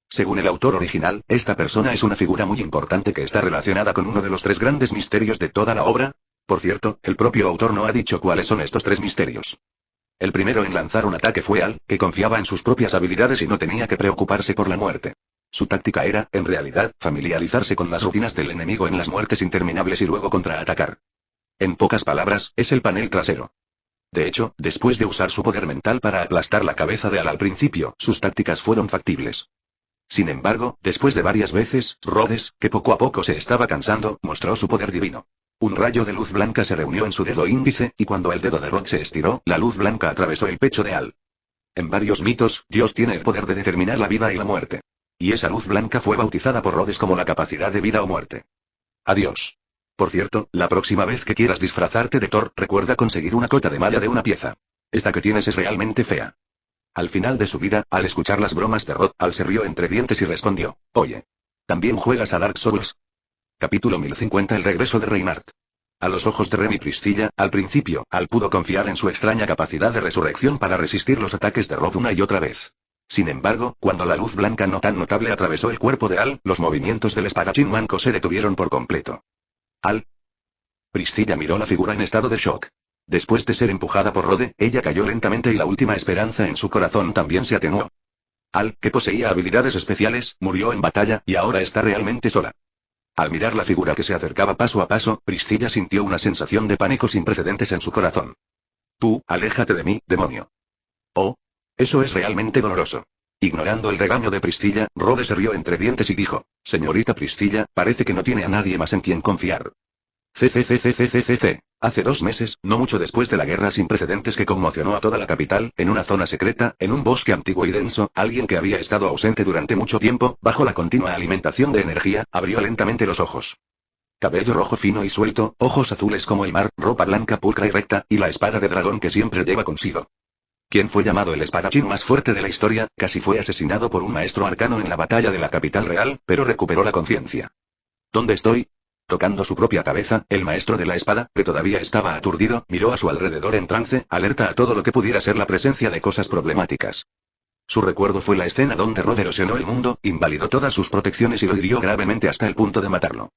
A: Según el autor original, esta persona es una figura muy importante que está relacionada con uno de los 3 grandes misterios de toda la obra. Por cierto, el propio autor no ha dicho cuáles son estos 3 misterios. El primero en lanzar un ataque fue Al, que confiaba en sus propias habilidades y no tenía que preocuparse por la muerte. Su táctica era, en realidad, familiarizarse con las rutinas del enemigo en las muertes interminables y luego contraatacar. En pocas palabras, es el panel trasero. De hecho, después de usar su poder mental para aplastar la cabeza de Al principio, sus tácticas fueron factibles. Sin embargo, después de varias veces, Rhodes, que poco a poco se estaba cansando, mostró su poder divino. Un rayo de luz blanca se reunió en su dedo índice, y cuando el dedo de Rod se estiró, la luz blanca atravesó el pecho de Al. En varios mitos, Dios tiene el poder de determinar la vida y la muerte. Y esa luz blanca fue bautizada por Rhodes como la capacidad de vida o muerte. Adiós. Por cierto, la próxima vez que quieras disfrazarte de Thor, recuerda conseguir una cota de malla de una pieza. Esta que tienes es realmente fea. Al final de su vida, al escuchar las bromas de Rod, Al se rió entre dientes y respondió, oye. ¿También juegas a Dark Souls? Capítulo 1050 El regreso de Reinhardt. A los ojos de Rem y Pristilla, al principio, Al pudo confiar en su extraña capacidad de resurrección para resistir los ataques de Rod una y otra vez. Sin embargo, cuando la luz blanca no tan notable atravesó el cuerpo de Al, los movimientos del espadachín manco se detuvieron por completo. Al. Pristilla miró la figura en estado de shock. Después de ser empujada por Rode, ella cayó lentamente y la última esperanza en su corazón también se atenuó. Al, que poseía habilidades especiales, murió en batalla, y ahora está realmente sola. Al mirar la figura que se acercaba paso a paso, Pristilla sintió una sensación de pánico sin precedentes en su corazón. Tú, aléjate de mí, demonio. Oh. Eso es realmente doloroso. Ignorando el regaño de Pristilla, Rode se rió entre dientes y dijo, señorita Pristilla, parece que no tiene a nadie más en quien confiar. Hace 2 meses, no mucho después de la guerra sin precedentes que conmocionó a toda la capital, en una zona secreta, en un bosque antiguo y denso, alguien que había estado ausente durante mucho tiempo, bajo la continua alimentación de energía, abrió lentamente los ojos. Cabello rojo fino y suelto, ojos azules como el mar, ropa blanca pulcra y recta, y la espada de dragón que siempre lleva consigo. Quien fue llamado el espadachín más fuerte de la historia, casi fue asesinado por un maestro arcano en la batalla de la capital real, pero recuperó la conciencia. ¿Dónde estoy? Tocando su propia cabeza, el maestro de la espada, que todavía estaba aturdido, miró a su alrededor en trance, alerta a todo lo que pudiera ser la presencia de cosas problemáticas. Su recuerdo fue la escena donde Rod erosionó el mundo, invalidó todas sus protecciones y lo hirió gravemente hasta el punto de matarlo.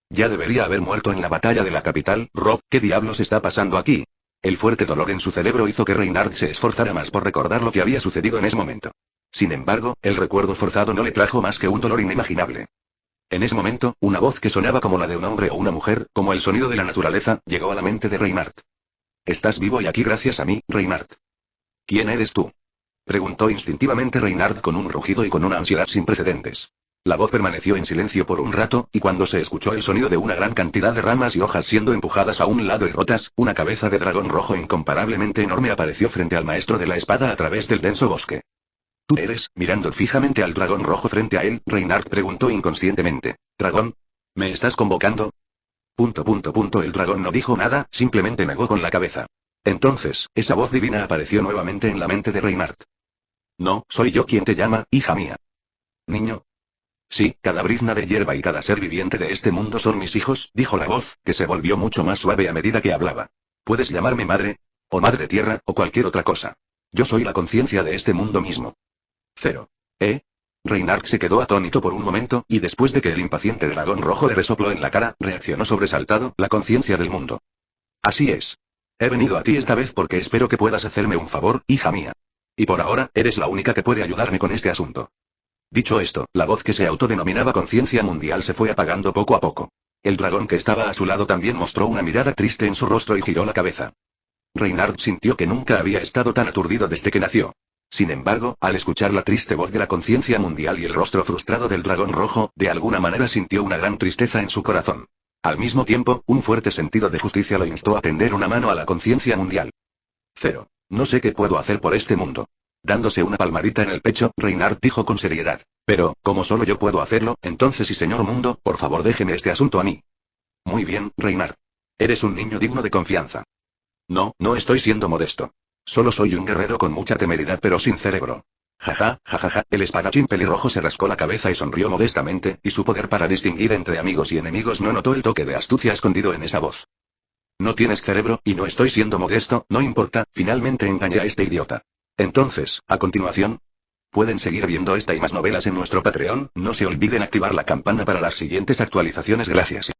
A: Ya debería haber muerto en la batalla de la capital. Rod, ¿qué diablos está pasando aquí? El fuerte dolor en su cerebro hizo que Reinhardt se esforzara más por recordar lo que había sucedido en ese momento. Sin embargo, el recuerdo forzado no le trajo más que un dolor inimaginable. En ese momento, una voz que sonaba como la de un hombre o una mujer, como el sonido de la naturaleza, llegó a la mente de Reinhardt. Estás vivo y aquí gracias a mí, Reinhardt. ¿Quién eres tú? Preguntó instintivamente Reinhardt con un rugido y con una ansiedad sin precedentes. La voz permaneció en silencio por un rato, y cuando se escuchó el sonido de una gran cantidad de ramas y hojas siendo empujadas a un lado y rotas, una cabeza de dragón rojo incomparablemente enorme apareció frente al maestro de la espada a través del denso bosque. ¿Tú eres? Mirando fijamente al dragón rojo frente a él, Reinhardt preguntó inconscientemente. ¿Dragón? ¿Me estás convocando? El dragón no dijo nada, simplemente negó con la cabeza. Entonces, esa voz divina apareció nuevamente en la mente de Reinhardt. No, soy yo quien te llama, hija mía. Niño. Sí, cada brizna de hierba y cada ser viviente de este mundo son mis hijos, dijo la voz, que se volvió mucho más suave a medida que hablaba. Puedes llamarme madre, o madre tierra, o cualquier otra cosa. Yo soy la conciencia de este mundo mismo. 0. Reinhardt se quedó atónito por un momento, y después de que el impaciente dragón rojo le resopló en la cara, reaccionó sobresaltado, la conciencia del mundo. Así es. He venido a ti esta vez porque espero que puedas hacerme un favor, hija mía. Y por ahora, eres la única que puede ayudarme con este asunto. Dicho esto, la voz que se autodenominaba Conciencia Mundial se fue apagando poco a poco. El dragón que estaba a su lado también mostró una mirada triste en su rostro y giró la cabeza. Reynard sintió que nunca había estado tan aturdido desde que nació. Sin embargo, al escuchar la triste voz de la Conciencia Mundial y el rostro frustrado del dragón rojo, de alguna manera sintió una gran tristeza en su corazón. Al mismo tiempo, un fuerte sentido de justicia lo instó a tender una mano a la Conciencia Mundial. Cero. No sé qué puedo hacer por este mundo. Dándose una palmadita en el pecho, Reynard dijo con seriedad. Pero, como solo yo puedo hacerlo, entonces y señor mundo, por favor déjeme este asunto a mí. Muy bien, Reynard. Eres un niño digno de confianza. No, no estoy siendo modesto. Solo soy un guerrero con mucha temeridad pero sin cerebro. Jaja, jajaja, el espadachín pelirrojo se rascó la cabeza y sonrió modestamente, y su poder para distinguir entre amigos y enemigos no notó el toque de astucia escondido en esa voz. No tienes cerebro, y no estoy siendo modesto, no importa, finalmente engañé a este idiota. Entonces, a continuación, pueden seguir viendo esta y más novelas en nuestro Patreon, no se olviden activar la campana para las siguientes actualizaciones, gracias.